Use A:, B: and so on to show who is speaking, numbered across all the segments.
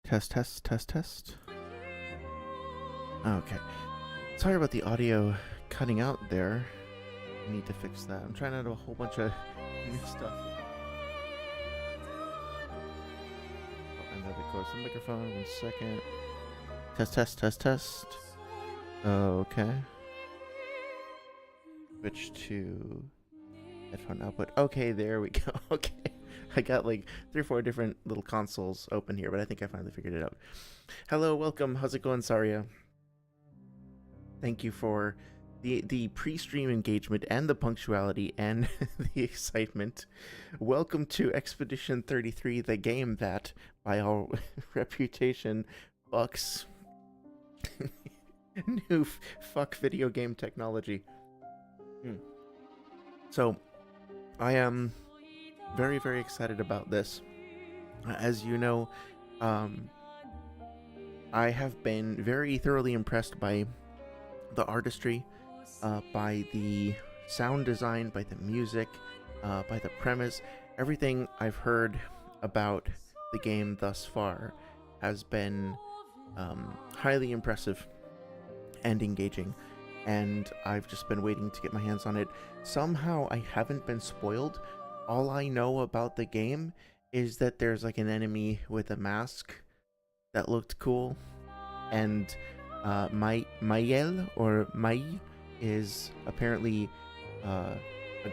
A: Test, test, test, test. Okay. Sorry about the audio cutting out there. I need to fix that. I'm trying out a whole bunch of new stuff. Oh, and there we close the microphone. 1 second. Test, test, test, test. Okay. Switch to headphone output. Okay, there we go. Okay. I got like 3 or 4 different little consoles open here, but I think I finally figured it out. Hello, welcome. How's it going, Saria? Thank you for the pre-stream engagement and the punctuality and the excitement. Welcome to Expedition 33, the game that, by all reputation, fucks new fuck video game technology. So, I am very, very excited about this. As you know, I have been very thoroughly impressed by the artistry, by the sound design, by the music, by the premise. Everything I've heard about the game thus far has been highly impressive and engaging, and I've just been waiting to get my hands on it. Somehow I haven't been spoiled. All I know about the game is that there's like an enemy with a mask that looked cool, and Mayel or Mai is apparently a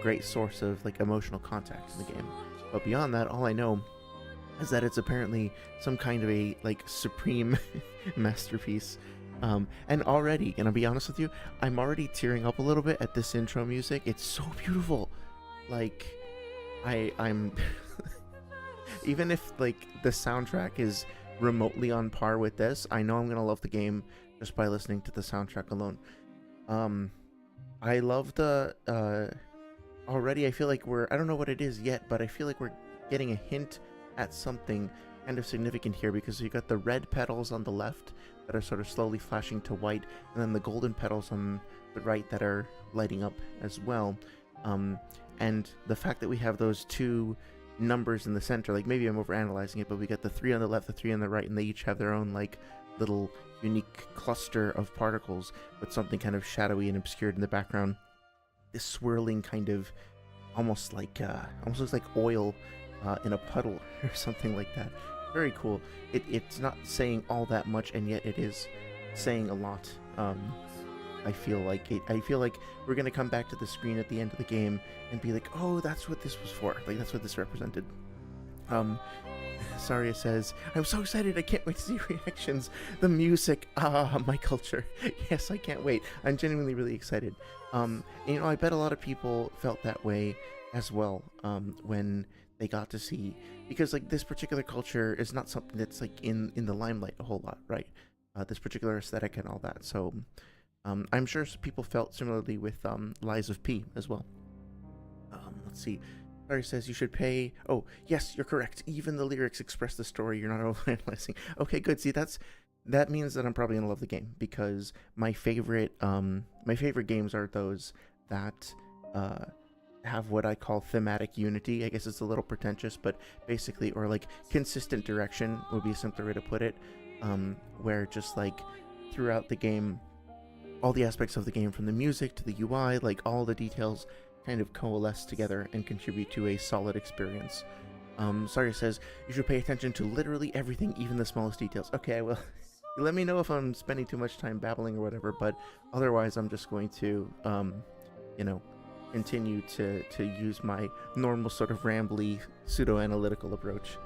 A: great source of like emotional contact in the game. But beyond that, all I know is that it's apparently some kind of a like supreme masterpiece. And already, and I'll be honest with you, I'm already tearing up a little bit at this intro music. It's so beautiful. Like, I'm even if like the soundtrack is remotely on par with this, I know I'm gonna love the game just by listening to the soundtrack alone. I love the already. I feel like I don't know what it is yet, but I feel like we're getting a hint at something kind of significant here, because you got the red petals on the left that are sort of slowly flashing to white, and then the golden petals on the right that are lighting up as well. And the fact that we have those two numbers in the center, like maybe I'm overanalyzing it, but we got the 3 on the left, the 3 on the right, and they each have their own like little unique cluster of particles with something kind of shadowy and obscured in the background. This swirling kind of almost looks like oil in a puddle or something like that. Very cool. It's not saying all that much, and yet it is saying a lot. I feel like we're gonna come back to the screen at the end of the game and be like, oh, that's what this was for. Like, that's what this represented. Saria says, I'm so excited, I can't wait to see reactions. The music, my culture. Yes, I can't wait. I'm genuinely really excited. And, you know, I bet a lot of people felt that way as well, when they got to see, because like this particular culture is not something that's like in the limelight a whole lot, right? This particular aesthetic and all that. So I'm sure people felt similarly with Lies of P as well. Let's see. Larry says you should pay. Oh, yes, you're correct. Even the lyrics express the story. You're not overanalyzing. Okay, good. See, that means that I'm probably gonna love the game, because my favorite games are those that have what I call thematic unity. I guess it's a little pretentious, but basically, or like consistent direction would be a simpler way to put it. Where just like throughout the game, all the aspects of the game, from the music to the UI, like all the details kind of coalesce together and contribute to a solid experience. Saria says, you should pay attention to literally everything, even the smallest details. Okay, I will. Let me know if I'm spending too much time babbling or whatever, but otherwise I'm just going to, you know, continue to use my normal sort of rambly, pseudo-analytical approach.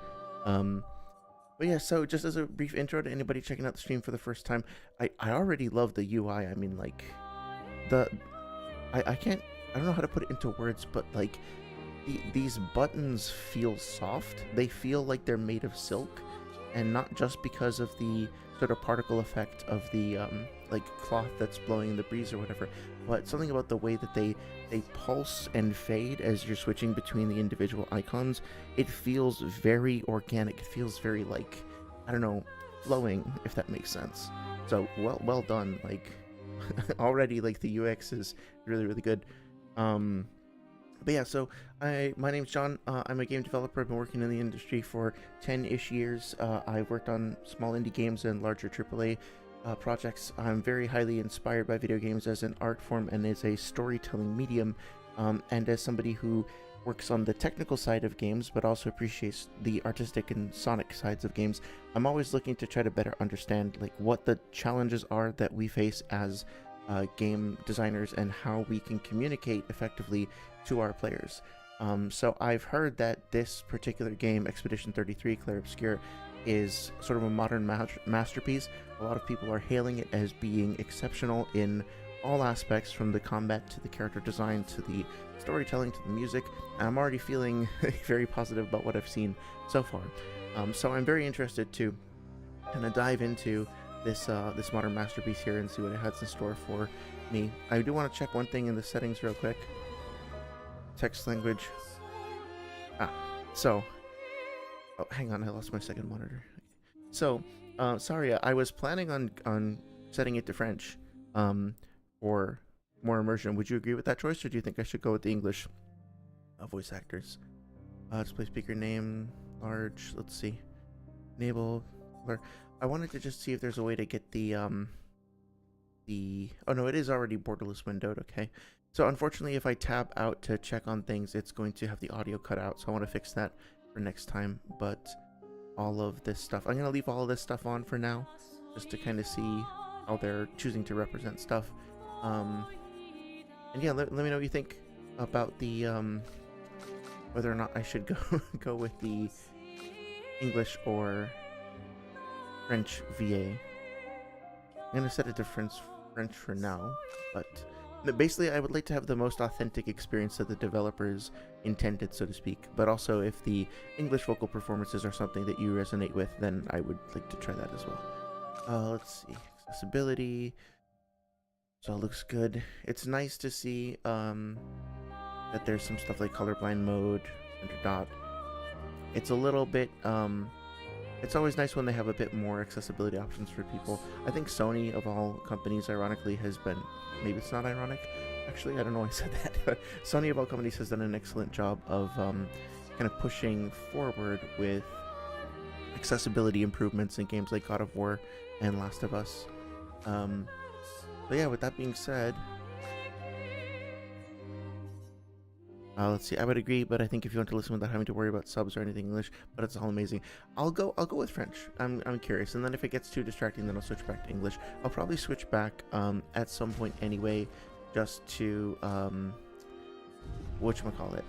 A: But yeah, so just as a brief intro to anybody checking out the stream for the first time, I already love the UI. I mean, like, I don't know how to put it into words, but like, these buttons feel soft. They feel like they're made of silk, and not just because of the sort of particle effect of the like cloth that's blowing in the breeze or whatever, but something about the way that they pulse and fade as you're switching between the individual icons. It feels very organic. It feels very, like, I don't know, flowing, if that makes sense. So well done. Like, already, like, the UX is really, really good. But yeah, so my name's John. I'm a game developer. I've been working in the industry for 10-ish years. I've worked on small indie games and larger AAA projects. I'm very highly inspired by video games as an art form and as a storytelling medium, and as somebody who works on the technical side of games but also appreciates the artistic and sonic sides of games. I'm always looking to try to better understand like what the challenges are that we face as game designers and how we can communicate effectively to our players. So I've heard that this particular game, Expedition 33 Clair Obscur, is sort of a modern masterpiece. A lot of people are hailing it as being exceptional in all aspects, from the combat to the character design to the storytelling to the music. And I'm already feeling very positive about what I've seen so far. So I'm very interested to kind of dive into this modern masterpiece here and see what it has in store for me. I do want to check one thing in the settings real quick. Text language. So oh, hang on, I lost my second monitor. So sorry, I was planning on setting it to French for more immersion. Would you agree with that choice, or do you think I should go with the English voice actors? Display speaker name large. Let's see. Enable color. I wanted to just see if there's a way to get the oh no, it is already borderless windowed. Okay, so unfortunately, if I tab out to check on things, it's going to have the audio cut out. So I want to fix that for next time. But all of this stuff, I'm gonna leave all of this stuff on for now, just to kind of see how they're choosing to represent stuff. And yeah, let me know what you think about the whether or not I should go with the English or French VA. I'm gonna set it to French for now, but basically I would like to have the most authentic experience that the developers intended, so to speak. But also, if the English vocal performances are something that you resonate with, then I would like to try that as well. Let's see, accessibility. So it looks good. It's nice to see that there's some stuff like colorblind mode, center dot. It's a little bit it's always nice when they have a bit more accessibility options for people. I think Sony, of all companies, ironically, has been... Maybe it's not ironic. Actually, I don't know why I said that. But Sony, of all companies, has done an excellent job of kind of pushing forward with accessibility improvements in games like God of War and Last of Us. But yeah, with that being said... let's see. I would agree, but I think if you want to listen without having to worry about subs or anything English, but it's all amazing. I'll go with French. I'm curious, and then if it gets too distracting, then I'll switch back to English. I'll probably switch back at some point anyway, just to whatchamacallit,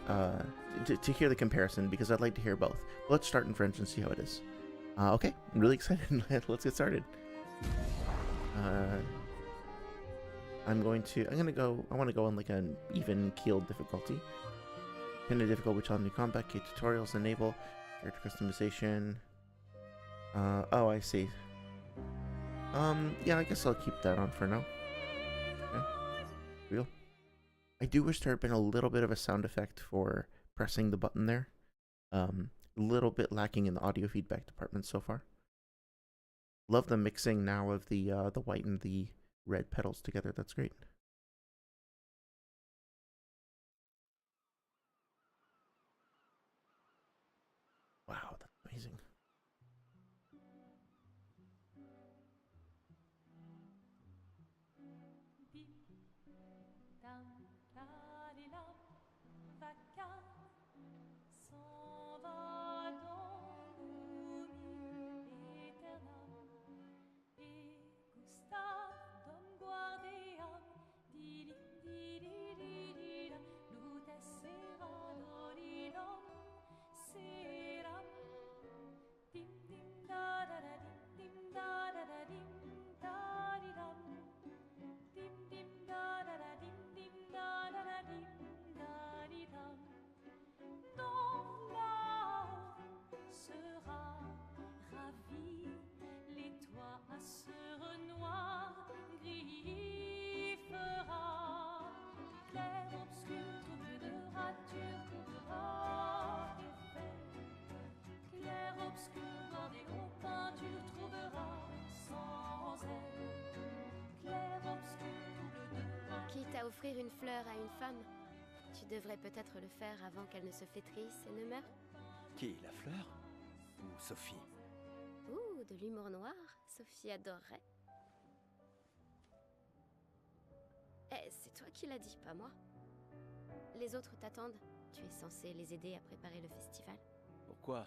A: to hear the comparison, because I'd like to hear both. Let's start in French and see how it is. Okay, I'm really excited. Let's get started. I want to go on like an even keeled difficulty. Pin to difficult, which on new combat, key tutorials, enable, character customization. Oh, I see. Yeah, I guess I'll keep that on for now. Okay. Real. I do wish there had been a little bit of a sound effect for pressing the button there. A little bit lacking in the audio feedback department so far. Love the mixing now of the white and the red pedals together. That's great. Wow, that's amazing.
B: Quitte à offrir une fleur à une femme, tu devrais peut-être le faire avant qu'elle ne se flétrisse et ne meure.
C: Qui, la fleur? Ou Sophie?
B: Ouh, de l'humour noir, Sophie adorerait. Eh, c'est toi qui l'as dit, pas moi. Les autres t'attendent. Tu es censé les aider à préparer le festival.
C: Pourquoi?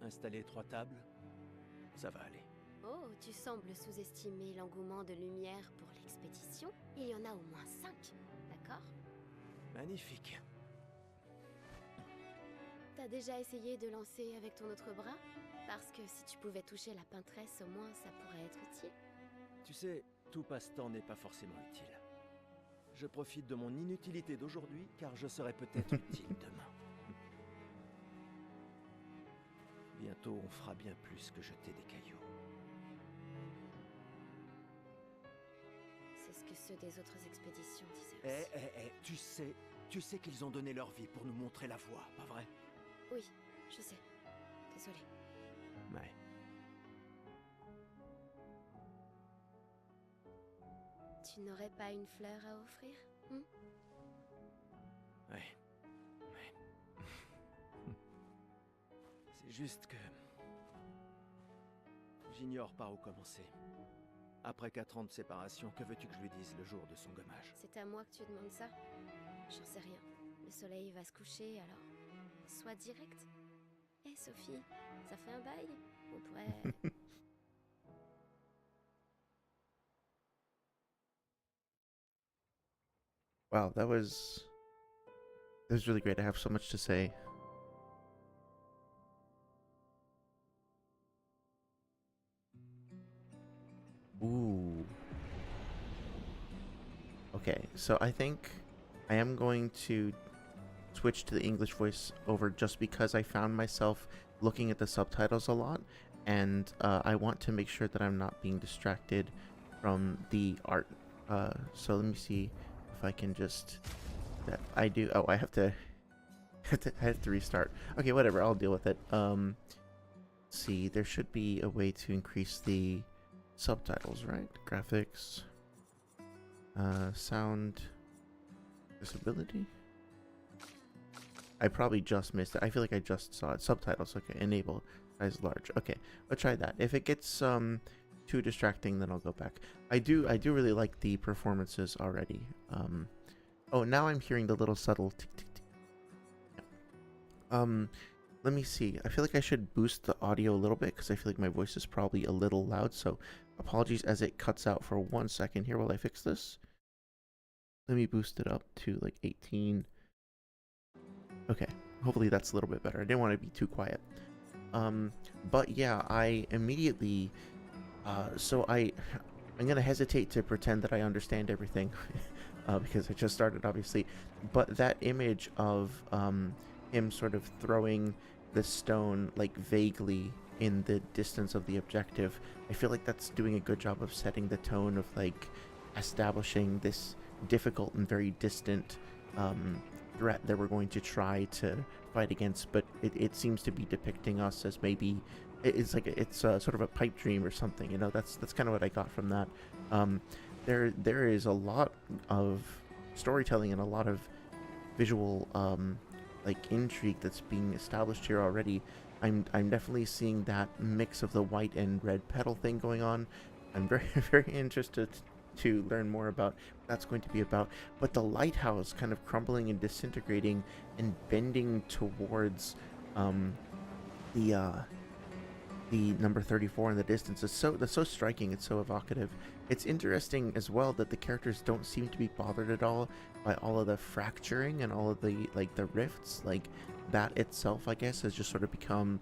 C: Installer 3 tables? Ça va aller.
B: Oh, tu sembles sous-estimer l'engouement de lumière pour l'expédition. Il y en a au moins 5, d'accord?
C: Magnifique.
B: T'as déjà essayé de lancer avec ton autre bras? Parce que si tu pouvais toucher la peintresse, au moins ça pourrait être utile.
C: Tu sais, tout passe-temps n'est pas forcément utile. Je profite de mon inutilité d'aujourd'hui, car je serai peut-être utile demain. Bientôt, on fera bien plus que jeter des cailloux.
B: C'est ce que ceux des autres expéditions disaient aussi.
C: Tu sais qu'ils ont donné leur vie pour nous montrer la voie, pas vrai?
B: Oui, je sais. Désolée.
C: Ouais.
B: Tu n'aurais pas une fleur à offrir,
C: Ouais. C'est juste que... j'ignore par où commencer. Après 4 ans de séparation, que veux-tu que je lui dise le jour de son gommage?
B: C'est à moi que tu demandes ça? J'en sais rien. Le soleil va se coucher, alors... sois direct. Hé, Sophie, ça fait un bail? On pourrait...
A: Wow, that was really great. I have so much to say. Ooh. Okay, so I think I am going to switch to the English voice over just because I found myself looking at the subtitles a lot, and I want to make sure that I'm not being distracted from the art. So let me see if I can just... that I do... oh, I have to... I have to restart. Okay, whatever, I'll deal with it. Let's see, there should be a way to increase the subtitles, right? Graphics, sound, visibility. I probably just missed it. I feel like I just saw it. Subtitles, okay. Enable, size large. Okay, let's try that. If it gets too distracting, then I'll go back. I do really like the performances already. Oh, now I'm hearing the little subtle tick tick tick. Let me see. I feel like I should boost the audio a little bit because I feel like my voice is probably a little loud. So apologies as it cuts out for 1 second here while I fix this. Let me boost it up to like 18. Okay, hopefully that's a little bit better. I didn't want to be too quiet. But yeah, I immediately, so I'm gonna hesitate to pretend that I understand everything because I just started, obviously. But that image of him sort of throwing the stone like vaguely in the distance of the objective, I feel like that's doing a good job of setting the tone of like establishing this difficult and very distant threat that we're going to try to fight against, but it seems to be depicting us as maybe it's like it's sort of a pipe dream or something, you know. That's kind of what I got from that. There is a lot of storytelling and a lot of visual like intrigue that's being established here already. I'm definitely seeing that mix of the white and red petal thing going on. I'm very very interested to learn more about what that's going to be about. But the lighthouse kind of crumbling and disintegrating and bending towards the number 34 in the distance is that's so striking. It's so evocative. It's interesting as well that the characters don't seem to be bothered at all by all of the fracturing and all of the like the rifts. Like that itself, I guess, has just sort of become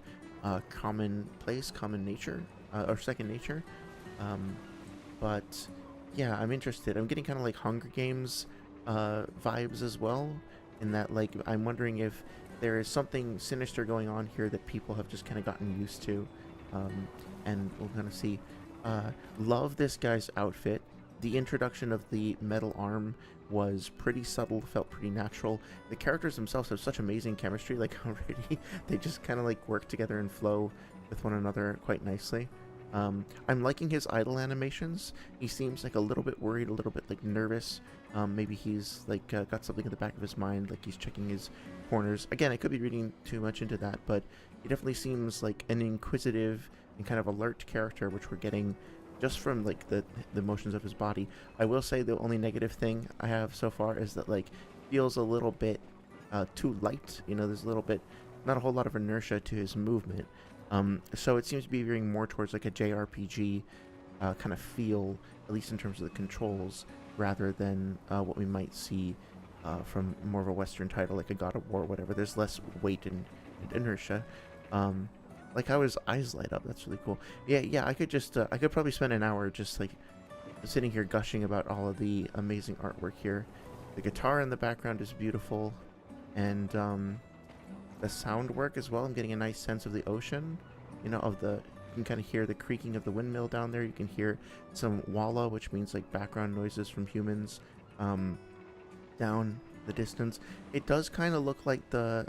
A: commonplace, common nature, or second nature. But yeah, I'm interested. I'm getting kind of like Hunger Games vibes as well, in that like I'm wondering if there is something sinister going on here that people have just kind of gotten used to, and we'll kind of see. Love this guy's outfit. The introduction of the metal arm was pretty subtle, felt pretty natural. The characters themselves have such amazing chemistry, like already they just kind of like work together and flow with one another quite nicely. I'm liking his idle animations. He seems like a little bit worried, a little bit like nervous. Maybe he's like got something in the back of his mind, like he's checking his corners. Again, I could be reading too much into that, but he definitely seems like an inquisitive and kind of alert character, which we're getting just from like the motions of his body. I will say the only negative thing I have so far is that like feels a little bit too light. You know, there's a little bit, not a whole lot of inertia to his movement. So it seems to be veering more towards like a JRPG kind of feel, at least in terms of the controls, rather than what we might see from more of a Western title like a God of War or whatever. There's less weight and inertia. Like how his eyes light up. That's really cool. Yeah. I could probably spend an hour just like sitting here gushing about all of the amazing artwork here. The guitar in the background is beautiful, and the sound work as well. I'm getting a nice sense of the ocean. You know, you can kind of hear the creaking of the windmill down there. You can hear some walla, which means like background noises from humans down the distance. It does kind of look like the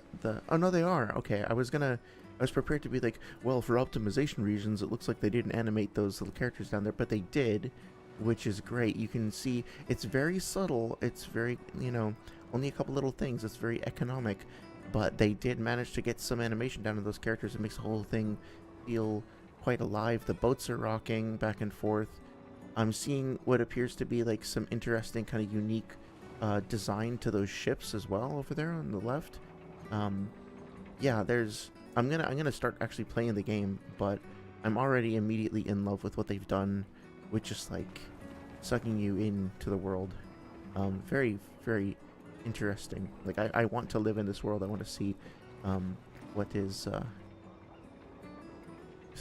A: oh no, they are. Okay, I was prepared to be like, well, for optimization reasons, it looks like they didn't animate those little characters down there, but they did, which is great. You can see it's very subtle. It's very, you know, only a couple little things. It's very economic, but they did manage to get some animation down to those characters. It makes the whole thing feel quite alive. The boats are rocking back and forth. I'm seeing what appears to be like some interesting kind of unique design to those ships as well over there on the left. Yeah, I'm gonna start actually playing the game, but I'm already immediately in love with what they've done, with just like sucking you into the world. Very, very interesting. Like I want to live in this world. I want to see what is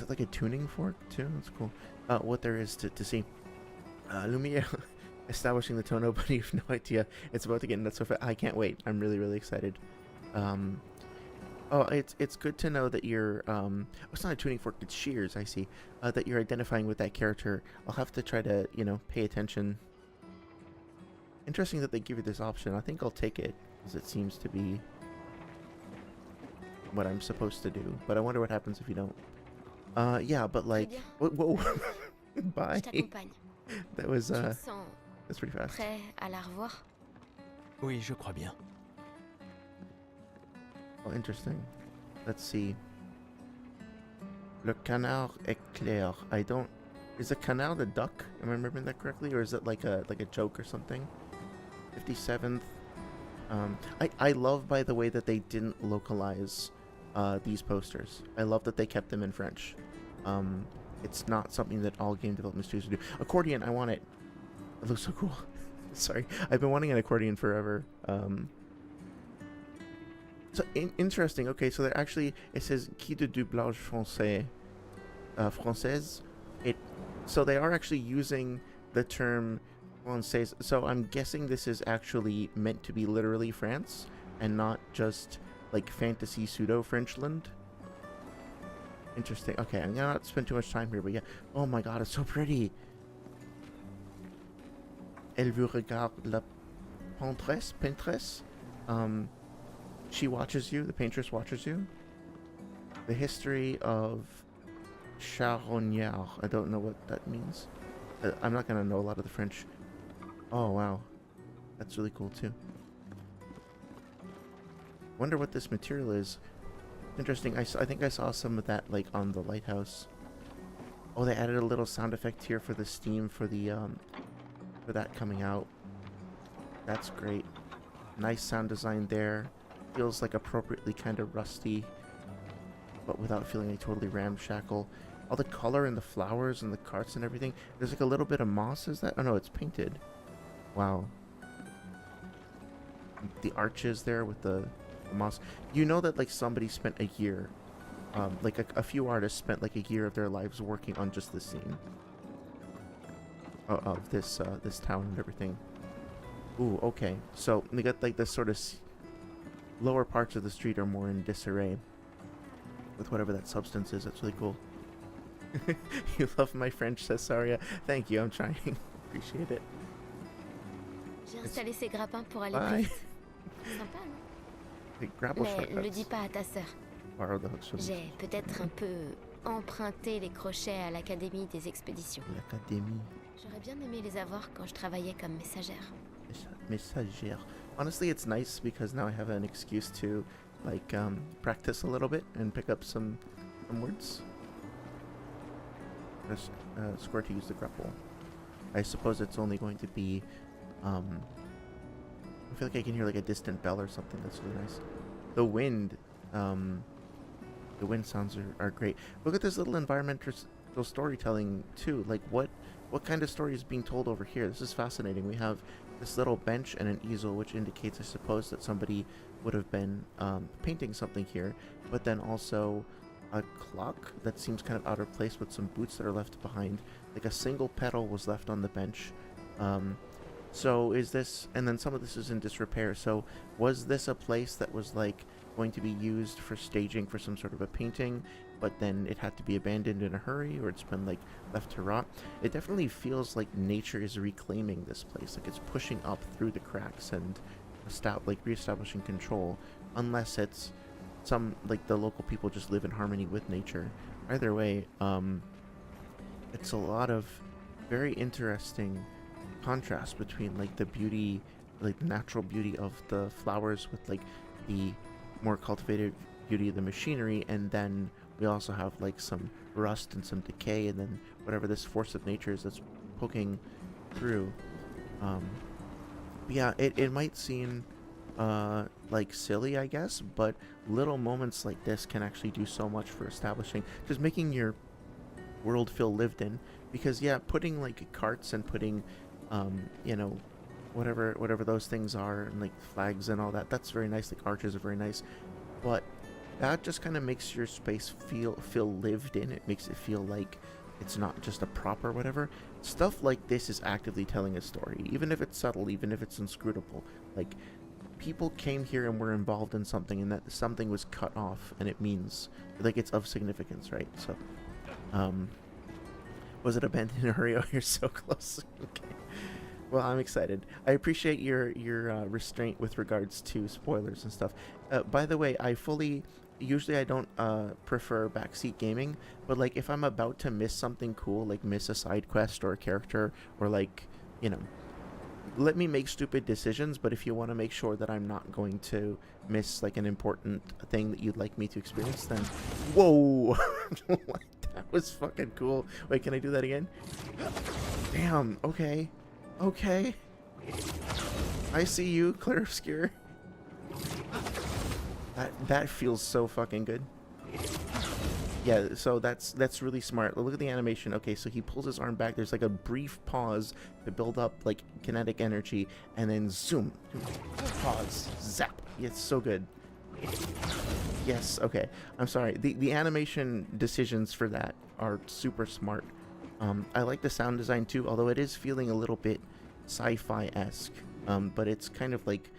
A: it like a tuning fork too? That's cool. What there is to see. Lumiere establishing the tone, but you have no idea it's about to get nuts so fast. I can't wait. I'm really, really excited. Oh, it's good to know that you're it's not a tuning fork, it's shears. I see that you're identifying with that character. I'll have to try to, you know, pay attention. Interesting that they give you this option. I think I'll take it, because it seems to be what I'm supposed to do. But I wonder what happens if you don't. Yeah, but like, whoa. Bye.
B: Je t'accompagne.
A: That was
B: Tu te sens
A: that's pretty fast.
B: prêt à la revoir?
C: Oui, je crois bien.
A: Oh, interesting. Let's see. Le canard est clair. I don't. Is the canard the duck? Am I remembering that correctly, or is it like a joke or something? 57th. I love, by the way, that they didn't localize these posters. I love that they kept them in French. It's not something that all game development studios do. Accordion, I want it. It looks so cool. Sorry, I've been wanting an accordion forever. So interesting. Okay, so they're actually, it says qui de doublage français, française. So they are actually using the term française. So I'm guessing this is actually meant to be literally France and not just like fantasy pseudo Frenchland. Interesting. Okay, I'm gonna not spend too much time here, but yeah. Oh my god, it's so pretty. Elle vous regarde, la paintresse. She watches you. The paintress watches you. The history of Charognard. I don't know what that means. I'm not gonna know a lot of the French. Oh wow, that's really cool too. Wonder what this material is. Interesting. I think I saw some of that like on the lighthouse. Oh, they added a little sound effect here for the steam for the for that coming out. That's great. Nice sound design there. Feels like appropriately kind of rusty, but without feeling like totally ramshackle. All the color and the flowers and the carts and everything. There's like a little bit of moss. Is that? Oh no, it's painted. Wow. The arches there with the moss. You know that like somebody spent a year, like a few artists spent like a year of their lives working on just this scene of this this town and everything. Ooh, okay. So they got like this sort of lower parts of the street are more in disarray with whatever that substance is. That's really cool. You love my French, says Saria. Thank you. I'm trying. Appreciate it.
B: J'ai installé ces grappins pour aller
A: Bye.
B: plus vite. Sympa, non?
A: Hey, grapple
B: Mais le
A: shortcuts.
B: dis pas à ta sœur.
A: Borrow the hooks from
B: J'ai peut-être un peu emprunté les crochets à l'Académie des expéditions.
A: L'Académie.
B: J'aurais bien aimé les avoir quand je travaillais comme messagère.
A: Messagère. Honestly, it's nice because now I have an excuse to like practice a little bit and pick up some words. Press square to use the grapple. I suppose it's only going to be I feel like I can hear like a distant bell or something. That's really nice. The wind sounds are great. Look at this little environmental storytelling too. Like what kind of story is being told over here? This is fascinating. We have this little bench and an easel, which indicates, I suppose, that somebody would have been painting something here. But then also a clock that seems kind of out of place with some boots that are left behind. Like a single petal was left on the bench. So is this, and then some of this is in disrepair. So was this a place that was like going to be used for staging for some sort of a painting, but then it had to be abandoned in a hurry, or it's been like left to rot? It definitely feels like nature is reclaiming this place, like it's pushing up through the cracks and reestablishing control, unless it's some like the local people just live in harmony with nature. Either way, it's a lot of very interesting contrast between like the beauty, like the natural beauty of the flowers with like the more cultivated beauty of the machinery, and then we also have like some rust and some decay, and then whatever this force of nature is that's poking through. Yeah, it might seem like silly, I guess, but little moments like this can actually do so much for establishing, just making your world feel lived in. Because yeah, putting like carts and putting you know, whatever those things are, and like flags and all that, that's very nice. Like arches are very nice, but that just kind of makes your space feel lived in. It makes it feel like it's not just a prop or whatever. Stuff like this is actively telling a story, even if it's subtle, even if it's inscrutable. Like people came here and were involved in something, and that something was cut off, and it means like it's of significance, right? So was it abandoned in a hurry? Oh, you're so close. Okay. Well, I'm excited. I appreciate your restraint with regards to spoilers and stuff. By the way, usually I don't prefer backseat gaming, but like if I'm about to miss something cool, like miss a side quest or a character, or like, you know, let me make stupid decisions, but if you want to make sure that I'm not going to miss like an important thing that you'd like me to experience, then whoa. That was fucking cool. Wait, can I do that again? Damn, okay. Okay. I see you, Clair Obscur. That feels so fucking good. Yeah, so that's really smart. Look at the animation. Okay, so he pulls his arm back. There's like a brief pause to build up like kinetic energy, and then zoom. Pause. Zap. Yeah, it's so good. Yes, okay. I'm sorry. The animation decisions for that are super smart. I like the sound design too, although it is feeling a little bit sci-fi-esque. But it's kind of like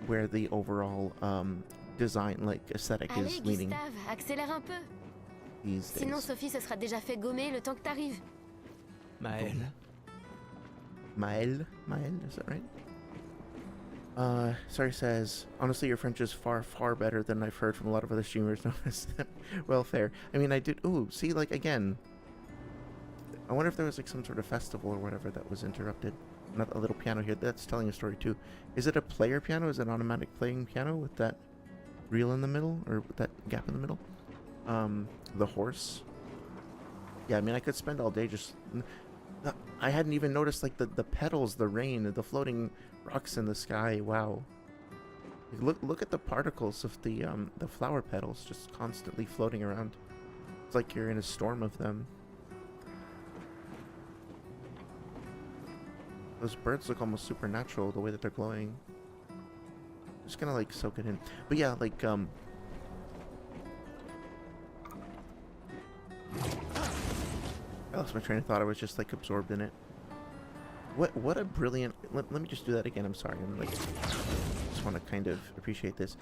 A: where the overall design, like aesthetic, is leaning.
B: Allez, Gustave, accélère un peu.
A: These days.
B: Sinon, Sophie se sera déjà fait gommer le temps que t'arrives.
C: Maël.
A: Maël, is that right? Sorry says, honestly, your French is far, far better than I've heard from a lot of other streamers. Well, fair. I mean, I did. Ooh, see, like, again. I wonder if there was, like, some sort of festival or whatever that was interrupted. Not a little piano here. That's telling a story, too. Is it a player piano? Is it an automatic playing piano with that reel in the middle? Or with that gap in the middle? The horse. Yeah, I mean, I could spend all day just... I hadn't even noticed, like, the petals, the rain, the floating rocks in the sky. Wow. Like, look at the particles of the flower petals just constantly floating around. It's like you're in a storm of them. Those birds look almost supernatural, the way that they're glowing. Just gonna, like, soak it in. But yeah, like, I lost my train of thought. I was just, like, absorbed in it. What a brilliant... Let me just do that again. I'm sorry. I'm, like... just want to kind of appreciate this.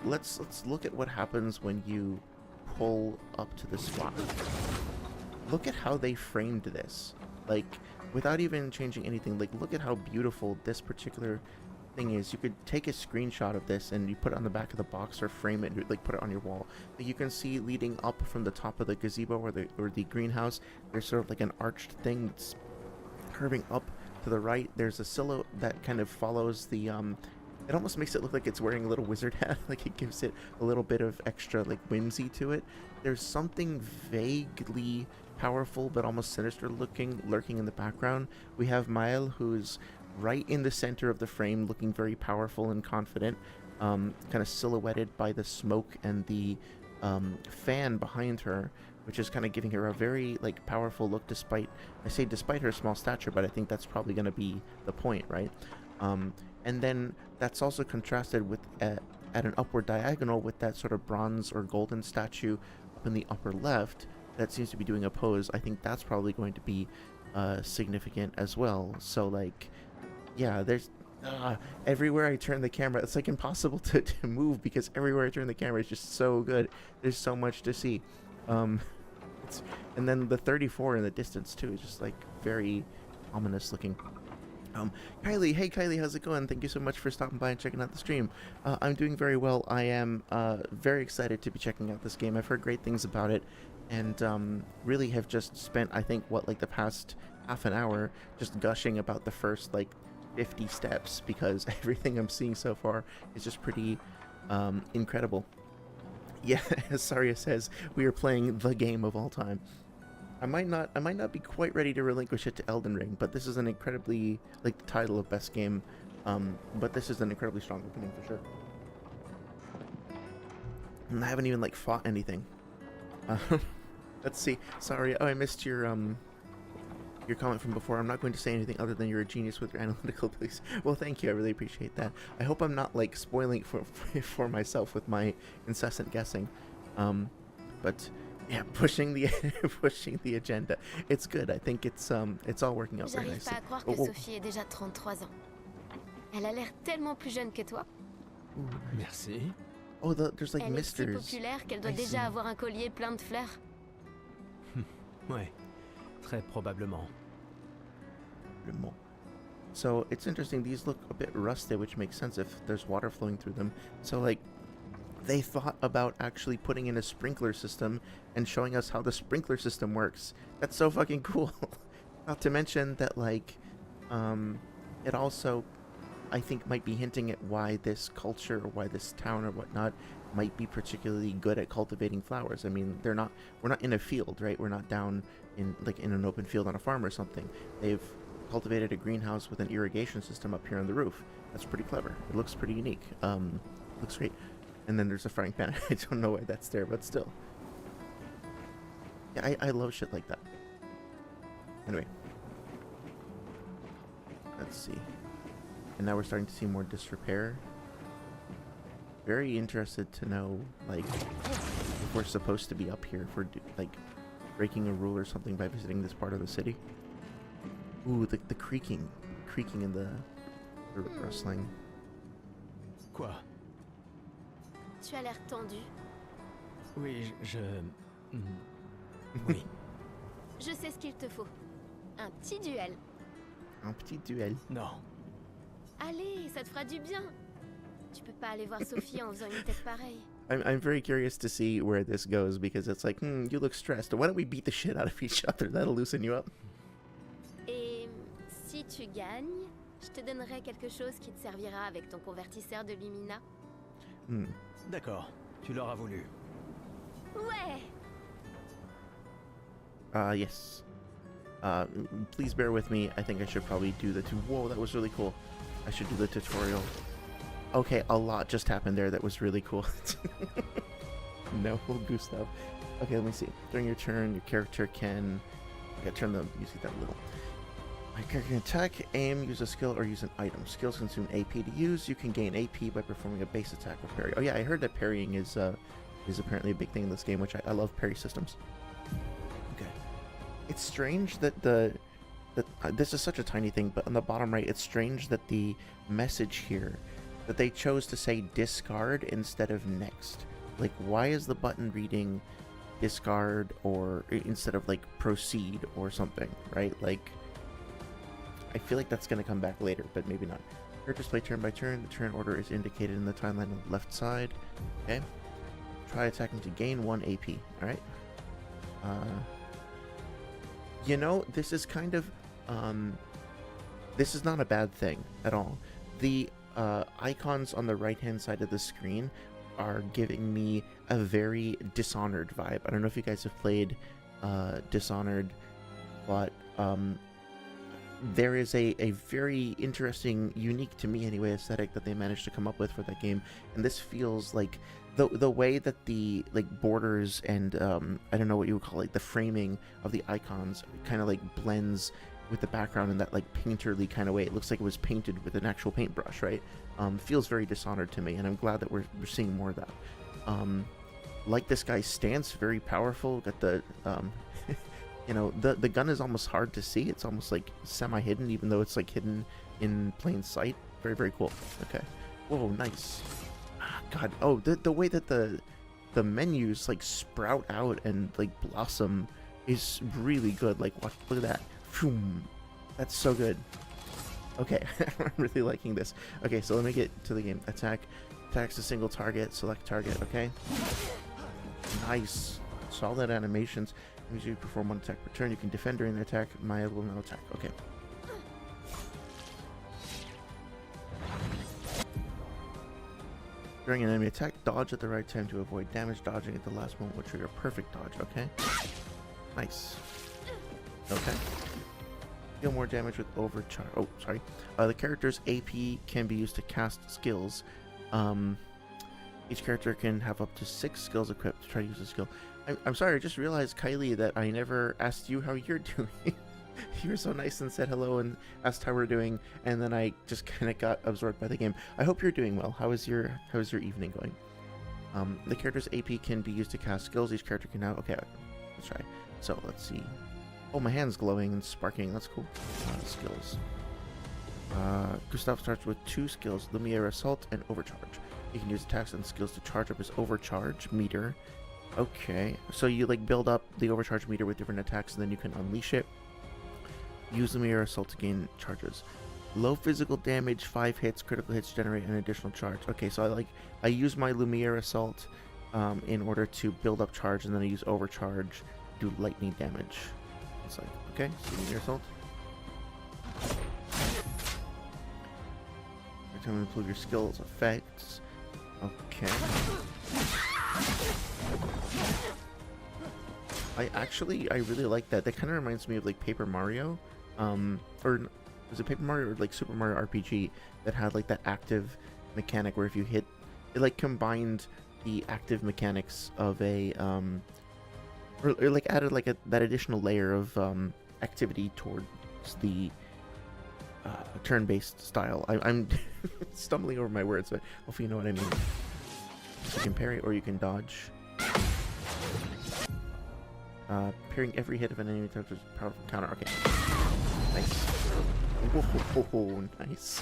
A: Let's look at what happens when you pull up to the spot. Look at how they framed this. Like, without even changing anything, like, look at how beautiful this particular thing is, you could take a screenshot of this and you put it on the back of the box or frame it, and, like put it on your wall. But you can see leading up from the top of the gazebo or the greenhouse, there's sort of like an arched thing that's curving up to the right. There's a silhouette that kind of follows the it almost makes it look like it's wearing a little wizard hat. Like it gives it a little bit of extra like whimsy to it. There's something vaguely powerful but almost sinister looking lurking in the background. We have Mael, who's right in the center of the frame, looking very powerful and confident, kind of silhouetted by the smoke and the fan behind her, which is kind of giving her a very like powerful look. Despite her small stature, but I think that's probably going to be the point, right? And then that's also contrasted with at an upward diagonal with that sort of bronze or golden statue up in the upper left that seems to be doing a pose. I think that's probably going to be significant as well. So like, yeah, there's everywhere I turn the camera, it's like impossible to move because everywhere I turn the camera is just so good. There's so much to see. And then the 34 in the distance too is just like very ominous looking. Kylie, hey Kylie, how's it going? Thank you so much for stopping by and checking out the stream. I'm doing very well. I am very excited to be checking out this game. I've heard great things about it, and really have just spent, I think, the past half an hour just gushing about the first 50 steps, because everything I'm seeing so far is just pretty incredible. Yeah, as Saria says, we are playing the game of all time. I might not be quite ready to relinquish it to Elden Ring, but this is an incredibly, the title of best game, but this is an incredibly strong opening for sure. And I haven't even fought anything. Let's see. Sorry, I missed your comment from before. I'm not going to say anything other than you're a genius with your analytical abilities. Well, thank you. I really appreciate that. I hope I'm not spoiling for myself with my incessant guessing. But yeah, pushing the agenda. It's good. I think it's all working out very nicely.
B: J'arrive pas à croire que Sophie ait déjà 33 ans. Elle a l'air tellement plus jeune que toi.
C: Merci.
A: Oh, there's
B: Elle
A: misters.
B: est si populaire qu'elle doit déjà avoir un collier plein de fleurs.
C: Ouais, très probablement.
A: So it's interesting. These look a bit rusted, which makes sense if there's water flowing through them. So they thought about actually putting in a sprinkler system and showing us how the sprinkler system works. That's so fucking cool. Not to mention that it also, I think, might be hinting at why this culture or why this town or whatnot might be particularly good at cultivating flowers. I mean, we're not in a field, right? We're not down in an open field on a farm or something. They've cultivated a greenhouse with an irrigation system up here on the roof. That's pretty clever. It looks pretty unique. Looks great. And then there's a frying pan. I don't know why that's there, but still. Yeah, I love shit like that. Anyway. Let's see. And now we're starting to see more disrepair. Very interested to know, if we're supposed to be up here for, breaking a rule or something by visiting this part of the city. Ooh, the creaking in the rustling.
C: Quoi?
B: Tu as l'air tendu.
C: Oui, oui.
B: Je sais ce qu'il te faut. Un petit duel.
A: Un petit duel.
C: Non.
B: Allez, ça te fera du bien. Tu peux pas aller voir Sophie en faisant une tête pareille.
A: I'm very curious to see where this goes, because it's you look stressed. Why don't we beat the shit out of each other? That'll loosen you up.
B: Et si tu gagnes, je te donnerai quelque chose qui te servira avec ton convertisseur de Lumina.
C: D'accord, tu l'auras voulu.
B: Ouais.
A: Yes. Please bear with me. I think I should probably do the Whoa, that was really cool. I should do the tutorial. Okay, a lot just happened there that was really cool. No, Gustav. Okay, let me see. During your turn, your character can... turn the music down a little. My character can attack, aim, use a skill, or use an item. Skills consume AP to use. You can gain AP by performing a base attack or parry. Oh yeah, I heard that parrying is apparently a big thing in this game, which I love parry systems. Okay. It's strange that this is such a tiny thing, but on the bottom right, it's strange that the message here, that they chose to say discard instead of next. Why is the button reading discard or instead of proceed or something, right? I feel like that's going to come back later, but maybe not. Characters play turn by turn. The turn order is indicated in the timeline on the left side. Okay. Try attacking to gain 1 AP. Alright. You know, this is kind of... this is not a bad thing at all. The icons on the right-hand side of the screen are giving me a very Dishonored vibe. I don't know if you guys have played Dishonored, but there is a very interesting, unique to me anyway, aesthetic that they managed to come up with for that game, and this feels like the way that the like borders and I don't know what you would call it, like the framing of the icons kind of like blends with the background in that like painterly kind of way. It looks like it was painted with an actual paintbrush, right? Feels very Dishonored to me, and I'm glad that we're seeing more of that. Like this guy's stance, very powerful. Got the you know, the gun is almost hard to see. It's almost like semi-hidden, even though it's like hidden in plain sight. Very, very cool. Okay. Whoa, nice. God, oh, the way that the menus like sprout out and like blossom is really good. Like, watch, look at that. Phoom. That's so good. Okay, I'm really liking this. Okay, so let me get to the game. Attack. Attacks a single target. Select target, okay? Nice. Solid animations. As you perform one attack per turn, you can defend during the attack. Maya will now attack. Okay. During an enemy attack, dodge at the right time to avoid damage. Dodging at the last moment will trigger perfect dodge. Okay. Nice. Okay. Deal more damage with overcharge. Oh, sorry. The character's AP can be used to cast skills. Each character can have up to 6 skills equipped to try to use a skill. I'm sorry, I just realized, Kylie, that I never asked you how you're doing. You were so nice and said hello and asked how we're doing, and then I just kind of got absorbed by the game. I hope you're doing well. How is your evening going? The character's AP can be used to cast skills. Each character can now... Okay, let's try. So, let's see. Oh, my hand's glowing and sparking. That's cool. Skills. Gustav starts with 2 skills, Lumiere Assault and Overcharge. You can use attacks and skills to charge up his overcharge meter. Okay, so you like build up the overcharge meter with different attacks, and then you can unleash it. Use Lumiere Assault to gain charges. Low physical damage, 5 hits, critical hits generate an additional charge. Okay, so I use my Lumiere Assault in order to build up charge, and then I use overcharge to do lightning damage. It's like, okay, so Lumiere Assault. Every time you improve your skills effects. Okay. I really like that. That kind of reminds me of like Paper Mario, or was it Paper Mario or like Super Mario RPG that had like that active mechanic where if you hit, it like combined the active mechanics of a or like added like that additional layer of activity towards the turn-based style. I'm stumbling over my words, but hopefully you know what I mean. So you can parry or you can dodge. Parrying every hit of an enemy touches powerful counter. Okay. Nice. Whoa, nice.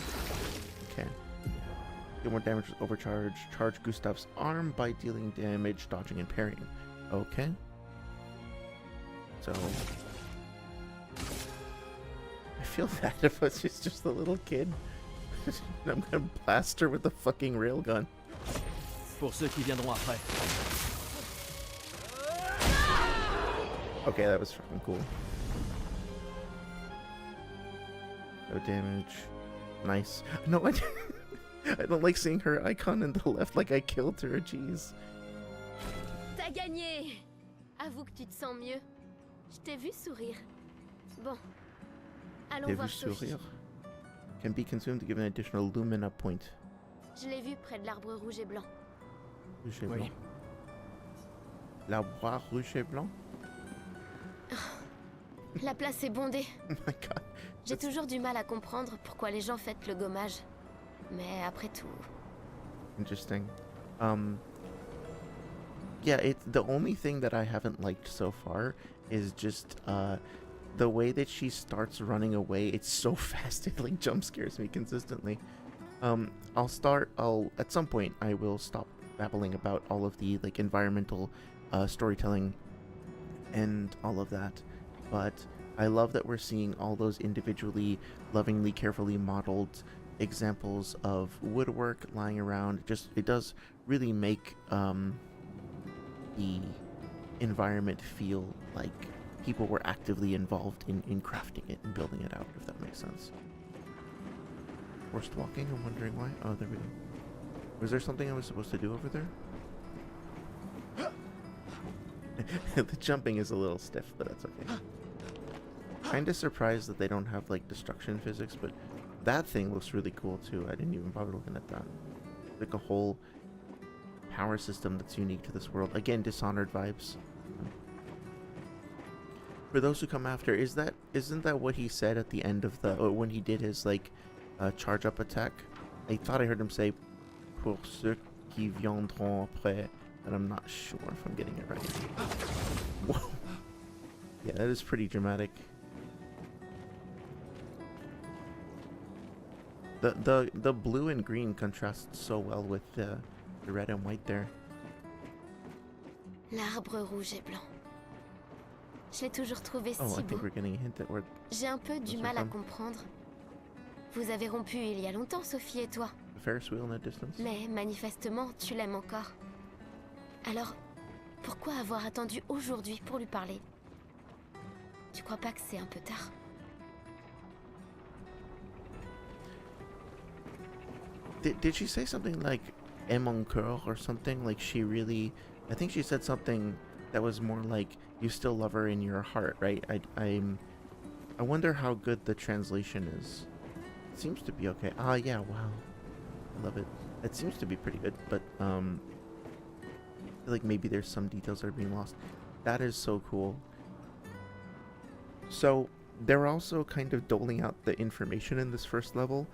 A: Okay. Deal more damage with overcharge. Charge Gustav's arm by dealing damage, dodging, and parrying. Okay. So... I feel bad if she's just a little kid. I'm gonna blast her with the fucking railgun.
C: Pour ceux qui viendront après.
A: Okay, that was fucking cool. No damage. Nice. No, I don't like seeing her icon in the left like I killed her. Jeez.
B: T'as gagné! Avoue que tu te sens mieux. Je t'ai vu sourire. Bon. Allons voir Sophie.
A: Can be consumed to give an additional Lumina point.
B: Je l'ai vue près de l'arbre rouge et blanc.
A: Rouge et blanc. L'arbre rouge et blanc?
B: La place est bondée.
A: Oh my god.
B: J'ai toujours du mal à comprendre pourquoi les gens fêtent le gommage. Mais après tout...
A: Interesting. Yeah, it's the only thing that I haven't liked so far is just the way that she starts running away. It's so fast, it like jump scares me consistently. At some point I will stop babbling about all of the like environmental storytelling and all of that, but I love that we're seeing all those individually, lovingly, carefully modeled examples of woodwork lying around. It does really make the environment feel like people were actively involved in crafting it and building it out, if that makes sense. Forced walking, I'm wondering why. Oh, there we go. Was there something I was supposed to do over there? The jumping is a little stiff, but that's okay. Kinda surprised that they don't have like destruction physics, but that thing looks really cool too. I didn't even bother looking at that. Like a whole power system that's unique to this world. Again, Dishonored vibes. For those who come after, isn't that what he said at the end of the when he did his like charge up attack? I thought I heard him say "pour ceux qui viendront après," but I'm not sure if I'm getting it right. Whoa. Yeah, that is pretty dramatic. The blue and green contrast so well with the red and white there.
B: L'arbre rouge et blanc. Je l'ai toujours trouvé
A: Oh,
B: si
A: I think
B: beau.
A: we're getting a hint that we're
B: J'ai un peu du mal à comprendre. Vous avez rompu il y a longtemps, Sophie et toi.
A: the Ferris wheel in the distance.
B: Mais manifestement, tu l'aimes encore. Alors, pourquoi avoir attendu aujourd'hui pour lui parler? Tu crois pas que c'est un peu tard?
A: Did she say something like "et mon cœur" or something? Like she really? I think she said something that was more like you still love her in your heart, right? I wonder how good the translation is. It seems to be okay. Ah, yeah. Wow, I love it. It seems to be pretty good, but I feel like maybe there's some details that are being lost. That is so cool. So they're also kind of doling out the information in this first level.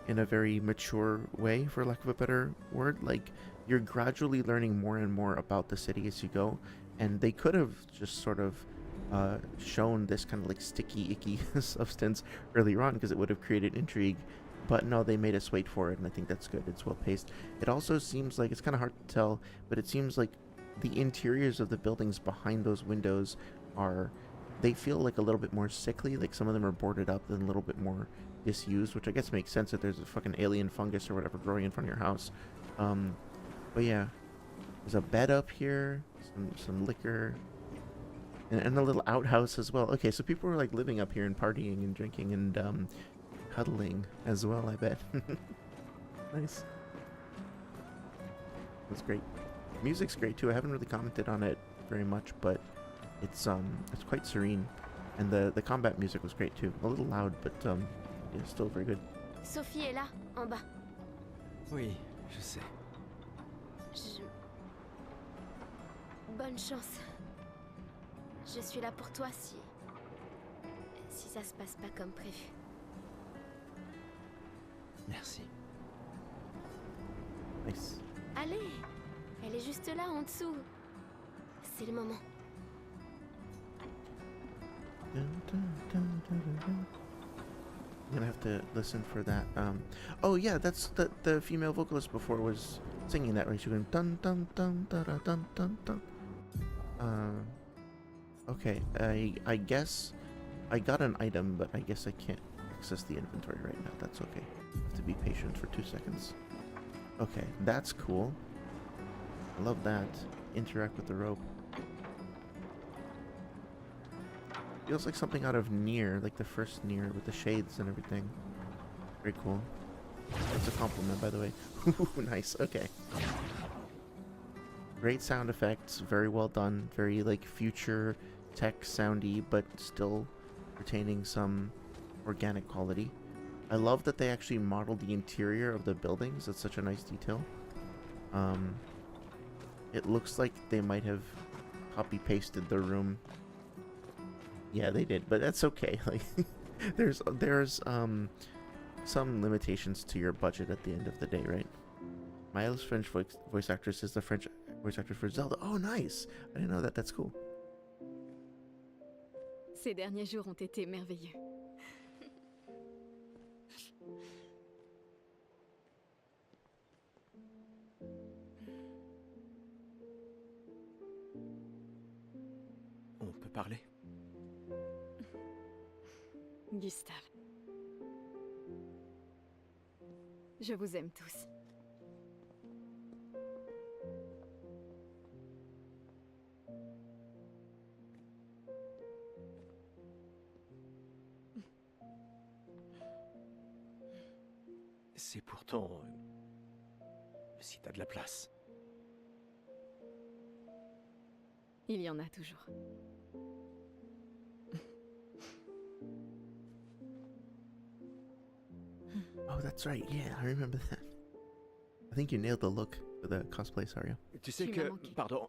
A: In a very mature way, for lack of a better word. Like, you're gradually learning more and more about the city as you go, and they could have just sort of shown this kind of like sticky, icky substance earlier on, because it would have created intrigue, but no, they made us wait for it, and I think that's good. It's well paced. It also seems like, it's kind of hard to tell, but it seems like the interiors of the buildings behind those windows they feel like a little bit more sickly, like some of them are boarded up and a little bit more disused, which I guess makes sense if there's a fucking alien fungus or whatever growing in front of your house. But yeah, there's a bed up here, some liquor, and a little outhouse as well. Okay, so people were like living up here and partying and drinking and cuddling as well, I bet. Nice. That's great. Music's great too. I haven't really commented on it very much, but it's quite serene, and the combat music was great too. A little loud, but yeah, still very good.
B: Sophie est là, en bas.
C: Oui, je sais.
B: Bonne chance. Je suis là pour toi si ça se passe pas comme prévu.
C: Merci.
A: Nice.
B: Allez, elle est juste là en dessous. C'est le moment.
A: I'm gonna have to listen for that. Oh yeah, that's the female vocalist before was singing that, right? She went dun dun dun dun dun dun dun. Okay, I guess I got an item, but I guess I can't access the inventory right now. That's okay. I have to be patient for 2 seconds. Okay, that's cool. I love that. Interact with the rope. Feels like something out of Nier, like the first Nier with the shades and everything. Very cool. That's a compliment, by the way. Nice, okay. Great sound effects, very well done, very like future tech soundy, but still retaining some organic quality. I love that they actually modeled the interior of the buildings. That's such a nice detail. It looks like they might have copy-pasted the room. Yeah, they did, but that's okay. Like, there's some limitations to your budget at the end of the day, right? Miles' French voice actress is the French voice actress for Zelda. Oh, nice! I didn't know that. That's cool.
D: Ces derniers jours ont été merveilleux.
C: On peut parler?
D: Gustave. Je vous aime tous.
C: C'est pourtant... si t'as de la place.
D: Il y en a toujours.
A: Oh, that's right. Yeah, I remember that. I think you nailed the look for the cosplay, Saria.
C: Tu sais
D: Tu m'as
C: que...
D: manqué.
C: Pardon.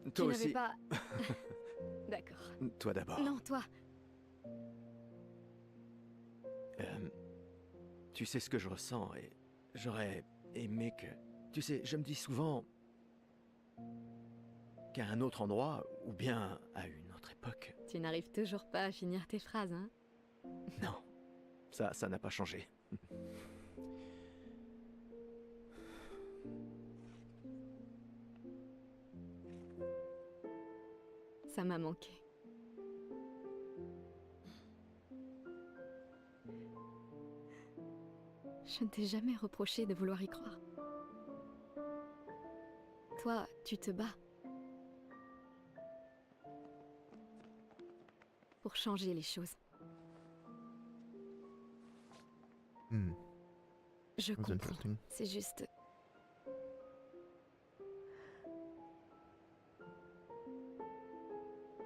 D: Tu
C: Toi
D: n'avais
C: aussi.
D: pas... D'accord.
C: Toi d'abord.
D: Non, toi.
C: Tu sais ce que je ressens et j'aurais aimé que... Tu sais, je me dis souvent qu'à un autre endroit, ou bien à une autre époque...
D: Tu n'arrives toujours pas à finir tes phrases, hein?
C: Non, ça n'a pas changé.
D: Ça m'a manqué. Je ne t'ai jamais reproché de vouloir y croire. Toi, tu te bats. Pour changer les choses.
A: Hmm,
D: Je
A: that was
D: comprends.
A: interesting.
D: C'est juste...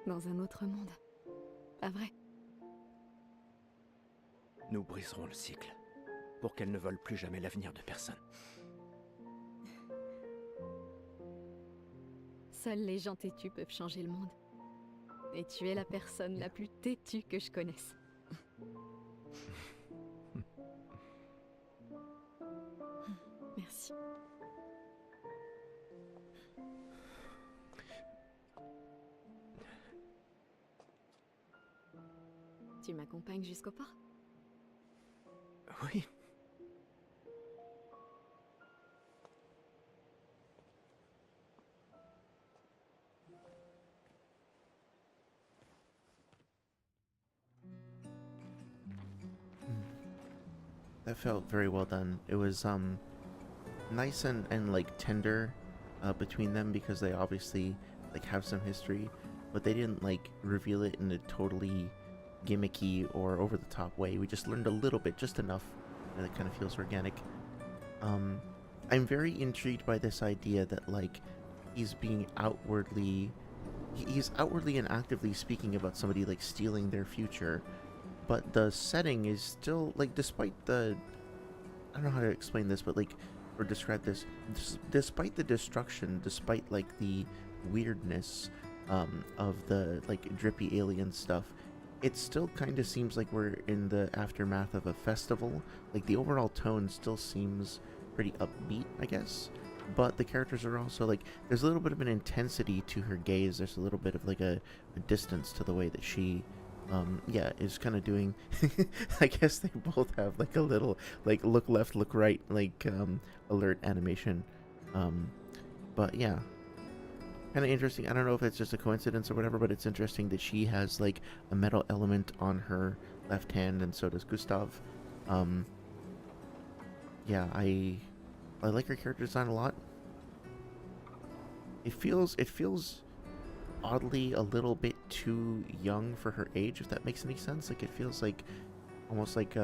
D: Dans un autre monde. Pas vrai?
C: Nous briserons le cycle, pour qu'elle ne vole plus jamais l'avenir de personne.
D: Seuls les gens têtus peuvent changer le monde. Et tu es la personne la plus têtue que je connaisse. Merci. Tu m'accompagnes jusqu'au port?
C: Oui.
A: That felt very well done. It was nice and like tender between them because they obviously like have some history, but they didn't like reveal it in a totally gimmicky or over the top way. We just learned a little bit, just enough that it kind of feels organic. I'm very intrigued by this idea that like he's being outwardly he's outwardly and actively speaking about somebody like stealing their future, but the setting is still like, despite the, I don't know how to explain this, but like, or describe this, despite the destruction, despite like the weirdness of the like drippy alien stuff, it still kind of seems like we're in the aftermath of a festival. Like the overall tone still seems pretty upbeat, I guess, but the characters are also like, there's a little bit of an intensity to her gaze. There's a little bit of like a distance to the way that she yeah, is kind of doing I guess they both have like a little like look left, look right, like alert animation. But yeah, kind of interesting. I don't know if it's just a coincidence or whatever, but it's interesting that she has like a metal element on her left hand, and so does Gustav. Yeah, I like her character design a lot. It feels oddly a little bit too young for her age, if that makes any sense. Like it feels like almost like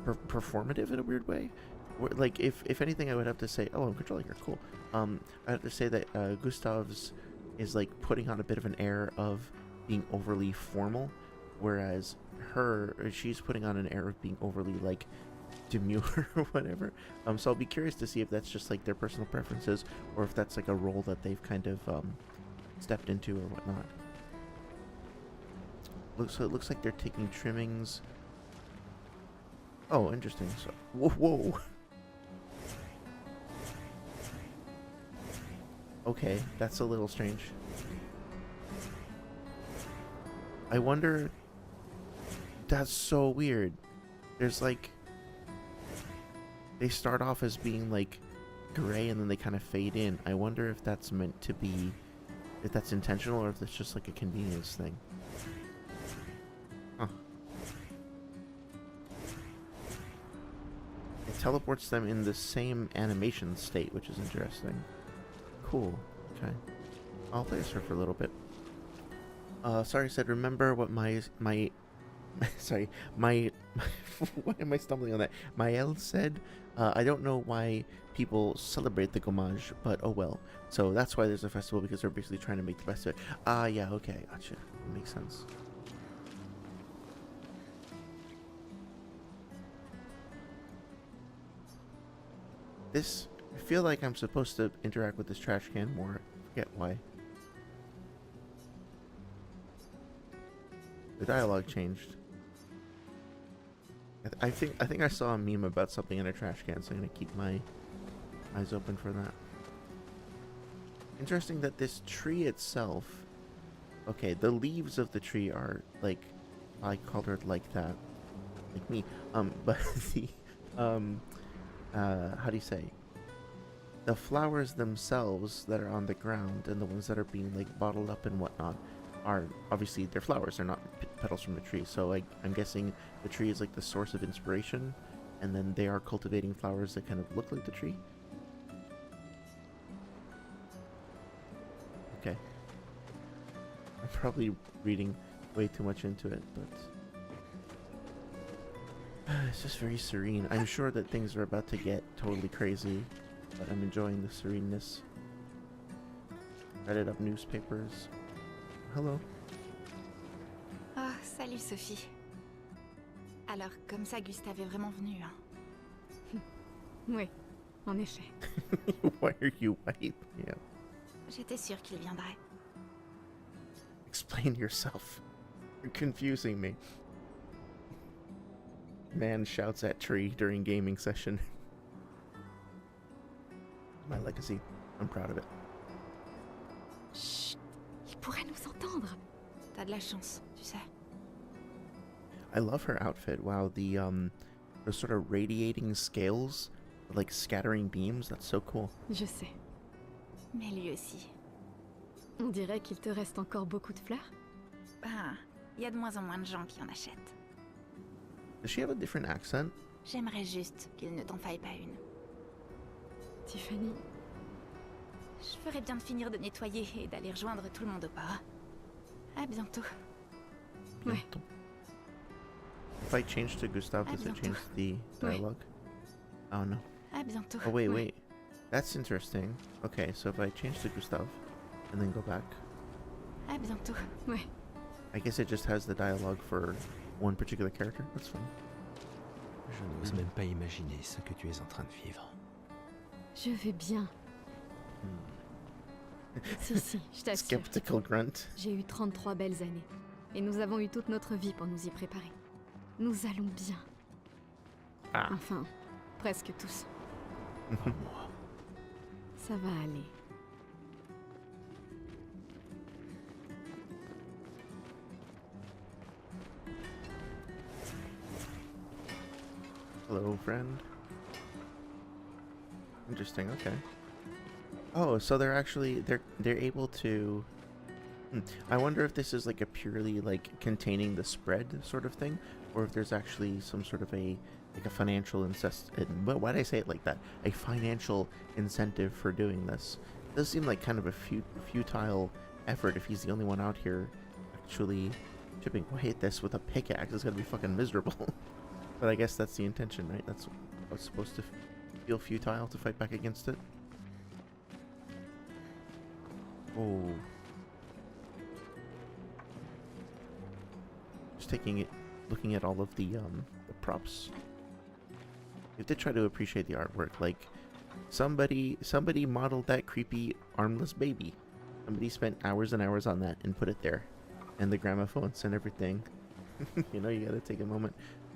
A: performative in a weird way. Like if anything, I would have to say, oh, I'm controlling her, cool. I have to say that Gustav's is like putting on a bit of an air of being overly formal, whereas she's putting on an air of being overly like demure or whatever. So I'll be curious to see if that's just like their personal preferences, or if that's like a role that they've kind of stepped into or whatnot. So it looks like they're taking trimmings. Oh, interesting. So whoa. Okay, that's a little strange. I wonder. That's so weird. There's like, they start off as being like gray and then they kind of fade in. I wonder if that's meant to be, if that's intentional, or if it's just like a convenience thing. Huh. teleports them in the same animation state, which is interesting. Cool. Okay. I'll play as her for a little bit. Sorry, said, remember what my sorry, my why am I stumbling on that? Mael said, I don't know why people celebrate the gommage, but oh well. So that's why there's a festival, because they're basically trying to make the best of it. Yeah, okay, gotcha. That makes sense. This, I feel like I'm supposed to interact with this trash can more. I forget why. The dialogue changed. I think I saw a meme about something in a trash can, so I'm gonna keep my eyes open for that. Interesting that this tree itself, okay, the leaves of the tree are like colored like that, like me. But the how do you say? The flowers themselves that are on the ground and the ones that are being like bottled up and whatnot are obviously, they're flowers. They're not petals from the tree. So I'm guessing the tree is like the source of inspiration, and then they are cultivating flowers that kind of look like the tree. Okay. I'm probably reading way too much into it, but it's just very serene. I'm sure that things are about to get totally crazy, but I'm enjoying the sereneness. Read it up newspapers. Hello.
E: Oh, salut Sophie. Alors, comme ça, Gustave est vraiment venu, hein?
D: Oui, en effet.
A: Why are you white? Yeah.
E: J'étais sûre qu'il viendrait.
A: Explain yourself. You're confusing me. Man shouts at tree during gaming session. My legacy. I'm proud of it.
D: Chut, il pourrait nous entendre.
E: T'as de la chance, tu sais.
A: I love her outfit. Wow, the sort of radiating scales, like scattering beams. That's so cool.
D: Je sais.
E: Mais lui aussi.
D: On dirait qu'il te reste encore beaucoup de fleurs.
E: Ben, il y a de moins en moins de gens qui en achètent.
A: Does she have a different accent?
E: J'aimerais juste qu'il ne t'en faille pas une.
D: Tiffany,
E: Je ferais bien de finir de nettoyer et d'aller rejoindre tout le monde au pas. À bientôt.
D: ouais.
A: If I change to Gustav, does it change the dialogue? Oh no.
E: À bientôt.
A: Oh wait, wait. That's interesting. Okay, so if I change to Gustav and then go back,
E: À bientôt.
D: Ouais.
A: I guess it just has the dialogue for one particular character. That's fine.
C: Je n'ose même pas imaginer ce que tu es en train de vivre.
D: Je vais bien. Si, je t'assure.
A: Skeptical grunt.
D: J'ai eu 33 belles années. Et nous avons eu toute notre vie pour nous y préparer. Nous allons bien.
A: Ah.
D: Enfin, presque tous.
C: Moi.
D: Ça va aller.
A: Hello, friend. Interesting. Okay. Oh, so they're actually they're able to. I wonder if this is like a purely like containing the spread sort of thing, or if there's actually some sort of a financial why did I say it like that? A financial incentive for doing this. It does seem like kind of a futile effort if he's the only one out here actually chipping away at this with a pickaxe. It's gonna be fucking miserable. But I guess that's the intention, right? That's what's supposed to feel futile, to fight back against it. Oh. Just looking at all of the props. You have to try to appreciate the artwork. Like, somebody modeled that creepy armless baby. Somebody spent hours and hours on that and put it there. And the gramophones and everything. You know, you gotta take a moment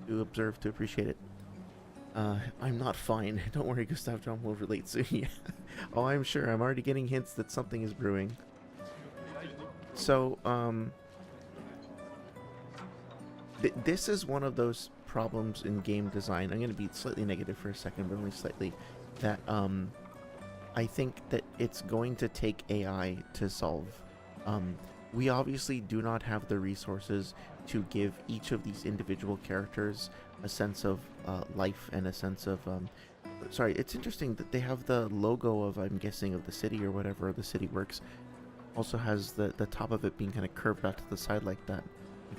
A: to observe, to appreciate it. I'm not fine. Don't worry, Gustav John will relate soon. Yeah. Oh, I'm sure. I'm already getting hints that something is brewing. So, this is one of those problems in game design. I'm going to be slightly negative for a second, but only slightly. That I think that it's going to take AI to solve. We obviously do not have the resources to give each of these individual characters a sense of life and a sense of sorry, it's interesting that they have the logo of, I'm guessing, of the city or whatever the city works. Also has the top of it being kind of curved out to the side like that.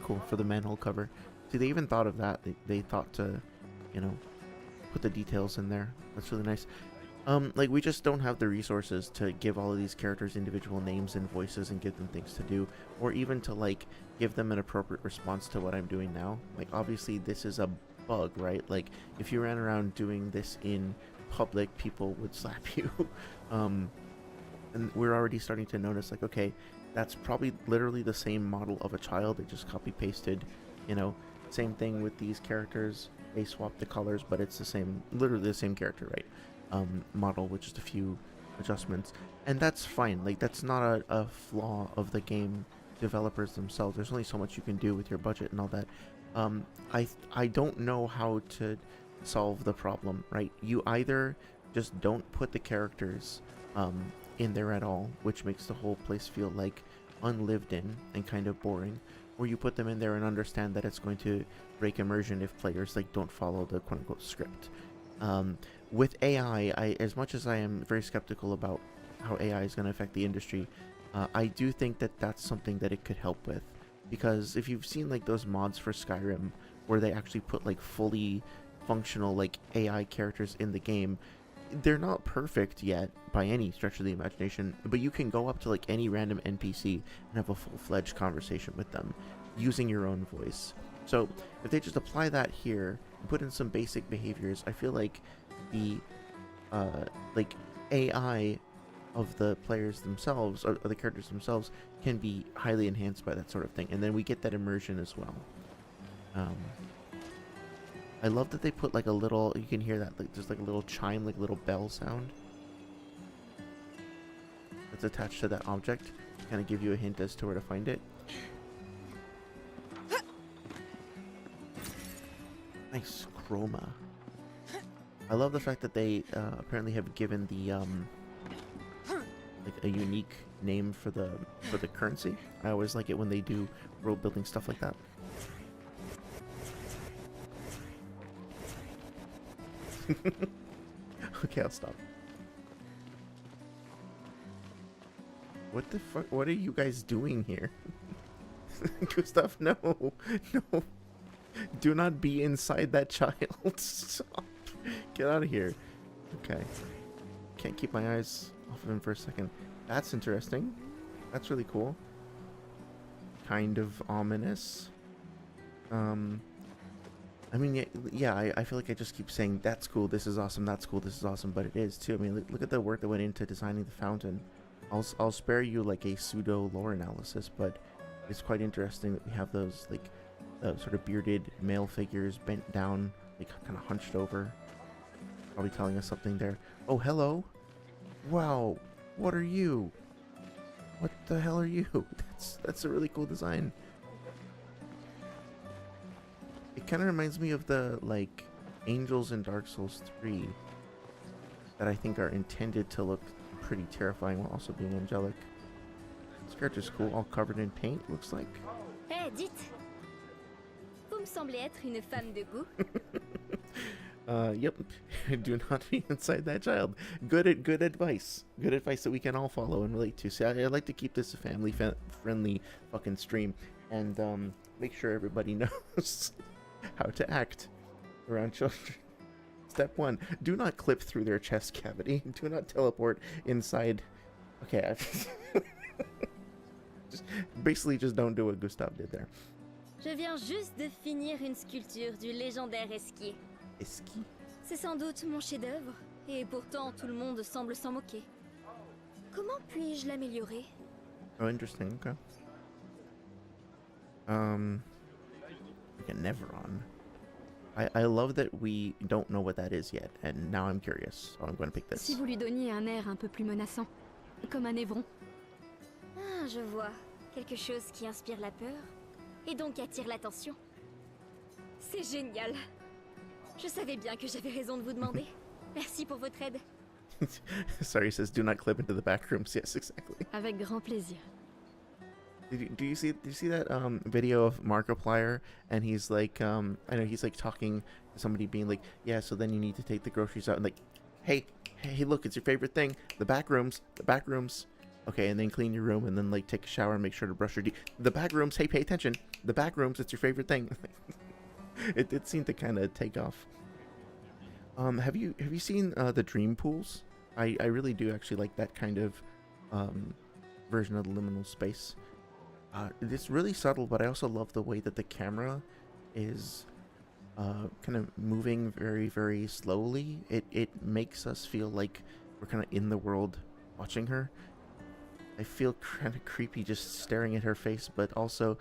A: Cool for the manhole cover. See, they even thought of that. They thought to, you know, put the details in there. That's really nice. Like, we just don't have the resources to give all of these characters individual names and voices and give them things to do, or even to, like, give them an appropriate response to what I'm doing now. Like, obviously this is a bug, right? Like, if you ran around doing this in public, people would slap you. And we're already starting to notice, like, okay, that's probably literally the same model of a child. They just copy pasted, you know. Same thing with these characters. They swapped the colors, but it's the same, literally the same character, right? Model with just a few adjustments, and that's fine. Like, that's not a flaw of the game developers themselves. There's only so much you can do with your budget and all that. I don't know how to solve the problem, right? You either just don't put the characters in there at all, which makes the whole place feel like unlived in and kind of boring, or you put them in there and understand that it's going to break immersion if players, like, don't follow the quote-unquote script. With AI, as much as I am very skeptical about how AI is going to affect the industry, I do think that that's something that it could help with. Because if you've seen, like, those mods for Skyrim where they actually put, like, fully functional, like, AI characters in the game, they're not perfect yet by any stretch of the imagination, but you can go up to, like, any random NPC and have a full-fledged conversation with them using your own voice. So if they just apply that here and put in some basic behaviors, I feel like the like, AI of the players themselves, or the characters themselves, can be highly enhanced by that sort of thing, and then we get that immersion as well. I love that they put, like, a little, you can hear that, like, just like a little chime, like a little bell sound that's attached to that object to kind of give you a hint as to where to find it. Nice chroma. I love the fact that they apparently have given the like, a unique name for the currency. I always like it when they do world building stuff like that. Okay, I'll stop. What the fuck? What are you guys doing here? Gustav, no. No. Do not be inside that child. Stop. Get out of here. Okay. Can't keep my eyes off of him for a second. That's interesting. That's really cool. Kind of ominous. I mean, yeah, I feel like I just keep saying, that's cool, this is awesome, that's cool, this is awesome, but it is too. I mean, look at the work that went into designing the fountain. I'll spare you, like, a pseudo lore analysis, but it's quite interesting that we have those, like, sort of bearded male figures bent down, like, kind of hunched over. Probably telling us something there. Oh, hello. Wow, what are you? What the hell are you? That's a really cool design. It kind of reminds me of the, like, angels in Dark Souls 3 that I think are intended to look pretty terrifying while also being angelic. This character's cool, all covered in paint, looks like.
B: Hé, dites! Vous me semblez être une femme de goût.
A: Yep. Do not be inside that child. Good advice. Good advice that we can all follow and relate to. See, I like to keep this a family-friendly fucking stream, and make sure everybody knows how to act around children. Step 1, do not clip through their chest cavity. Do not teleport inside. Okay, just don't do what Gustav did there.
B: Je viens juste de finir une sculpture du légendaire esquier.
A: Esquier?
B: C'est sans doute mon chef-d'œuvre, et pourtant tout le monde semble s'en moquer. Comment puis-je l'améliorer?
A: Oh, interesting. Okay. Like a Neveron. I love that we don't know what that is yet, and now I'm curious, so I'm going to pick this.
D: Si vous lui donniez un air un peu plus menaçant, comme un évron.
B: Ah, je vois. Quelque chose qui inspire la peur, et donc attire l'attention. C'est génial. Je savais bien que j'avais raison de vous demander. Merci pour votre aide.
A: Sorry, it says do not clip into the back rooms. Yes, exactly.
D: Avec grand plaisir.
A: Do you see that video of Markiplier, and he's like I know he's like talking to somebody being like, yeah, so then you need to take the groceries out and like, hey, look, it's your favorite thing, the back rooms, okay, and then clean your room and then like take a shower and make sure to brush your teeth. The back rooms, hey, pay attention, the back rooms, it's your favorite thing. It seemed to kind of take off. Have you seen the dream pools? I really do actually like that kind of version of the liminal space. It's really subtle, but I also love the way that the camera is kind of moving very, very slowly. It makes us feel like we're kind of in the world watching her. I feel kind of creepy just staring at her face, but also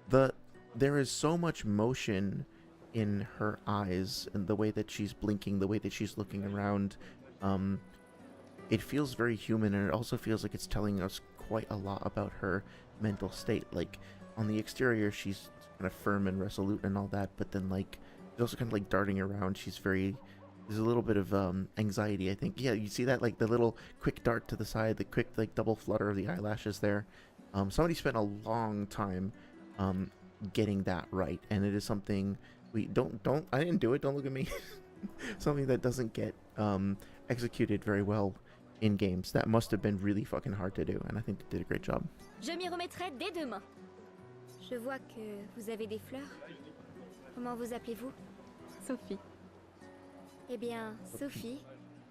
A: there is so much motion in her eyes and the way that she's blinking, the way that she's looking around. It feels very human, and it also feels like it's telling us quite a lot about her mental state. Like on the exterior, she's kind of firm and resolute and all that, but then like she's also kind of like darting around. There's a little bit of anxiety, I think. Yeah, you see that, like the little quick dart to the side, the quick like double flutter of the eyelashes there. Somebody spent a long time getting that right, and it is something we don't I didn't do it, don't look at me. Something that doesn't get executed very well in games. That must have been really fucking hard to do, and I think they did a great job.
B: Je m'y remettrai dès demain. Je vois que vous avez des fleurs. Comment vous appelez-vous?
D: Sophie.
B: Eh bien, Sophie,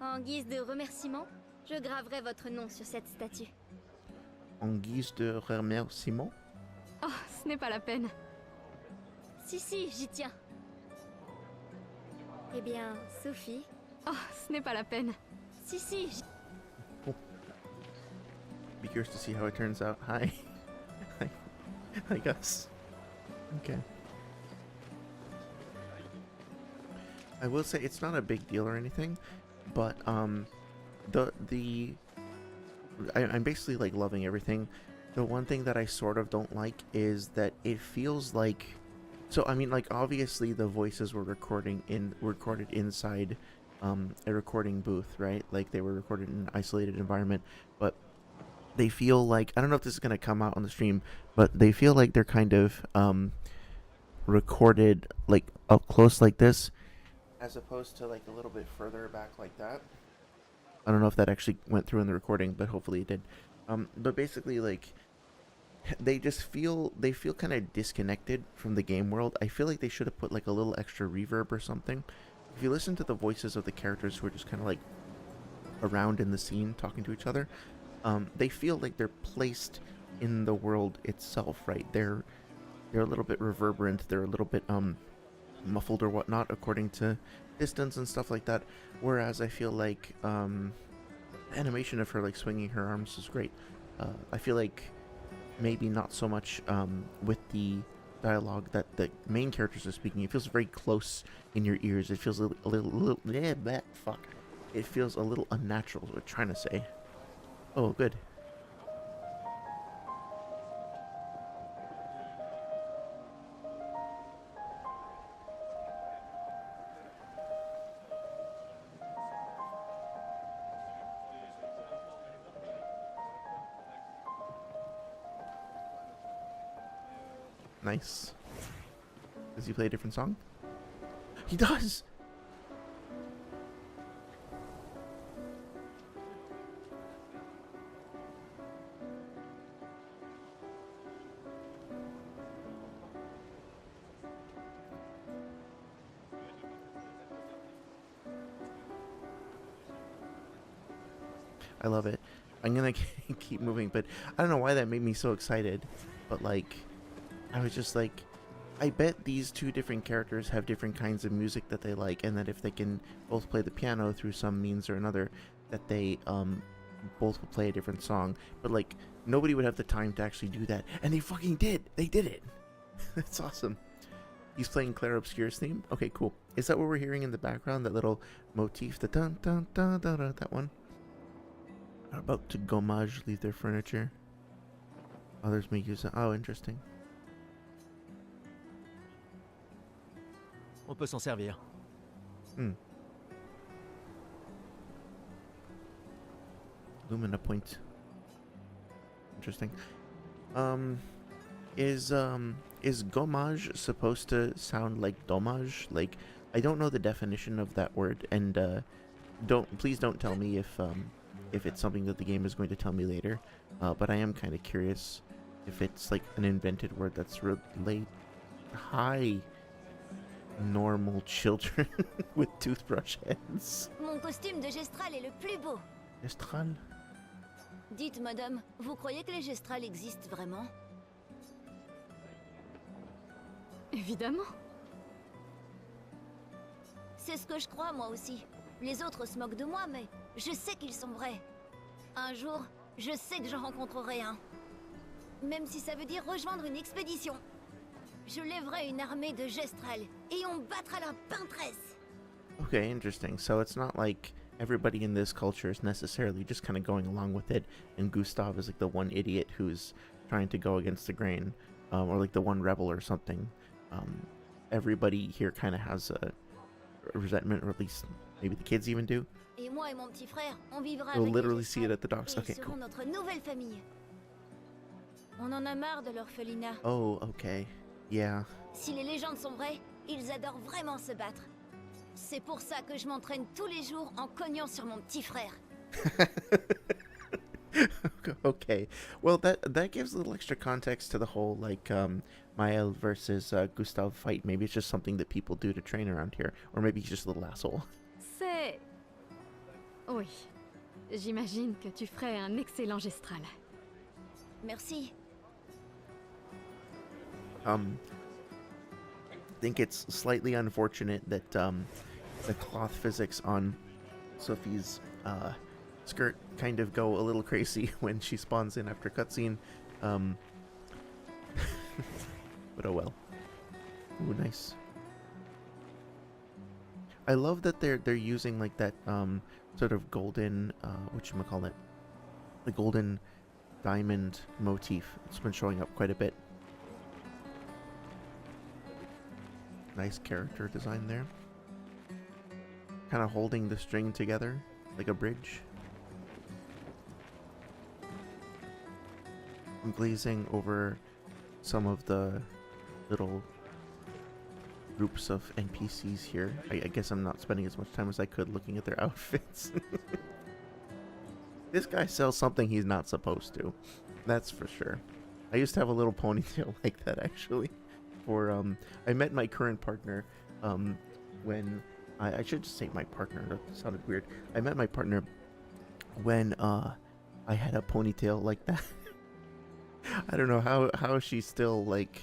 B: en guise de remerciement, je graverai votre nom sur cette statue.
A: En guise de remerciement?
D: Oh, ce n'est pas la peine.
B: Si, j'y tiens. Eh bien, Sophie.
D: Oh, ce n'est pas la peine.
B: Si, j'y...
A: Be curious to see how it turns out. Hi. Hi, Gus. Okay. I will say it's not a big deal or anything, but I'm basically like loving everything. The one thing that I sort of don't like is that it feels like, so I mean, like obviously the voices were recorded inside a recording booth, right? Like they were recorded in an isolated environment, but they feel like, I don't know if this is going to come out on the stream, but they feel like they're kind of recorded like up close like this, as opposed to like a little bit further back like that. I don't know if that actually went through in the recording, but hopefully it did. But basically, like, they feel kind of disconnected from the game world. I feel like they should have put like a little extra reverb or something. If you listen to the voices of the characters who are just kind of like around in the scene talking to each other, they feel like they're placed in the world itself, right? They're a little bit reverberant. They're a little bit muffled or whatnot according to distance and stuff like that. Whereas I feel like the animation of her like swinging her arms is great. I feel like maybe not so much with the dialogue that the main characters are speaking. It feels very close in your ears. It feels a little fuck. It feels a little unnatural, is what I'm trying to say. Oh, good. Nice. Does he play a different song? He does! I love it. I'm gonna keep moving, but I don't know why that made me so excited. But like, I was just like, I bet these two different characters have different kinds of music that they like, and that if they can both play the piano through some means or another, that they both will play a different song. But like, nobody would have the time to actually do that, and they fucking did. They did it. That's awesome. He's playing Clair Obscur's theme. Okay, cool. Is that what we're hearing in the background? That little motif, the dun dun dun dun dun, that one. Are about to gommage leave their furniture. Others may use it. Oh, interesting.
C: On peut s'en servir.
A: Lumina point. Interesting. Is gommage supposed to sound like dommage? Like, I don't know the definition of that word, and please don't tell me if it's something that the game is going to tell me later. But I am kind of curious if it's like an invented word that's relate. Hi, normal children with toothbrush heads.
B: Mon costume de gestrale est le plus beau.
A: Estral?
B: Dites, madame, vous croyez que les gestrales existent vraiment?
D: Évidemment.
B: C'est ce que je crois, moi aussi. Les autres se moquent de moi, mais je sais qu'ils sont vrais. Un jour, je sais que j'en rencontrerai un. Même si ça veut dire rejoindre une expédition. Je lèverai une armée de gestrales et on battra la peintresse.
A: Okay, interesting. So it's not like everybody in this culture is necessarily just kind of going along with it, and Gustav is like the one idiot who's trying to go against the grain, or like the one rebel or something. Everybody here kind of has a resentment, or at least maybe the kids even do.
B: Et moi et mon petit frère, on vivra
A: We'll
B: avec
A: literally
B: les
A: see it
B: gestrales,
A: at the docks.
B: et
A: Okay,
B: ils
A: cool.
B: seront notre nouvelle famille. On en a marre de l'orphelinat.
A: Oh, okay. Yeah.
B: Si les légendes sont vraies, ils adorent vraiment se battre. C'est pour ça que je m'entraîne tous les jours en cognant sur mon petit frère.
A: Okay. Well, that gives a little extra context to the whole like Mael versus Gustav fight. Maybe it's just something that people do to train around here, or maybe he's just a little asshole.
D: C'est... Oui. J'imagine que tu ferais un excellent gestral.
B: Merci.
A: I think it's slightly unfortunate that the cloth physics on Sophie's skirt kind of go a little crazy when she spawns in after cutscene. But oh well. Ooh, nice. I love that they're using like that sort of golden whatchamacallit, the golden diamond motif. It's been showing up quite a bit. Nice character design there. Kind of holding the string together like a bridge. I'm glazing over some of the little groups of NPCs here. I guess I'm not spending as much time as I could looking at their outfits. This guy sells something he's not supposed to. That's for sure. I used to have a little ponytail like that actually. I met my current partner when I should just say my partner. That sounded weird. I met my partner when I had a ponytail like that. I don't know how she still like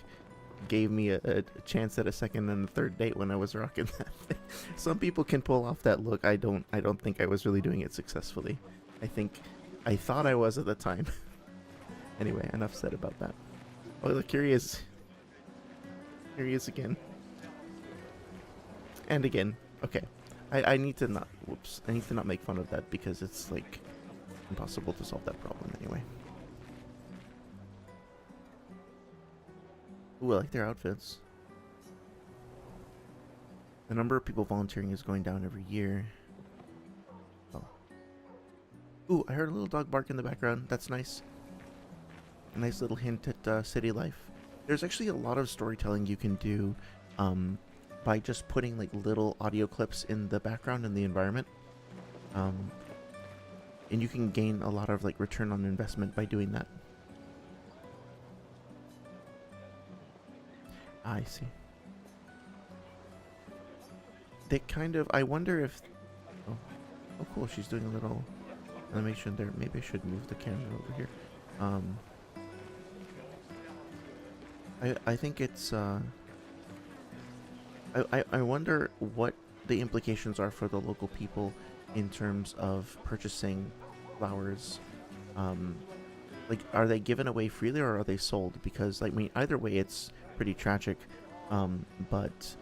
A: gave me a chance at a second and a third date when I was rocking that thing. Some people can pull off that look. I don't think I was really doing it successfully. I thought I was at the time. Anyway, enough said about that. Oh, look, here he is. Here he is again. And again. Okay. I need to not... Whoops. I need to not make fun of that because it's, like, impossible to solve that problem anyway. Ooh, I like their outfits. The number of people volunteering is going down every year. Oh. Ooh, I heard a little dog bark in the background. That's nice. A nice little hint at city life. There's actually a lot of storytelling you can do by just putting like little audio clips in the background in the environment. And you can gain a lot of like return on investment by doing that. I see. They kind of... I wonder if... Oh, cool. She's doing a little animation there. Maybe I should move the camera over here. I think it's... I wonder what the implications are for the local people in terms of purchasing flowers. Like, are they given away freely or are they sold? Because, like, I mean, either way, it's pretty tragic. But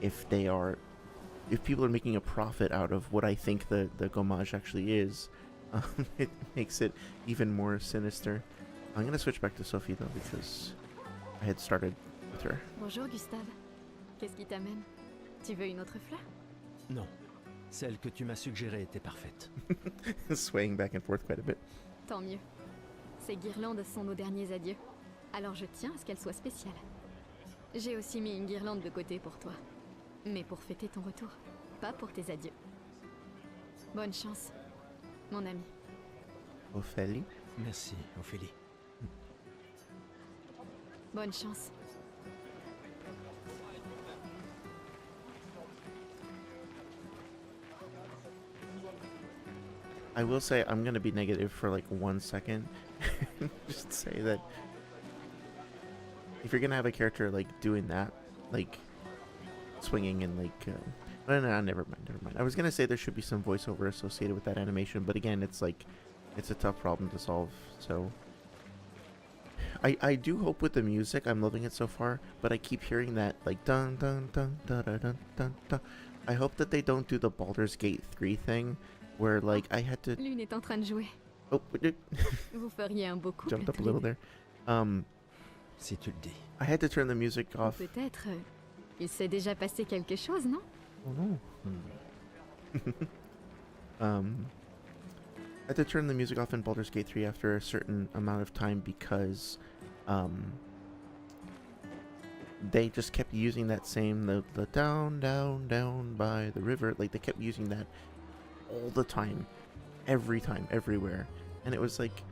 A: if people are making a profit out of what I think the gommage actually is, it makes it even more sinister. I'm gonna switch back to Sophie though because I had started with her.
D: Bonjour Gustave. Qu'est-ce qui t'amène? Tu veux une autre fleur?
C: Non. Celle que tu m'as suggérée était parfaite.
A: Swaying back and forth quite a bit.
D: Tant mieux. Ces guirlandes sont nos derniers adieux. Alors je tiens à ce qu'elle soit spéciale. J'ai aussi mis une guirlande de côté pour toi. Mais pour fêter ton retour, pas pour tes adieux. Bonne chance, mon ami.
A: Ophélie.
C: Merci, Ophélie.
D: Bonne chance.
A: I will say I'm gonna be negative for like 1 second. Just say that if you're gonna have a character like doing that, like swinging and like, no, never mind. I was gonna say there should be some voiceover associated with that animation, but again, it's like, it's a tough problem to solve. So I do hope with the music, I'm loving it so far, but I keep hearing that like dun dun dun dun dun dun dun dun. I hope that they don't do the Baldur's Gate 3 thing, where like I had to.
D: Lune est en train de jouer.
A: Oh,
D: Vous feriez un beau couple.
A: jumped up a
D: tous
A: little
D: les deux.
A: there.
C: Si tu le dis.
A: I had to turn the music
D: Ou
A: off.
D: peut-être, il s'est déjà passé quelque chose, non?
A: Oh no. I had to turn the music off in Baldur's Gate 3 after a certain amount of time because they just kept using that same the down down by the river, like they kept using that all the time, every time, everywhere, and it was like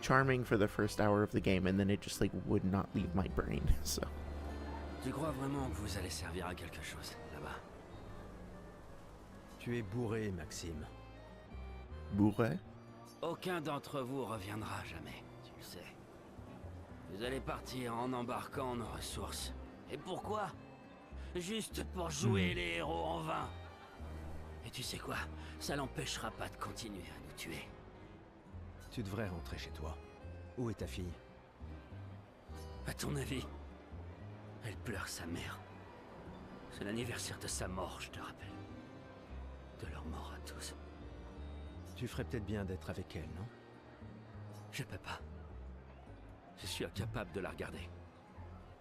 A: charming for the first hour of the game, and then it just like would not leave my brain. So
F: Tu crois vraiment que vous allez servir à quelque chose, là-bas?
C: Tu es bourré, Maxime.
A: bourré.
F: Aucun d'entre vous reviendra jamais, tu le sais. Vous allez partir en embarquant nos ressources. Et pourquoi? Juste pour jouer les héros en vain. Et tu sais quoi? Ça l'empêchera pas de continuer à nous tuer.
C: Tu devrais rentrer chez toi. Où est ta fille?
F: À ton avis? Elle pleure sa mère. C'est l'anniversaire de sa mort, je te rappelle. De leur mort à tous.
C: Tu ferais peut-être bien d'être avec elle, non?
F: Je peux pas. Je suis incapable de la regarder.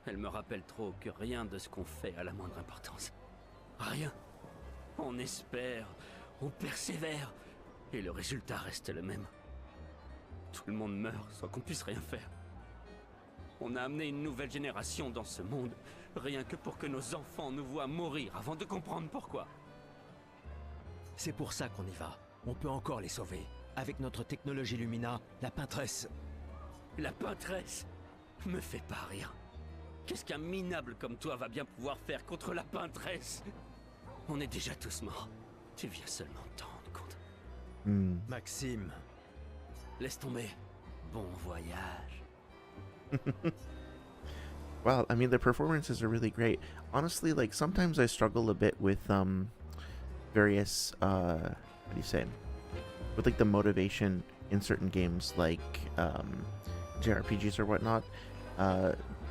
F: Elle me rappelle trop que rien de ce qu'on fait a la moindre importance. Rien. On espère, on persévère, et le résultat reste le même. Tout le monde meurt sans qu'on puisse rien faire. On a amené une nouvelle génération dans ce monde, rien que pour que nos enfants nous voient mourir avant de comprendre pourquoi.
C: C'est pour ça qu'on y va. On peut encore les sauver. Avec notre technologie Lumina, la peintresse...
F: La peintresse me fait pas rire. Qu'est-ce qu'un minable comme toi va bien pouvoir faire contre la peintresse? On est déjà tous morts. Tu viens seulement de t'en rendre compte.
C: Maxime...
F: Laisse tomber. Bon voyage.
A: Wow, I mean the performances are really great. Honestly, like sometimes I struggle a bit with various what do you say? With like the motivation in certain games like JRPGs or whatnot.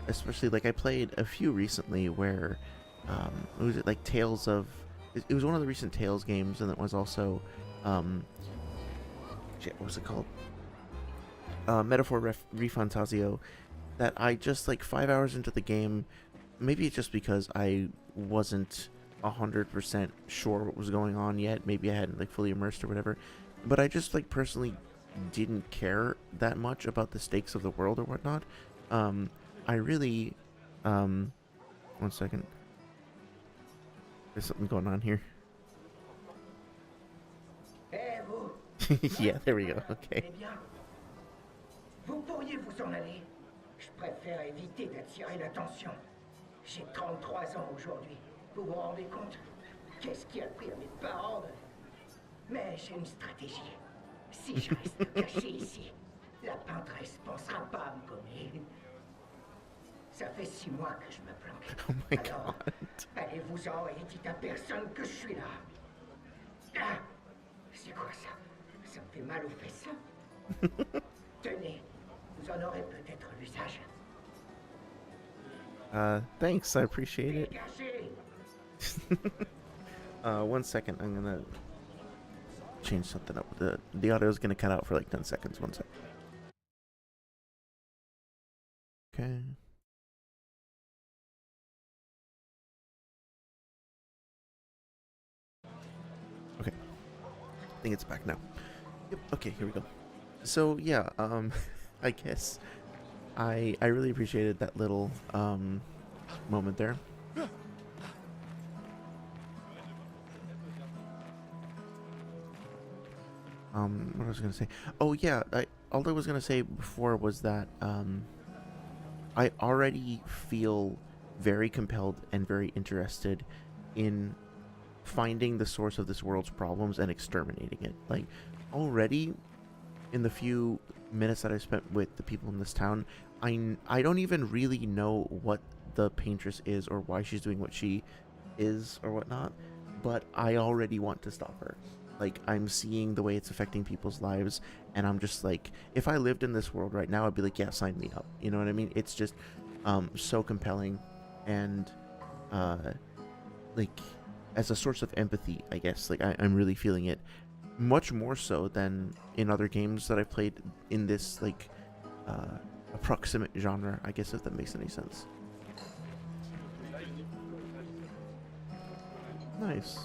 A: Especially like I played a few recently where it was like Tales of it was one of the recent Tales games, and it was also shit, what was it called? Metaphor Refantasio, that I just like 5 hours into the game, maybe it's just because I wasn't 100% sure what was going on yet, maybe I hadn't like fully immersed or whatever, but I just like personally didn't care that much about the stakes of the world or whatnot. I really 1 second, there's something going on here.
G: Eh, vous,
A: Yeah, there we go. Okay.
G: eh bien, vous pourriez vous en aller. Je préfère éviter d'attirer l'attention. J'ai 33 ans aujourd'hui. Vous vous rendez compte? Qu'est-ce qui a pris à mes parents? Mais j'ai une stratégie. Si je reste caché ici, la peintresse pensera pas à me gommer. Ça fait 6 mois que je me planque.
A: Oh my
G: Alors,
A: god.
G: allez-vous-en et dites à personne que je suis là. Ah, c'est quoi ça? Ça me fait mal aux fesses. Tenez, vous en aurez peut-être l'usage.
A: Thanks, I appreciate it.
G: Dégagez!
A: 1 second, I'm gonna change something up. The audio is gonna cut out for like 10 seconds. 1 sec. Okay. Okay. I think it's back now. Yep. Okay, here we go. So yeah, I guess I really appreciated that little moment there. What was I gonna say? Oh yeah, all I was gonna say before was that I already feel very compelled and very interested in finding the source of this world's problems and exterminating it. Like, already in the few minutes that I spent with the people in this town, I don't even really know what the paintress is or why she's doing what she is or whatnot, but I already want to stop her. Like, I'm seeing the way it's affecting people's lives, and I'm just like, if I lived in this world right now, I'd be like, yeah, sign me up. You know what I mean? It's just so compelling, and like, as a source of empathy, I guess. Like, I'm really feeling it much more so than in other games that I've played in this, like, approximate genre, I guess, if that makes any sense. Nice.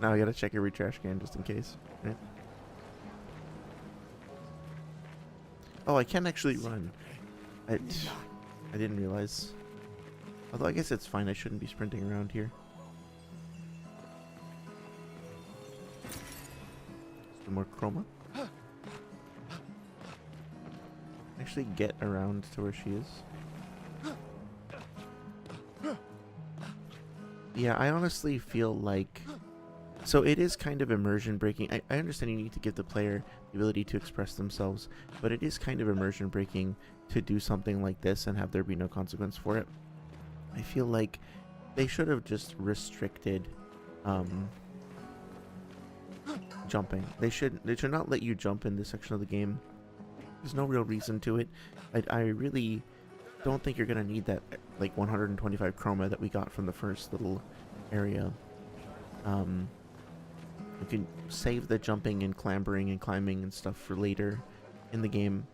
A: Now I gotta check every trash can just in case, right? Oh, I can actually run. I didn't realize. Although I guess it's fine, I shouldn't be sprinting around here. Some more chroma. Actually get around to where she is. Yeah, I honestly feel like... So it is kind of immersion breaking. I understand you need to give the player the ability to express themselves, but it is kind of immersion breaking to do something like this and have there be no consequence for it. I feel like they should have just restricted jumping. They should not let you jump in this section of the game. There's no real reason to it. I really don't think you're gonna need that like 125 chroma that we got from the first little area. You can save the jumping and clambering and climbing and stuff for later in the game.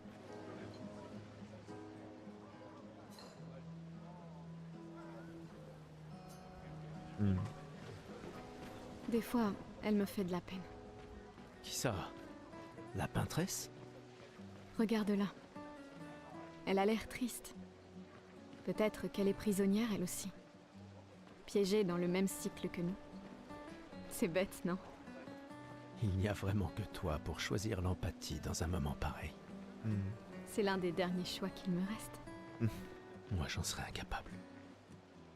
D: Des fois, elle me fait de la peine.
C: Qui ça? La peintresse?
D: Regarde-la. Elle a l'air triste. Peut-être qu'elle est prisonnière, elle aussi. Piégée dans le même cycle que nous. C'est bête, non?
C: Il n'y a vraiment que toi pour choisir l'empathie dans un moment pareil.
D: C'est l'un des derniers choix qu'il me reste.
C: Moi, j'en serais incapable.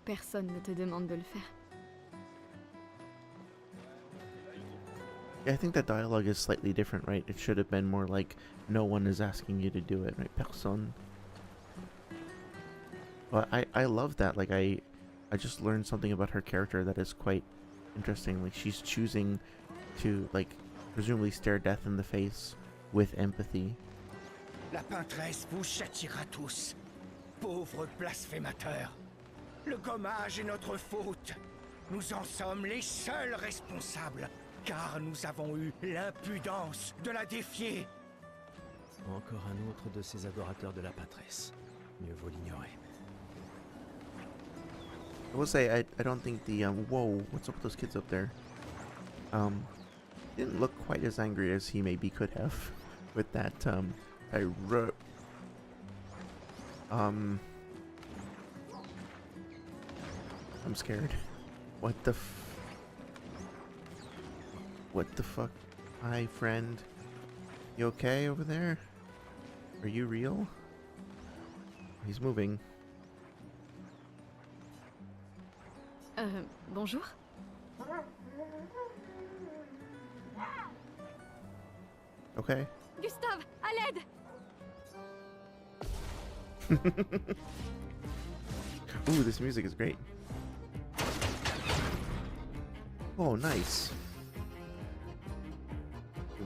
D: Personne ne te demande de le faire.
A: Yeah, I think that dialogue is slightly different, right? It should have been more like, no one is asking you to do it, right? Personne. But I love that. Like, I just learned something about her character that is quite interesting. Like, she's choosing to, like, presumably stare death in the face with empathy.
G: La peintresse vous châtiera tous, pauvres blasphémateurs. Le gommage est notre faute. Nous en sommes les seuls responsables, car nous avons eu l'impudence de la défier.
C: Encore un autre de ces adorateurs de la peintresse. Mieux vaut l'ignorer.
A: I will say, I don't think the, whoa, what's up with those kids up there? Didn't look quite as angry as he maybe could have with that, I'm scared. What the fuck? Hi, friend. You okay over there? Are you real? He's moving.
D: Bonjour?
A: Okay.
D: Gustave, à l'aide!
A: Ooh, this music is great. Oh, nice.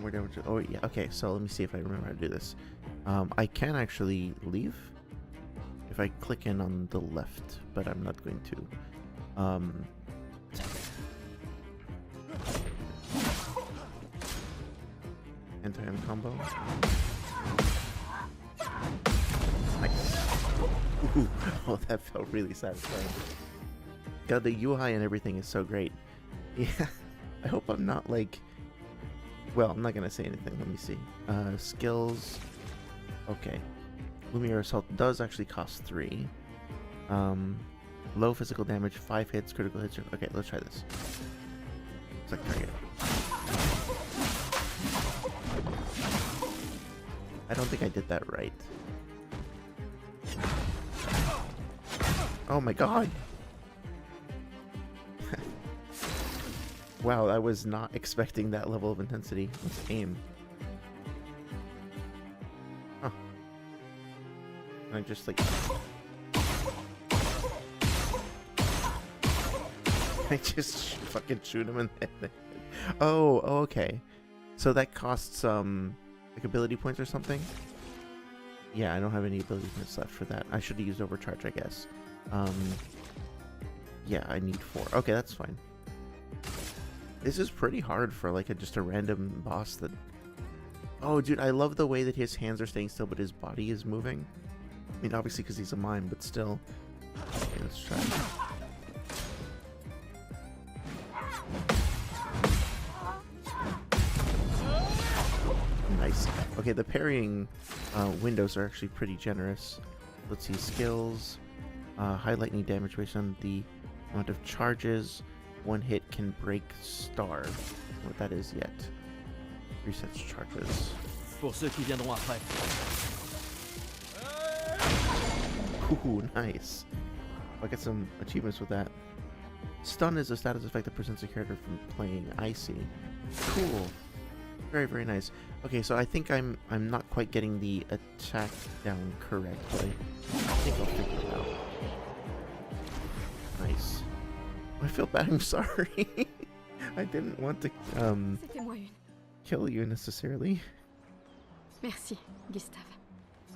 A: More damage. Oh, yeah. Okay, so let me see if I remember how to do this. I can actually leave if I click in on the left, but I'm not going to. Anti-combo. Nice. Ooh, oh, that felt really satisfying. God, the UI and everything is so great. Yeah, I hope I'm not like... Well, I'm not gonna say anything. Let me see. Skills. Okay. Lumiere Assault does actually cost 3. Low physical damage, 5 hits, critical hits. Okay, let's try this. Select target. I don't think I did that right. Oh my god! Wow, I was not expecting that level of intensity. Let's aim. Huh. I just like... I just fucking shoot him in the head. Oh, okay. So that costs, like ability points or something? Yeah, I don't have any ability points left for that. I should have used overcharge, I guess. Yeah, I need 4. Okay, that's fine. This is pretty hard for like just a random boss that... Oh, dude, I love the way that his hands are staying still, but his body is moving. I mean, obviously because he's a mime, but still. Okay, let's try. Nice. Okay, the parrying windows are actually pretty generous. Let's see, skills. High lightning damage based on the amount of charges. 1 hit can break star. I don't know what that is yet. Resets charges.
C: Pour ceux qui viendront après.
A: Ooh, nice. I'll get some achievements with that. Stun is a status effect that prevents a character from playing icy. Cool. Very, very nice. Okay, so I think I'm not quite getting the attack down correctly. I think I'll figure it out. Nice. I feel bad, I'm sorry. I didn't want to
D: C'était moi une.
A: kill you necessarily.
D: Merci, Gustave.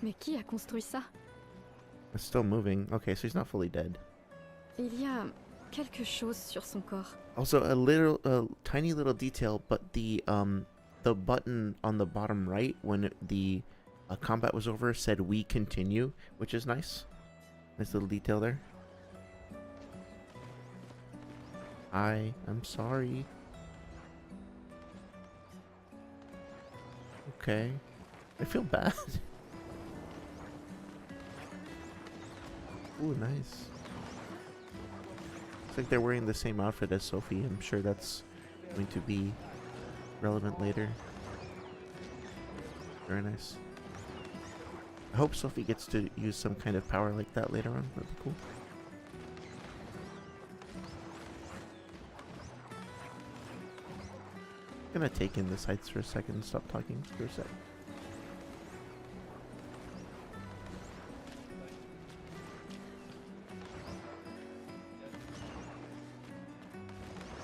D: Mais qui a construit ça?
A: It's still moving. Okay, so he's not fully dead.
D: Il y a quelque chose sur son corps.
A: Also, a tiny little detail, but the button on the bottom right when the combat was over said "We continue," which is nice. Nice little detail there. I'm sorry. Okay. I feel bad. Ooh, nice. It's like they're wearing the same outfit as Sophie. I'm sure that's going to be relevant later. Very nice. I hope Sophie gets to use some kind of power like that later on. That'd be cool. I'm gonna take in the sights for a second and stop talking for a sec.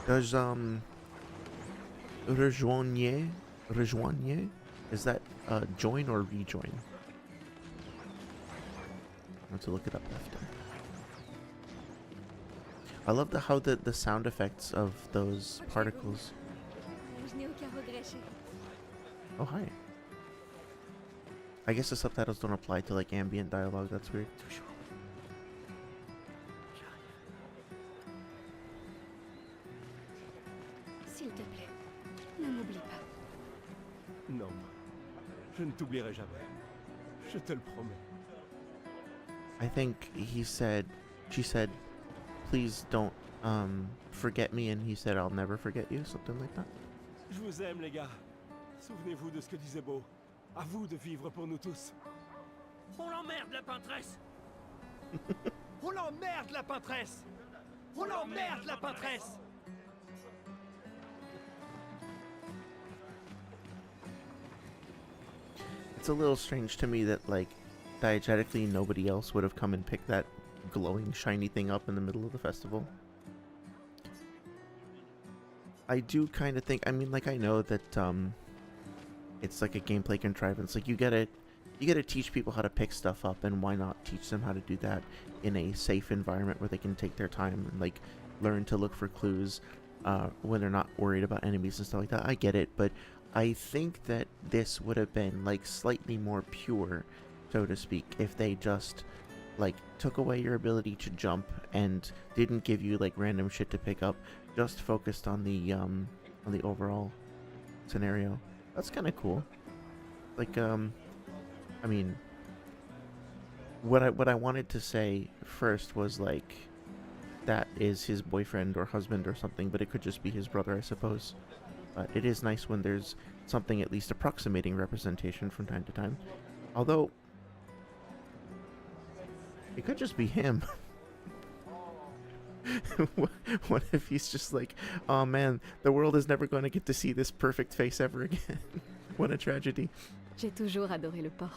A: Does rejoigner, is that join or rejoin? I have to look it up after. I love how the sound effects of those particles. Oh, hi. I guess the subtitles don't apply to like ambient dialogue. That's weird.
B: S'il te plaît, ne m'oublie pas.
C: Non, je ne t'oublierai jamais. Je te le promets.
A: I think she said, please don't forget me, and he said, I'll never forget you, something like that.
C: Je vous aime, les gars. Souvenez-vous de ce que disait Beau. À vous de vivre pour nous tous.
F: On l'emmerde, la peintresse!
C: On l'emmerde, la peintresse! On l'emmerde, la peintresse!
A: It's a little strange to me that, like, diegetically nobody else would have come and picked that glowing shiny thing up in the middle of the festival. I do kind of think, I mean, like, I know that it's like a gameplay contrivance. Like, you gotta teach people how to pick stuff up, and why not teach them how to do that in a safe environment where they can take their time and like learn to look for clues when they're not worried about enemies and stuff like that. I get it, but I think that this would have been like slightly more pure, so to speak, if they just like took away your ability to jump and didn't give you like random shit to pick up, just focused on the overall scenario. That's kind of cool. Like I mean, what I wanted to say first was like that is his boyfriend or husband or something, but it could just be his brother, I suppose. But it is nice when there's something at least approximating representation from time to time. Although it could just be him. What if he's just like, oh man, the world is never going to get to see this perfect face ever again. What a tragedy.
D: J'ai toujours adoré le port.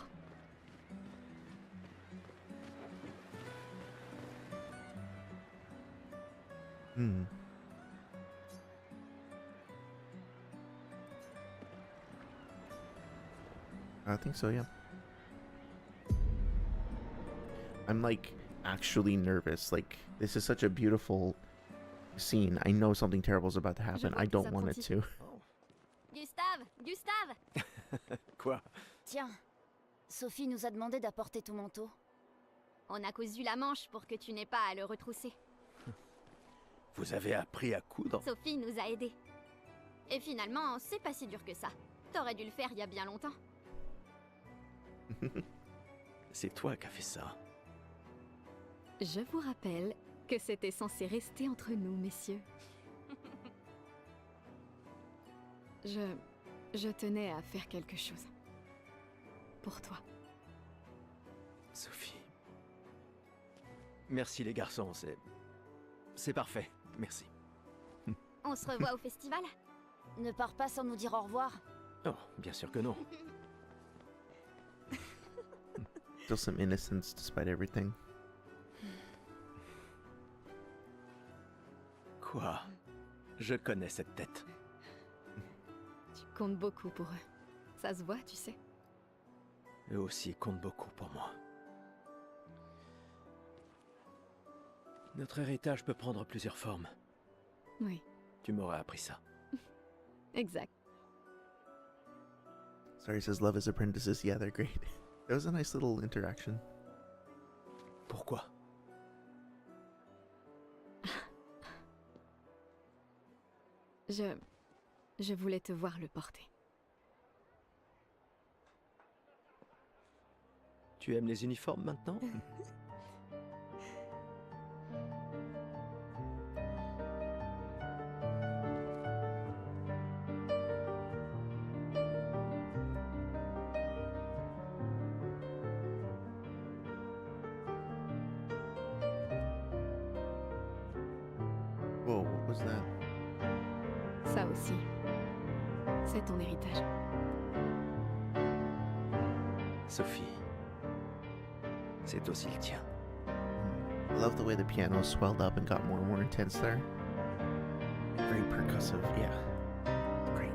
A: Hmm. I think so, yeah. I'm like actually nervous. Like this is such a beautiful scene. I know something terrible is about to happen. I don't want it to.
B: Gustave, Gustave.
C: Quoi?
B: Tiens, Sophie nous a demandé d'apporter ton manteau. On a cousu la manche pour que tu n'aies pas à le retrousser.
C: Vous avez appris à coudre?
B: Sophie nous a aidés. Et finalement, c'est pas si dur que ça. T'aurais dû le faire il y a bien longtemps.
C: C'est toi qui as fait ça.
D: Je vous rappelle que c'était censé rester entre nous, messieurs. Je tenais à faire quelque chose. Pour toi.
C: Sophie. Merci les garçons, c'est parfait. Merci.
B: On se revoit au festival? Ne pars pas sans nous dire au revoir.
C: Oh, bien sûr que non.
A: Still some innocence despite everything.
C: Quoi? Je connais cette tête.
D: Tu comptes beaucoup pour eux. Ça se voit, tu sais.
C: Eux aussi comptent beaucoup pour moi. Notre héritage peut prendre plusieurs formes.
D: Oui,
C: Tu m'aurais appris ça.
D: exact.
A: Sorry says love as apprentices. Yeah, they're great. That was a nice little interaction.
C: Pourquoi?
D: Je voulais te voir le porter.
C: Tu aimes les uniformes maintenant?
A: Whoa, what was that?
D: Ça aussi. C'est ton héritage.
C: Sophie. C'est aussi le tien.
A: I love the way the piano swelled up and got more and more intense there. Very percussive, yeah. Great.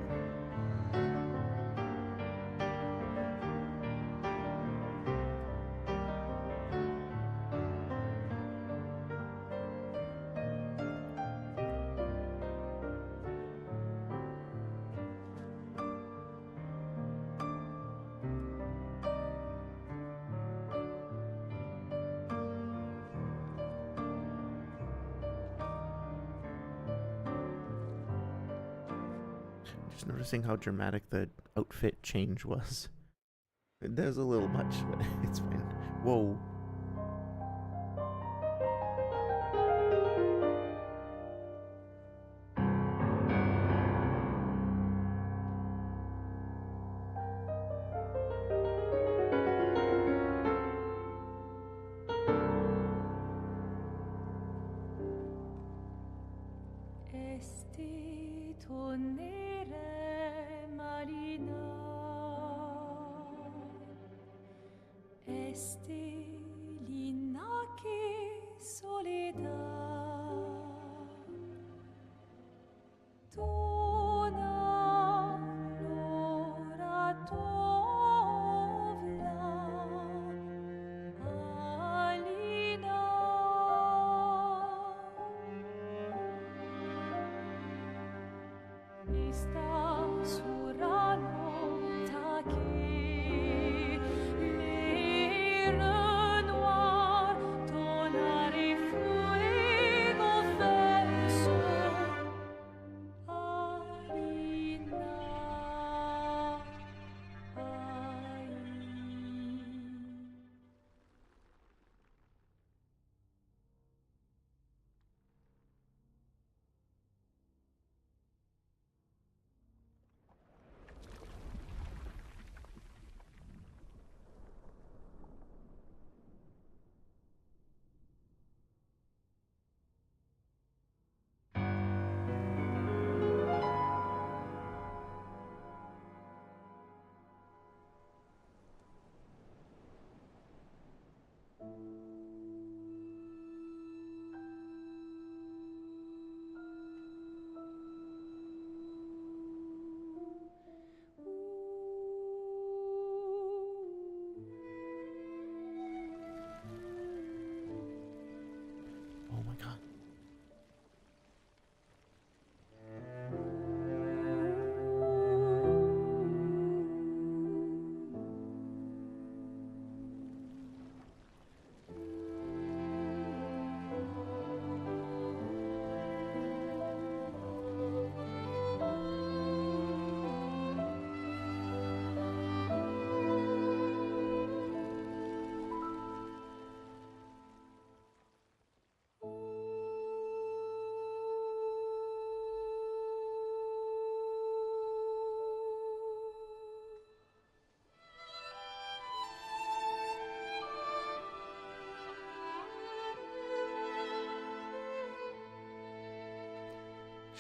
A: Just noticing how dramatic the outfit change was. There's a little much, but it's fine. Whoa.
H: Esti tonere marina, esti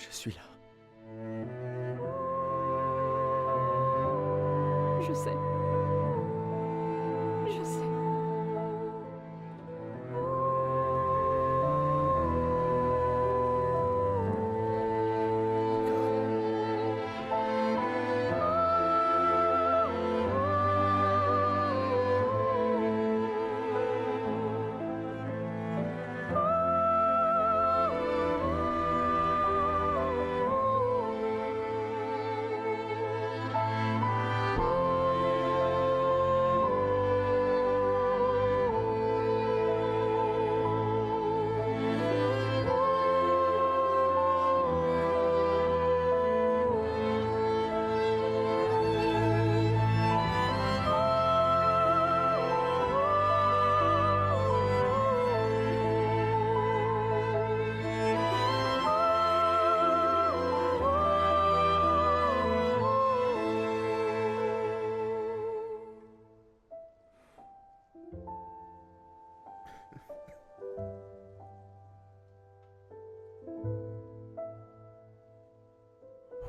C: Je suis là.
D: Je sais. Je sais.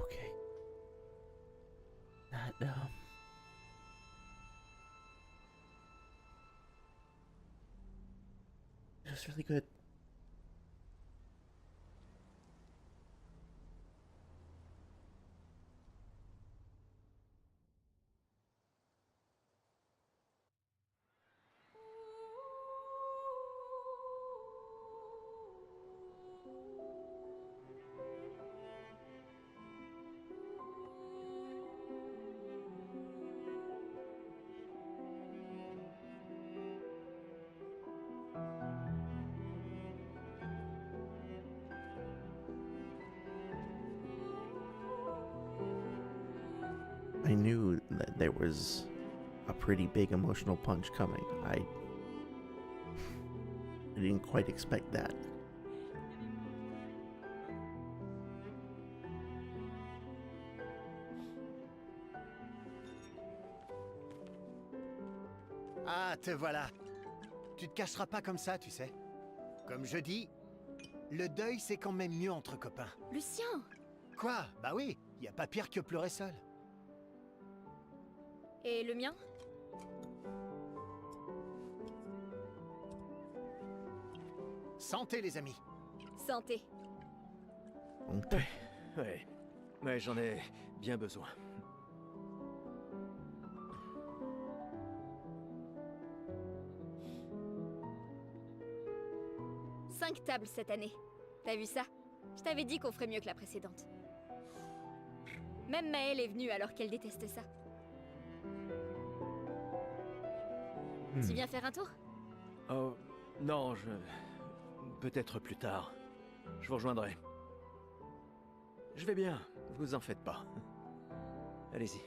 A: Okay. That it was really good. I knew that there was a pretty big emotional punch coming. I didn't quite expect that.
H: Ah, te voilà. Tu te cacheras pas comme ça, tu sais. Comme je dis, le deuil c'est quand même mieux entre copains.
B: Lucien!
H: Quoi? Bah oui, y a pas pire que pleurer seul.
B: Et le mien?
H: Santé les amis.
B: Santé.
A: Okay.
C: Ouais, j'en ai bien besoin.
B: Cinq tables cette année. T'as vu ça? Je t'avais dit qu'on ferait mieux que la précédente. Même Maëlle est venue alors qu'elle déteste ça. Tu viens faire un tour?
C: Oh, non, peut-être plus tard. Je vous rejoindrai. Je vais bien, vous en faites pas. Allez-y.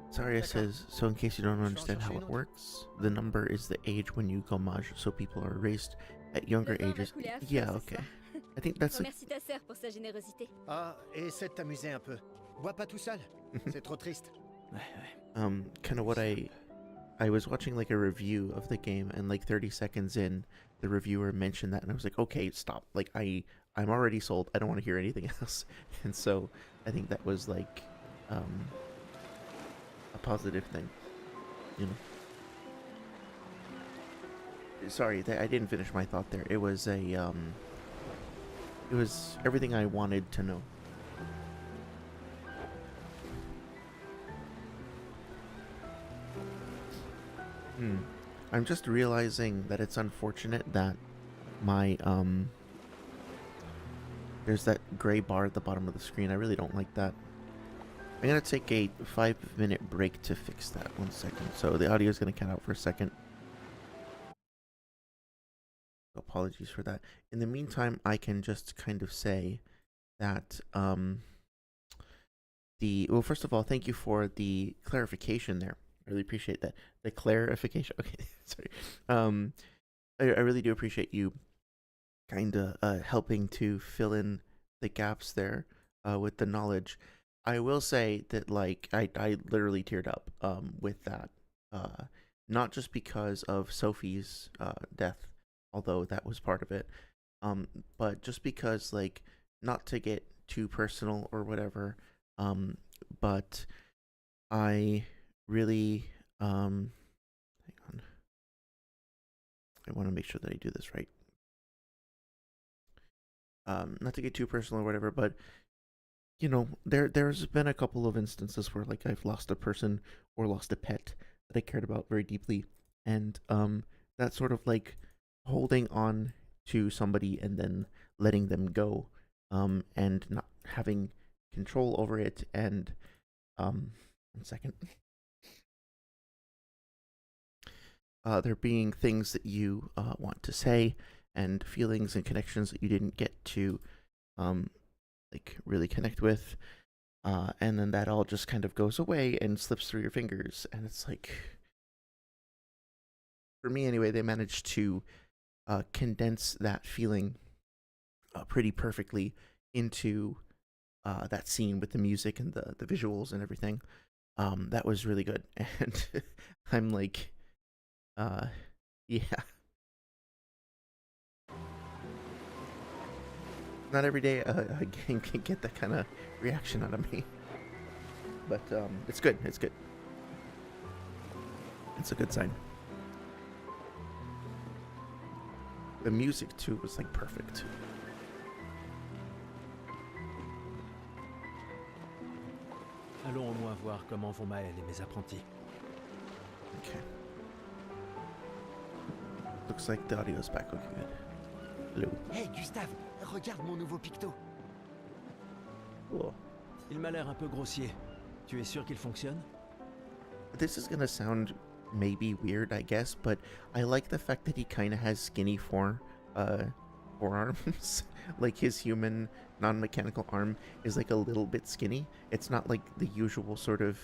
A: Saria says, so in case you don't understand how it works, the number is the age when you gommage, so people are raised at younger
B: Le vin va
A: ages.
B: couler à flot
A: Yeah,
B: ce
A: okay.
B: soir.
A: I think that's like,
B: Remercie ta sœur pour sa générosité.
H: Ah, et essaie de t'amuser un peu. Bois pas tout seul. C'est trop triste.
A: kind of what I was watching like a review of the game, and like 30 seconds in, the reviewer mentioned that, and I was like, okay, stop. Like I'm already sold. I don't want to hear anything else. And so I think that was like a positive thing, you know. Sorry, I didn't finish my thought there. It was it was everything I wanted to know. I'm just realizing that it's unfortunate that my there's that gray bar at the bottom of the screen. I really don't like that. I'm gonna take a 5-minute break to fix that. 1 second. So the audio is gonna cut out for a second. Apologies for that. In the meantime, I can just kind of say that well, first of all, thank you for the clarification there. I really appreciate that. The clarification. Okay, sorry. I really do appreciate you kind of helping to fill in the gaps there with the knowledge. I will say that like I literally teared up with that. Not just because of Sophie's death, although that was part of it, but just because, like, not to get too personal or whatever, but I really hang on. I want to make sure that I do this right. Not to get too personal or whatever, but there's been a couple of instances where like I've lost a person or lost a pet that I cared about very deeply, and that sort of like holding on to somebody and then letting them go, and not having control over it, and 1 second. There being things that you want to say, and feelings and connections that you didn't get to like really connect with, and then that all just kind of goes away and slips through your fingers, and it's like, for me anyway, they managed to condense that feeling pretty perfectly into that scene with the music and the visuals and everything. That was really good, and I'm like, yeah. Not every day a game can get that kind of reaction out of me, but it's good. It's good. It's a good sign. The music too was like perfect.
C: Allons au moins voir comment vont Maël et mes apprentis.
A: Okay. Looks like the audio's back. Okay, good. Hello.
H: Hey Gustave, regarde mon nouveau picto.
A: Cool.
C: Il m'a l'air un peu grossier. Tu es sûr qu'il fonctionne?
A: This is gonna sound maybe weird, I guess, but I like the fact that he kind of has skinny forearms. Like his human non-mechanical arm is like a little bit skinny. It's not like the usual sort of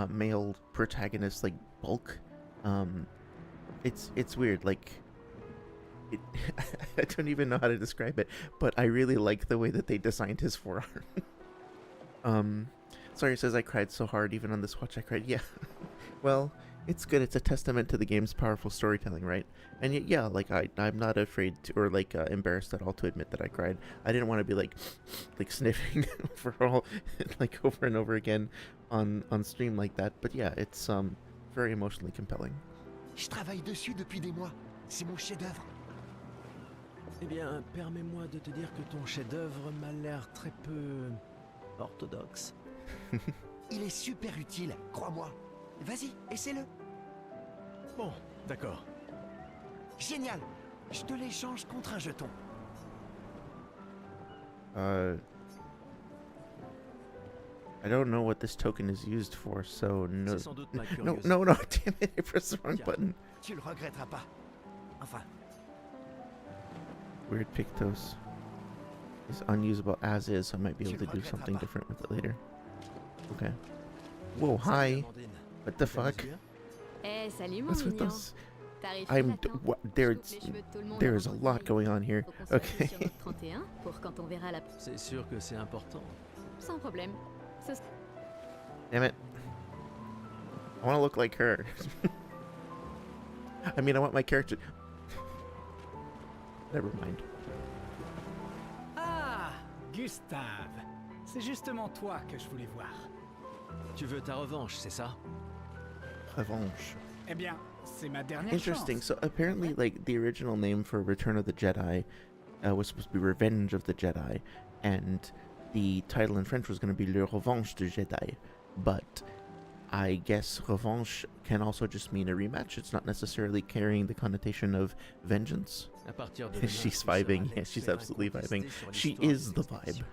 A: male protagonist like bulk. It's weird. Like I don't even know how to describe it, but I really like the way that they designed his forearm. Sorry, says I cried so hard even on this watch. I cried. Yeah. Well, it's good. It's a testament to the game's powerful storytelling, right? And yet, yeah, like I'm not afraid to, or like embarrassed at all to admit that I cried. I didn't want to be like sniffing for all like over and over again on stream like that. But yeah, it's very emotionally compelling.
H: Je travaille dessus depuis des mois. C'est mon chef-d'œuvre.
C: Eh bien, permets-moi de te dire que ton chef-d'œuvre m'a l'air très peu orthodoxe.
H: Il est super utile, crois-moi. Vas-y, essaie-le.
C: Bon, d'accord.
H: Génial. Je te l'échange contre un jeton.
A: I don't know what this token is used for, so no.
C: C'est sans doute ma
A: No,
C: curieuse.
A: no, no, damn it, I pressed the wrong
C: Tiens.
A: button.
H: Tu le regretteras pas. Enfin,
A: Weird Pictos is unusable as is, so I might be able
H: Tu
A: to
H: le
A: do something
H: regretteras pas.
A: different with it later. Okay. Whoa,
C: Salut,
A: hi.
C: Amandine.
A: What the
C: Ça va,
A: fuck?
C: Sylvia?
D: Eh, salut mon
A: What's with
D: mignon.
A: those?
D: T'arrives
A: I'm
D: pile à temps.
A: what
D: Je
A: there's
D: coupe les cheveux de tout le monde
A: there's a
D: avant qu'on
A: lot
D: y aille.
A: going on here.
D: Faut qu'on soit appuyé sur
A: Okay.
D: notre 31 pour quand on verra la...
C: C'est sûr que c'est important.
D: Sans problème. Ce...
A: Damn it. I want to look like her. I mean, I want my character. Never mind.
I: Ah, Gustave. C'est justement toi que je voulais voir.
C: Tu veux ta revanche, c'est ça?
A: Revanche.
I: Eh bien, c'est ma dernière
A: Interesting.
I: chance.
A: So apparently, like the original name for Return of the Jedi was supposed to be Revenge of the Jedi, and the title in French was going to be Le Revanche du Jedi. But I guess revanche can also just mean a rematch. It's not necessarily carrying the connotation of vengeance.
C: À partir de demain,
A: She's
C: tu seras
A: vibing. Yeah, she's
C: l'expert
A: absolutely
C: incontesté
A: vibing.
C: sur
A: She
C: l'histoire
A: is
C: de
A: the
C: l'expédition.
A: vibe.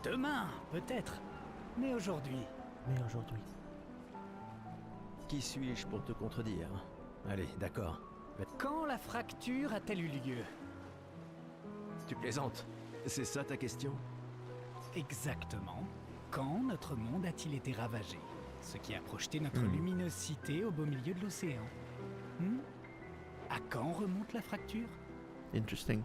I: Demain, peut-être. Mais aujourd'hui.
A: Mais aujourd'hui.
C: Qui suis-je pour te contredire? Allez, d'accord.
I: Quand la fracture a-t-elle eu lieu?
C: Tu plaisantes? C'est ça ta question?
I: Exactement. Quand notre monde a-t-il été ravagé? Ce qui a projeté notre
A: Hmm.
I: luminosité au beau milieu de l'océan. Hmm? À quand remonte la fracture?
A: Interesting.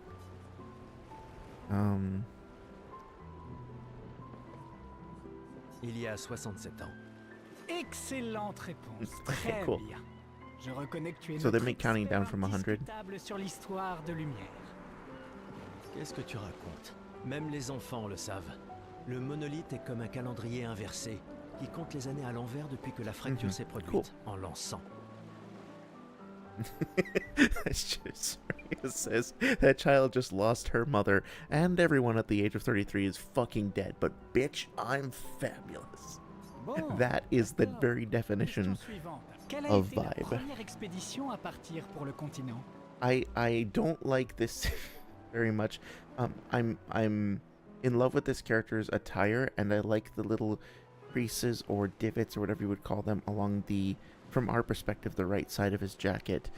C: Il y a 67 ans.
I: Excellente réponse.
A: Okay,
I: Très
A: cool.
I: bien. Je reconnais que tu es
A: So they
I: notre
A: make counting down
I: expert
A: from 100.
I: indiscutable sur l'histoire de lumière.
C: Qu'est-ce que tu racontes? Même les enfants le savent. Le monolithe est comme un calendrier inversé qui compte les années à l'envers depuis que la fracture s'est produite en l'ençant.
A: It says that child just lost her mother, and everyone at the age of 33 is fucking dead. But bitch, I'm fabulous.
I: Bon,
A: That is the
I: d'accord.
A: very definition
I: Question suivante. Quelle a
A: of
I: été la
A: vibe.
I: première expédition à partir pour le continent?
A: I don't like this very much. I'm in love with this character's attire, and I like the little creases or divots or whatever you would call them along the, from our perspective, the right side of his jacket.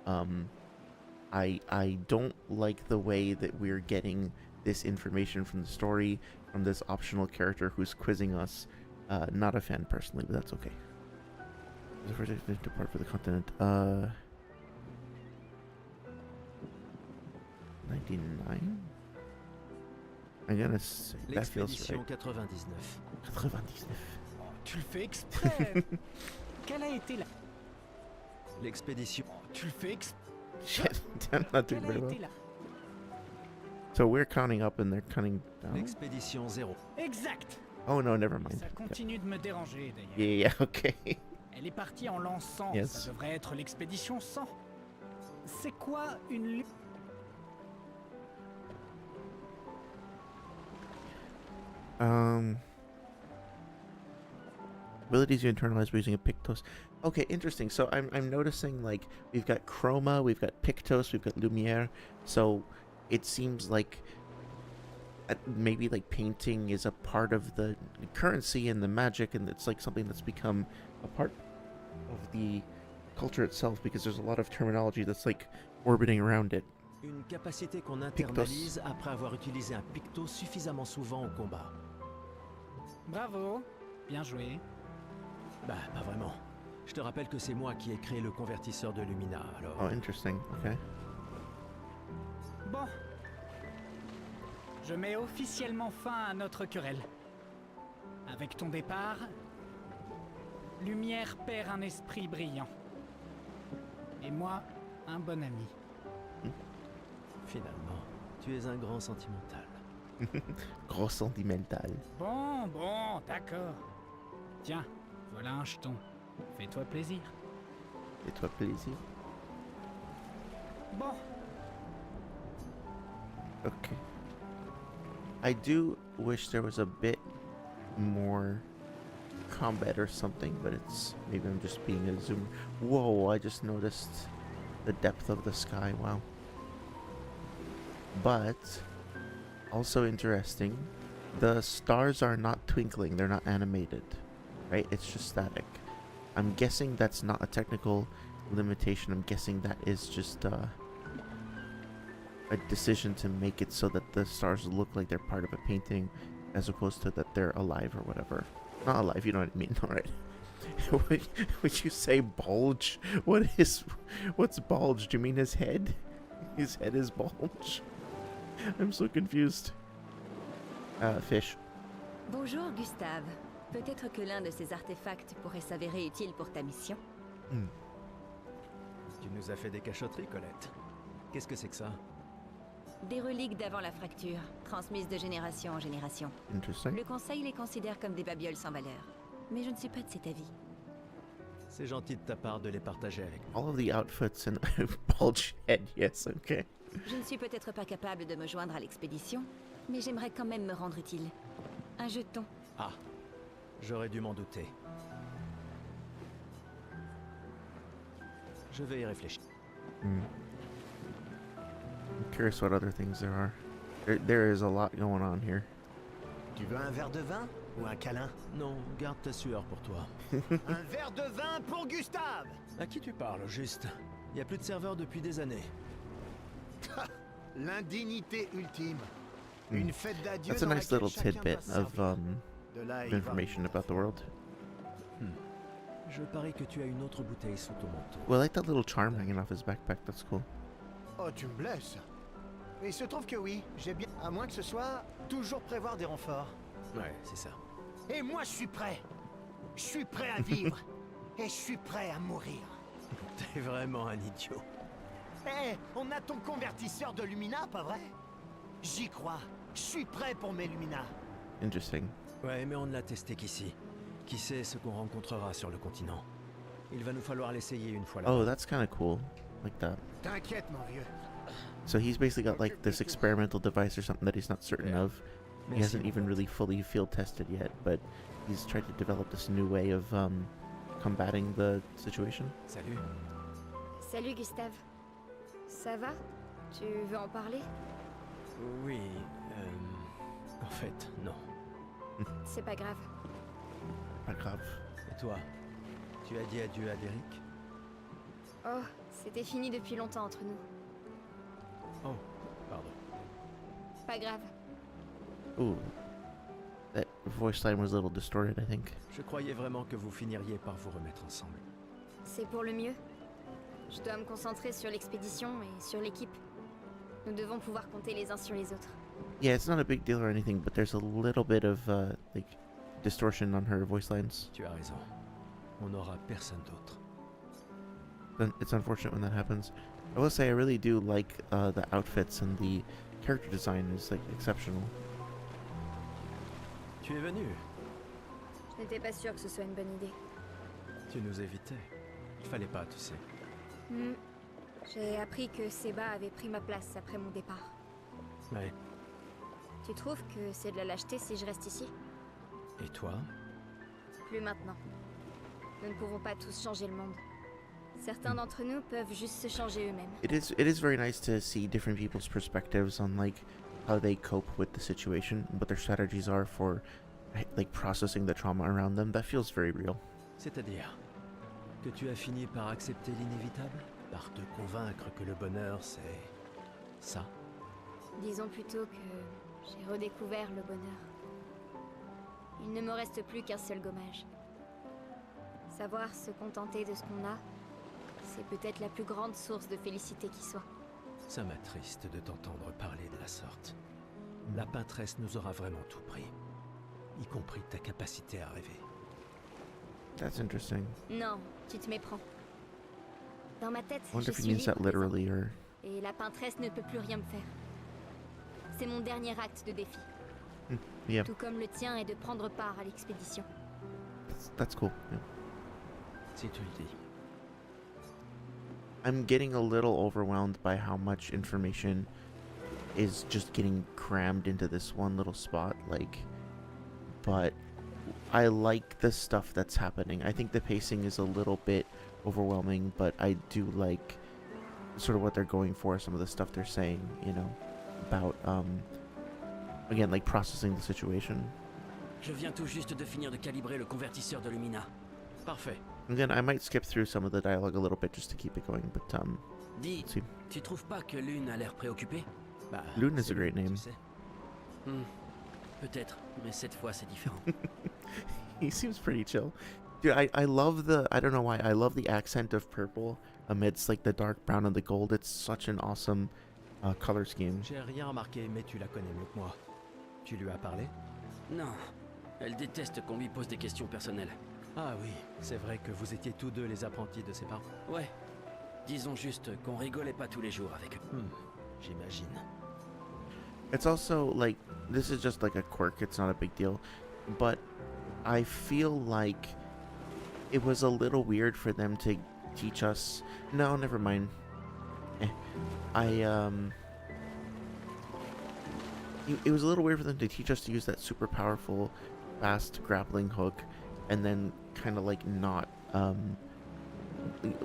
A: I don't like the way that we're getting this information from the story from this optional character who's quizzing us. Not a fan personally, but that's okay. The first expedition to depart for the continent. 99? I'm gonna say that feels
C: L'expédition
A: right.
C: 99.
A: 99.
I: Tu le fais exprès. Quelle a été la...
C: L'expédition.
I: Tu le fais exprès.
A: Shit, I'm not doing
I: Quelle a
A: very well.
I: été la...
A: So we're counting up and they're counting down.
C: L'expédition 0.
I: Exact.
A: Oh no, never mind.
I: Ça continue de me déranger d'ailleurs.
A: Yeah, okay.
I: Elle est partie en lançant.
A: Yes.
I: Ça devrait être l'expédition 100. C'est quoi une...
A: Abilities you internalize by using a Pictos. Okay, interesting. So I'm noticing, like, we've got Chroma, we've got Pictos, we've got Lumiere. So it seems like maybe like painting is a part of the currency and the magic, and it's like something that's become a part of the culture itself, because there's a lot of terminology that's like orbiting around it.
C: Une capacité qu'on internalise après avoir utilisé un picto suffisamment souvent au combat.
I: Bravo. Bien joué.
C: Bah, pas vraiment. Je te rappelle que c'est moi qui ai créé le convertisseur de Lumina, alors...
A: Oh, interesting. Okay.
I: Bon. Je mets officiellement fin à notre querelle. Avec ton départ, Lumière perd un esprit brillant. Et moi, un bon ami.
C: Finalement, tu es un grand sentimental.
A: Gros sentimental.
I: Bon, d'accord. Tiens, voilà un jeton. Fais-toi plaisir.
A: Fais-toi plaisir.
I: Bon,
A: Okay. I do wish there was a bit more combat or something, but it's maybe I'm just being a zoomer. Whoa, I just noticed the depth of the sky. Wow. But also interesting, the stars are not twinkling, they're not animated, right? It's just static. I'm guessing that's not a technical limitation. I'm guessing that is just a decision to make it so that the stars look like they're part of a painting, as opposed to that they're alive or whatever. Not alive, you know what I mean, alright. Would you say bulge? What's bulge? Do you mean his head? His head is bulge? I'm so confused. Fish.
B: Bonjour, Gustave. Peut-être que l'un de ces artefacts pourrait s'avérer utile pour ta mission.
C: Tu nous as fait des cachotteries, Colette. Qu'est-ce que c'est que ça?
B: Des reliques d'avant la fracture, transmises de génération en génération.
A: Interesting.
B: Le Conseil les considère comme des babioles sans valeur. Mais je ne suis pas de cet avis.
C: C'est gentil de ta part de les partager avec moi.
A: All of the outfits and bulge head, yes, okay.
B: Je ne suis peut-être pas capable de me joindre à l'expédition, mais j'aimerais quand même me rendre utile. Un jeton.
C: Ah, j'aurais dû m'en douter. Je vais y réfléchir.
A: I'm curious what other things there are. There is a lot going on here.
H: Tu veux un verre de vin ou un câlin?
C: Non, garde ta sueur pour toi.
H: Un verre de vin pour Gustave!
C: À qui tu parles, au juste? Il n'y a plus de serveur depuis des années.
H: L'indignité ultime. Une fête d'adieu
A: That's a
H: dans
A: nice
H: laquelle
A: little
H: chacun
A: tidbit
H: doit
A: of
H: servir. De là, il va.
A: information about the world.
C: Je parie que tu as une autre bouteille sous ton manteau.
A: Well, I like that little charm hanging off his backpack. That's cool.
H: Oh, tu me blesses. Il se trouve que oui, j'ai bien... À moins que ce soit toujours prévoir des renforts.
C: Ouais, c'est ça.
H: Et moi, je suis prêt. Je suis prêt à vivre. Et je suis prêt à mourir.
C: T'es vraiment un idiot.
H: Hé, on a ton convertisseur de Lumina, pas vrai? J'y crois. Je suis prêt pour mes Lumina.
A: Interesting.
C: Ouais, mais on ne l'a testé qu'ici. Qui sait ce qu'on rencontrera sur le continent? Il va nous falloir l'essayer une fois là.
A: Oh, that's kind of cool. Like that.
H: T'inquiète, mon vieux.
A: So he's basically got like this experimental device or something that he's not certain of. He hasn't even really fully field tested yet, but he's tried to develop this new way of combating the situation.
C: Salut.
B: Salut Gustave. Ça va? Tu veux en parler?
C: Oui, en fait, non.
B: C'est pas grave.
A: Pas grave.
C: Et toi? Tu as dit adieu à Derek?
B: Oh, c'était fini depuis longtemps entre nous.
C: Oh, pardon.
B: Pas grave.
A: Ooh. That voice line was a little distorted, I think.
C: Je croyais vraiment que vous finiriez par vous remettre ensemble.
B: C'est pour le mieux. Je dois me concentrer sur l'expédition et sur l'équipe. Nous devons pouvoir compter les uns sur les autres.
A: Yeah, it's not a big deal or anything, but there's a little bit of like distortion on her voice lines.
C: Tu as raison. On n'aura personne d'autre.
A: It's unfortunate when that happens. I will say I really do like the outfits, and the character design is like exceptional.
C: Tu es venu.
B: Je n'étais pas sûre que ce soit une bonne idée.
C: Tu nous évitais. Il fallait pas, tu sais.
B: J'ai appris que Seba avait pris ma place après mon départ.
C: Ouais.
B: Tu trouves que c'est de la lâcheté si je reste ici?
C: Et toi?
B: Plus maintenant. Nous ne pouvons pas tous changer le monde. Certains d'entre nous peuvent juste se changer eux-mêmes.
A: It is very nice to see different people's perspectives on like how they cope with the situation, what their strategies are for like processing the trauma around them. That feels very real.
C: C'est-à-dire que tu as fini par accepter l'inévitable? Par te convaincre que le bonheur, c'est... ça?
B: Disons plutôt que j'ai redécouvert le bonheur. Il ne me reste plus qu'un seul gommage. Savoir se contenter de ce qu'on a, c'est peut-être la plus grande source de félicité qui soit.
C: Ça m'attriste de t'entendre parler de la sorte. La peintresse nous aura vraiment tout pris, y compris ta capacité à rêver.
A: That's interesting.
B: Non, tu te méprends. Dans ma tête,
A: I wonder
B: je
A: if he
B: suis
A: means that
B: libre
A: literally or...
B: et la peintresse ne peut plus rien me faire. C'est mon dernier acte de défi.
A: Yeah,
B: Tout comme le tien est de prendre part à l'expédition.
A: that's cool. Yeah.
C: Si tu le dis.
A: I'm getting a little overwhelmed by how much information is just getting crammed into this one little spot, like, but I like the stuff that's happening. I think the pacing is a little bit overwhelming, but I do like sort of what they're going for, some of the stuff they're saying, you know, about again, like processing the situation.
F: Je viens tout juste de finir de calibrer le convertisseur de Lumina.
C: Parfait.
A: Again, I might skip through some of the dialogue a little bit just to keep it going, but
F: Dis,
A: let's see.
F: tu trouves pas que Lune a l'air préoccupée?
C: Bah,
A: Lune is
C: c'est
A: a great
C: lui, tu
A: name.
C: sais.
F: Peut-être, mais cette fois c'est différent.
A: He seems pretty chill. Dude, I love the, I don't know why, I love the accent of purple amidst like the dark brown and the gold. It's such an awesome color scheme.
C: J'ai rien remarqué, mais tu la connais mieux que moi. Tu lui as parlé?
F: Non, elle déteste qu'on lui pose des questions personnelles.
C: Ah oui, c'est vrai que vous étiez tous deux les apprentis de ses parents.
F: Ouais, disons juste qu'on rigolait pas tous les jours avec eux.
C: J'imagine.
A: It's also like, this is just like a quirk, it's not a big deal, but I feel like it was a little weird for them to teach us. No, never mind. It was a little weird for them to teach us to use that super powerful, fast grappling hook, and then kind of like not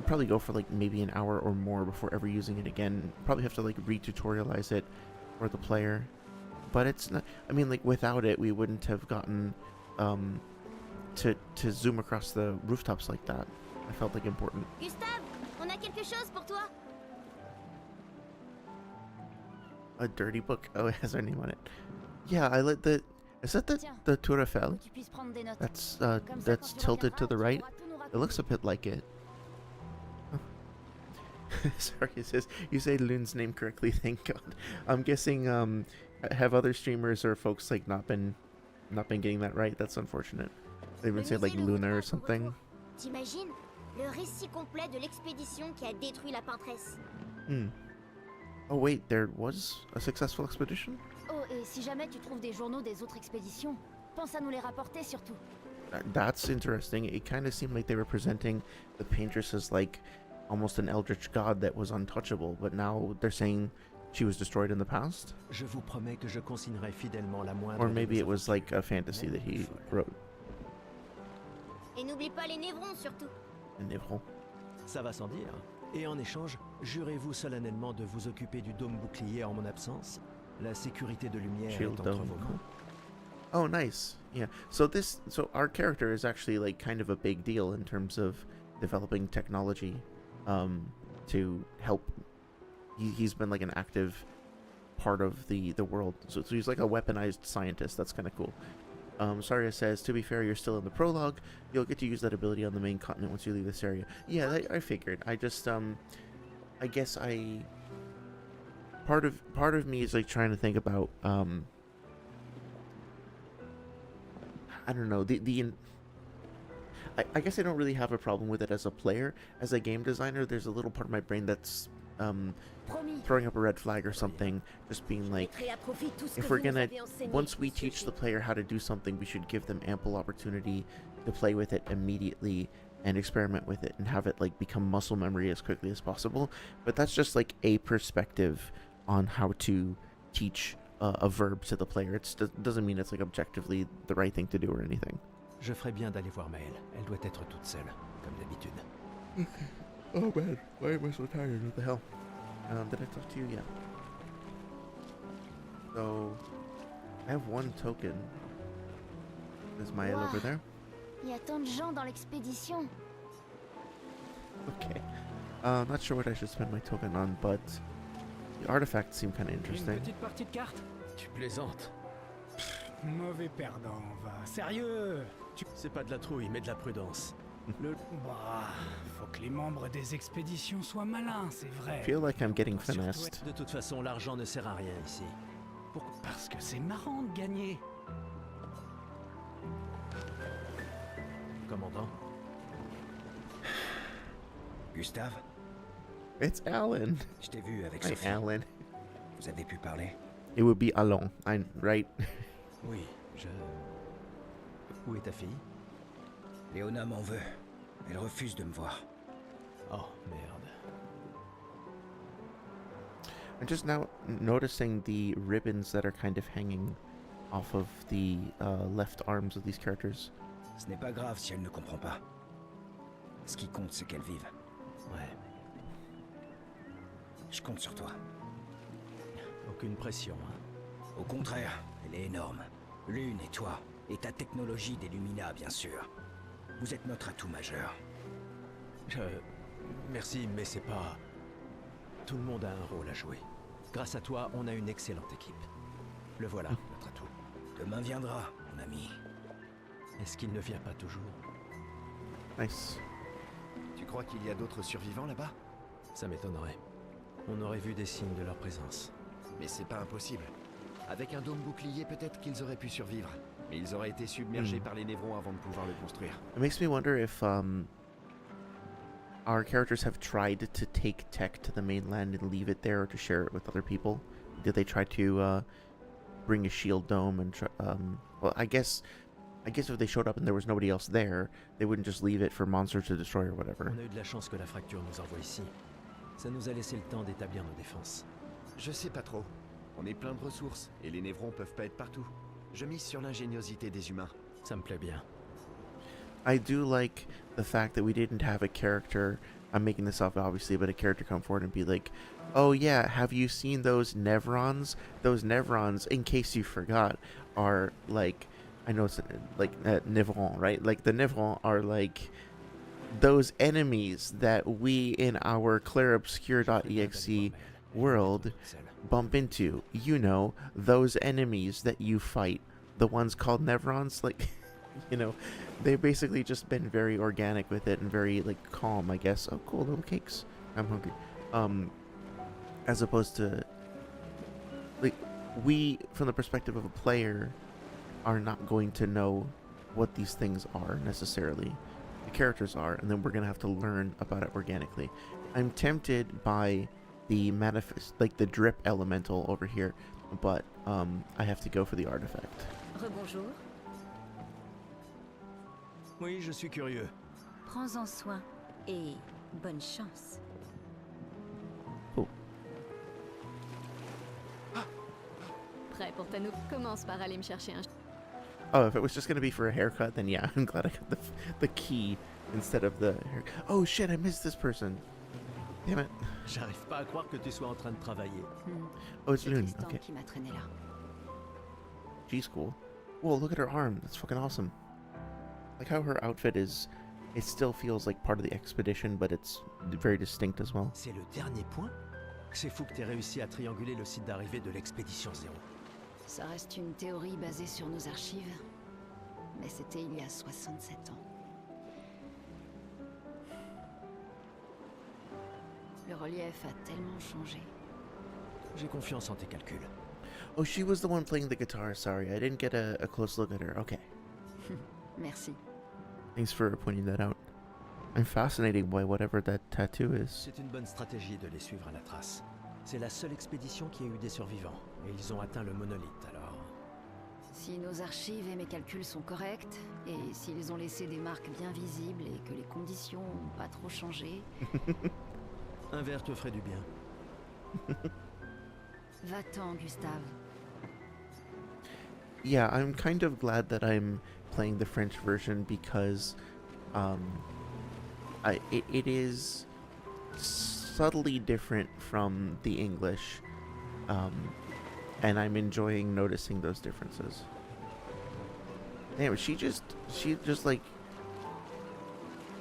A: probably go for like maybe an hour or more before ever using it again. Probably have to like re-tutorialize it for the player, but it's not, I mean, like without it we wouldn't have gotten to zoom across the rooftops like that. I felt like important.
B: Gustave, on a quelque chose pour toi.
A: A dirty book. Oh, it has our name on it. Yeah, I like the. Is that the Tour Eiffel?
B: Que tu puisses prendre des notes.
A: That's
B: Comme ça,
A: that's
B: quand tu
A: tilted to
B: reviendras,
A: the
B: tu
A: right.
B: pourras tout nous
A: It
B: raconter.
A: looks a bit like it. Sorry, it says you say Lune's name correctly. Thank God. I'm guessing have other streamers or folks like not been getting that right. That's unfortunate. They even
B: Le
A: say like
B: musée le
A: Luna
B: voudra
A: or
B: à son
A: something.
B: retour. T'imagines le récit complet de l'expédition qui a détruit la peintresse.
A: Oh wait, there was a successful expedition?
B: Oh, et si jamais tu trouves des journaux des autres expéditions, pense à nous les rapporter surtout.
A: That's interesting. It kind of seemed like they were presenting the Paintress as like almost an eldritch god that was untouchable, but now they're saying she was destroyed in the past?
C: Je vous promets que je consignerai fidèlement la moindre.
A: Or maybe it was like a fantasy that he wrote.
B: Et n'oublie pas les névrons surtout.
A: In Nivral.
C: Ça va sans dire. Et en échange, jurez-vous solennellement de vous occuper du dôme bouclier en mon absence? La sécurité de lumière
A: Shield
C: est entre
A: dome,
C: vos
A: cool.
C: mains.
A: Oh, nice. Yeah. So our character is actually like kind of a big deal in terms of developing technology, to help. He's been like an active part of the world. So he's like a weaponized scientist. That's kind of cool. Saria says, to be fair, you're still in the prologue. You'll get to use that ability on the main continent once you leave this area. Yeah, I figured. I just, I guess part of me is like trying to think about, I don't know, I guess I don't really have a problem with it as a player. As a game designer, there's a little part of my brain that's throwing up a red flag or something, just being like, if we're gonna, once we teach the player how to do something, we should give them ample opportunity to play with it immediately and experiment with it and have it like become muscle memory as quickly as possible. But that's just like a perspective on how to teach a verb to the player. It doesn't mean it's like objectively the right thing to do or anything.
C: Je ferais bien d'aller voir Maëlle. Elle doit être toute seule, comme d'habitude.
A: Okay. Oh man, why am I so tired? What the hell? Did I talk to you yet? So, I have one token. Is Maëlle
B: Wow.
A: over there?
B: Il y a tant de gens dans l'expédition.
A: Okay. Not sure what I should spend my token on, but the artifacts seem kind of
I: Une
A: interesting.
I: petite partie de cartes?
C: Tu plaisantes.
I: Mauvais perdant, va. Sérieux?
C: C'est pas de la trouille, mais de la prudence.
I: Bah, faut que les membres des expéditions soient malins, c'est vrai.
A: I feel like I'm getting
I: Surtout
A: finessed.
C: De toute façon, l'argent ne sert à rien ici.
I: Parce que c'est marrant de gagner.
C: Commandant?
J: Gustave,
A: It's Alan.
J: je t'ai vu avec
A: Hi,
J: Sophie.
A: Alan.
J: Vous avez pu parler?
A: It would be Alon, right?
C: Oui, Où est ta fille?
J: Léona m'en veut. Elle refuse de me voir.
C: Oh, merde.
A: I'm just now noticing the ribbons that are kind of hanging off of the left arms of these characters.
J: Ce n'est pas grave si elle ne comprend pas. Ce qui compte, c'est qu'elle vive.
C: Ouais,
J: Je compte sur toi.
C: aucune pression, hein.
J: Au contraire, elle est énorme. Lune et toi, et ta technologie d'Illumina, bien sûr. Vous êtes notre atout majeur.
C: Merci, mais c'est pas... Tout le monde a un rôle à jouer. Grâce à toi, on a une excellente équipe. Le voilà, notre atout.
J: Demain viendra, mon ami.
C: Est-ce qu'il ne vient pas toujours?
A: Nice.
K: Tu crois qu'il y a d'autres survivants là-bas?
C: Ça m'étonnerait. On aurait vu des signes de leur présence.
K: Mais c'est pas impossible. Avec un dôme bouclier, peut-être qu'ils auraient pu survivre. Mais ils auraient été submergés par les névrons avant de pouvoir le construire.
A: It makes me wonder if our characters have tried to take tech to the mainland and leave it there or to share it with other people. Did they try to bring a shield dome and well, I guess if they showed up and there was nobody else there, they wouldn't just leave it for monsters to destroy or whatever.
C: On a eu de la chance que la fracture nous envoie ici. Ça nous a laissé le temps d'établir nos défenses.
K: Je sais pas trop. On est plein de ressources, et les névrons peuvent pas être partout. Je mise sur l'ingéniosité des humains.
C: Ça me plaît bien.
A: I do like the fact that we didn't have a character, I'm making this up obviously, but a character come forward and be like, oh yeah, have you seen those Nevrons? Those Nevrons, in case you forgot, are like, I know it's like Nivron, right? Like the Nivron are like those enemies that we in our Clair Obscur.exe world bump into. You know, those enemies that you fight, the ones called Nevrons, like, you know, they've basically just been very organic with it and very like calm, I guess. Oh cool, little cakes. I'm hungry. As opposed to like, we from the perspective of a player are not going to know what these things are necessarily. The characters are, and then we're gonna have to learn about it organically. I'm tempted by the manifest, like the drip elemental over here, but I have to go for the artifact.
B: Rebonjour.
C: Oui, je suis curieux.
B: Prends-en soin et bonne chance.
A: Cool.
D: Prêt pour ta commence par aller me chercher un...
A: Oh, if it was just gonna be for a haircut, then yeah, I'm glad I got the key instead of the hair. Oh shit, I missed this person. Damn it.
C: J'arrive pas à croire que tu sois en train de travailler.
A: Oh, it's Lune. Okay.
E: qui m'a traîné là.
A: She's cool. Whoa, look at her arm. That's fucking awesome. Like how her outfit is, it still feels like part of the expedition, but it's very distinct as well.
C: C'est le dernier point? C'est fou que t'aies réussi à trianguler le site d'arrivée de l'expédition 0.
E: Ça reste une théorie basée sur nos archives, mais c'était il y a 67 ans. Le relief a tellement changé.
C: J'ai confiance en tes calculs.
A: Oh, she was the one playing the guitar. Sorry, I didn't get a close look at her. Okay.
E: Merci.
A: Thanks for pointing that out. I'm fascinated by whatever that tattoo is.
C: C'est une bonne stratégie de les suivre à la trace. C'est la seule expédition qui a eu des survivants, et ils ont atteint le monolithe, alors...
E: Si nos archives et mes calculs sont corrects, et s'ils ont laissé des marques bien visibles et que les conditions n'ont pas trop changé...
C: Un verre te ferait du bien.
E: Va-t'en, Gustave.
A: Yeah, I'm kind of glad that I'm playing the French version because it is subtly different from the English, and I'm enjoying noticing those differences. Damn, she just like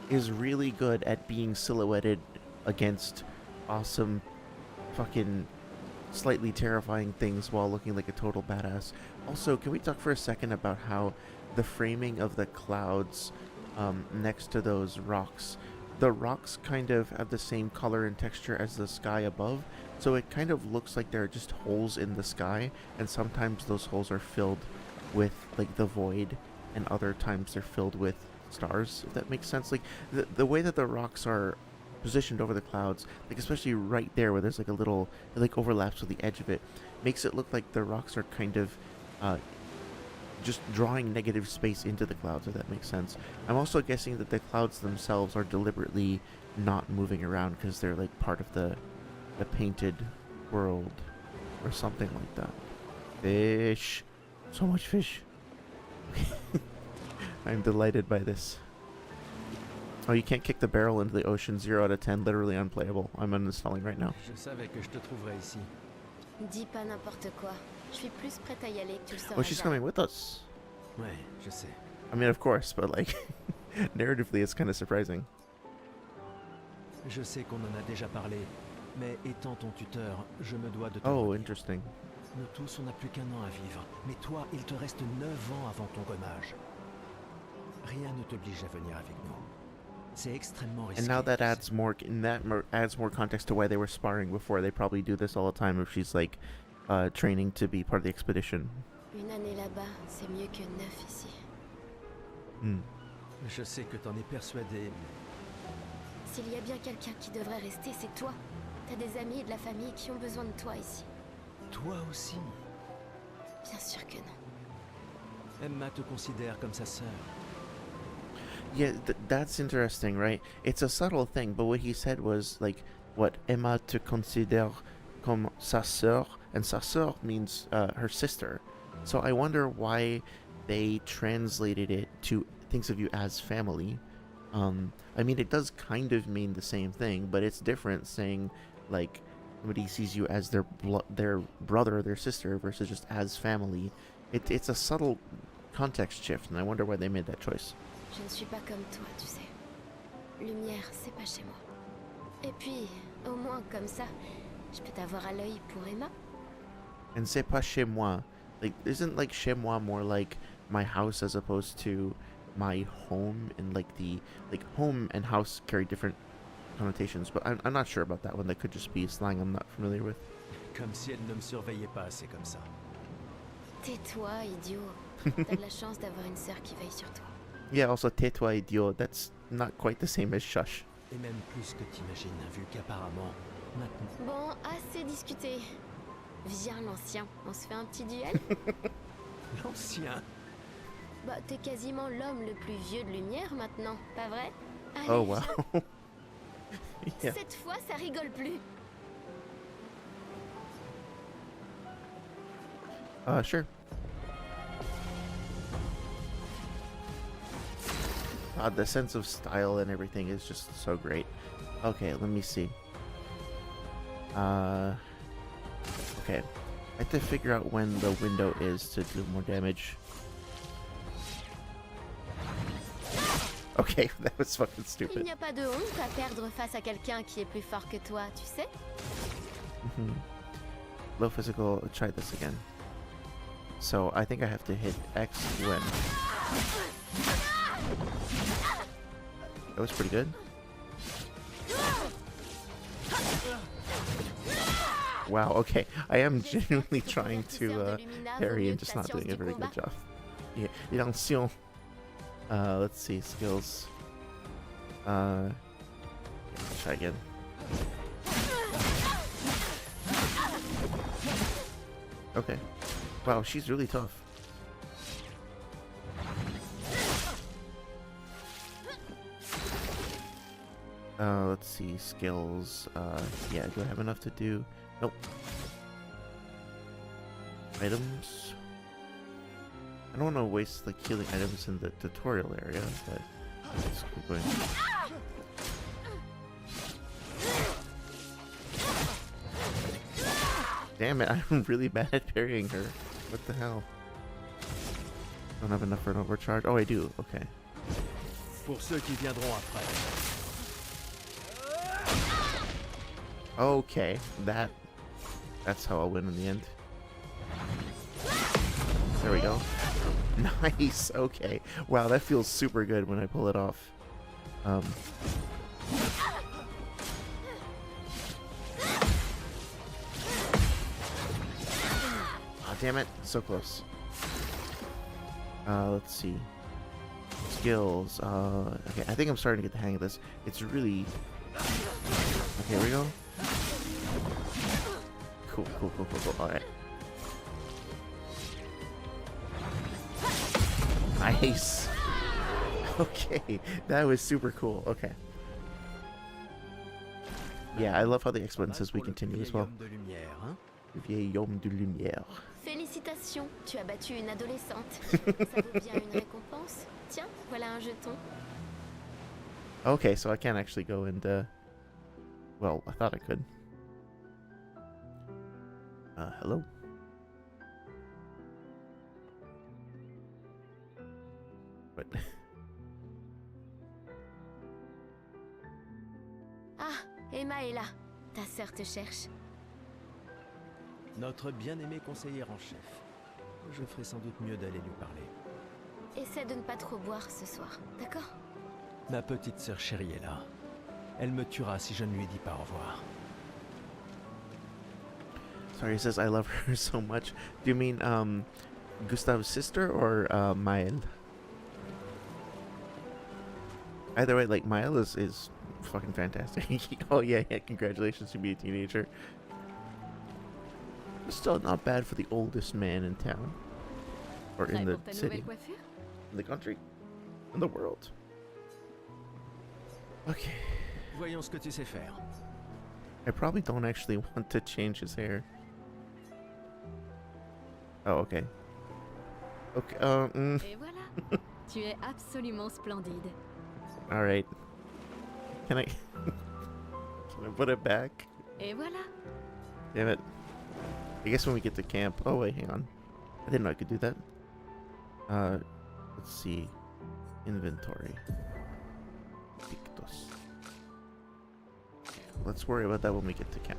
A: is really good at being silhouetted against awesome fucking slightly terrifying things while looking like a total badass. Also, can we talk for a second about how the framing of the clouds next to those rocks, the rocks kind of have the same color and texture as the sky above, so it kind of looks like there are just holes in the sky, and sometimes those holes are filled with like the void, and other times they're filled with stars, if that makes sense. Like the way that the rocks are positioned over the clouds, like especially right there where there's like a little, it like overlaps with the edge of it, makes it look like the rocks are kind of just drawing negative space into the clouds, if that makes sense. I'm also guessing that the clouds themselves are deliberately not moving around because they're like part of the painted world or something like that. Fish. So much fish. I'm delighted by this. Oh, you can't kick the barrel into the ocean. 0 out of 10. Literally unplayable. I'm uninstalling right now.
C: Je savais que je te trouverais ici.
B: Dis pas n'importe quoi. Je suis plus prête à y aller que tu le sauras.
A: Oh, she's coming with us.
C: Ouais, je sais.
A: I mean, of course, but like, narratively, it's kind of surprising.
C: Je sais qu'on en a déjà parlé, mais étant ton tuteur, je me dois de te
A: Oh,
C: redire.
A: interesting.
C: Nous tous, on n'a plus qu'un an à vivre. Mais toi, il te reste 9 ans avant ton gommage. Rien ne t'oblige à venir avec nous. C'est extrêmement risqué.
A: And now that adds more, adds more context to why they were sparring before. They probably do this all the time if she's like training to be part of the expedition.
B: Une année là-bas, c'est mieux que 9 ici.
A: Hmm.
C: Je sais que t'en es persuadé.
B: S'il y a bien quelqu'un qui devrait rester, c'est toi. T'as des amis et de la famille qui ont besoin de toi ici.
C: Toi aussi.
B: Bien sûr que non.
C: Emma te considère comme sa sœur.
A: Yeah, that's interesting, right? It's a subtle thing, but what he said was like, what Emma te considère comme sa sœur, and sa sœur means her sister. So I wonder why they translated it to thinks of you as family. I mean, it does kind of mean the same thing, but it's different saying like somebody sees you as their brother or their sister versus just as family. It's a subtle context shift, and I wonder why they made that choice.
B: Je ne suis pas comme toi, tu sais. Lumière, c'est pas chez moi. Et puis, au moins comme ça, je peux t'avoir à l'œil pour Emma.
A: And c'est pas chez moi. Like, isn't like chez moi more like my house as opposed to my home? And like the home and house carry different connotations, but I'm not sure about that one. That could just be slang I'm not familiar with.
C: Comme si elle ne me surveillait pas assez comme ça.
B: Tais-toi, idiot. T'as de la chance d'avoir une sœur qui veille sur toi.
A: Yeah, also tais-toi idiot. That's not quite the same as shush.
C: Et même plus que t'imagines, vu qu'apparemment, maintenant.
B: Bon, assez discuté. Viens, l'ancien, on se fait un petit duel?
C: L'ancien.
B: Bah, t'es quasiment l'homme le plus vieux de lumière maintenant, pas vrai? Allez,
A: Oh wow. Yeah.
B: cette fois, ça rigole plus.
A: Sure. The sense of style and everything is just so great. Okay, let me see. Okay. I have to figure out when the window is to do more damage. Okay, that was fucking
B: Il
A: stupid.
B: n'y a pas de honte à perdre face à quelqu'un qui est plus fort que toi, tu sais?
A: Low physical, try this again. So I think I have to hit X when. That was pretty good. Wow, okay. I am genuinely trying to parry and just not doing a very good job. Yeah, l'ancien. Let's see, skills. Try again. Okay. Wow, she's really tough. Let's see, skills. Yeah, do I have enough to do? Nope. Items. I don't want to waste like healing items in the tutorial area, but let's keep going. Damn it, I'm really bad at parrying her. What the hell? Don't have enough for an overcharge. Oh, I do. Okay.
C: Pour ceux qui viendront après.
A: Okay, that's how I'll win in the end. There we go. Nice. Okay. Wow, that feels super good when I pull it off. Oh, damn it. So close. Let's see. Skills. Okay, I think I'm starting to get the hang of this. It's really... Okay, here we go. Cool. Alright. Nice. Okay, that was super cool. Okay. Yeah, I love how the explanation says we continue as well. Vieil homme de lumière.
B: Félicitations, tu as battu une adolescente. Ça vaut bien une récompense. Tiens, voilà un jeton.
A: Okay, so I can't actually go and, well, I thought I could. Hello? What?
B: Ah, Emma est là. Ta sœur te cherche.
C: Notre bien-aimé conseillère en chef. Je ferai sans doute mieux d'aller lui parler.
B: Essaie de ne pas trop boire ce soir, d'accord?
C: Ma petite sœur chérie est là. Elle me tuera si je ne lui dis pas au revoir.
A: Sorry, he says I love her so much. Do you mean, Gustav's sister or, Mael? Either way, like, Mael is fucking fantastic. Oh, yeah, congratulations to be a teenager. Still not bad for the oldest man in town. Or in the city. In the country. In the world. Okay.
C: Voyons ce que tu sais faire.
A: I probably don't actually want to change his hair. Oh, okay. Okay,
D: Et voilà. Tu es absolument splendide.
A: Alright. Can I... Can I put it back?
D: Et voilà.
A: Damn it. I guess when we get to camp... Oh, wait, hang on. I didn't know I could do that. Let's see. Inventory. Pictos. Let's worry about that when we get to camp.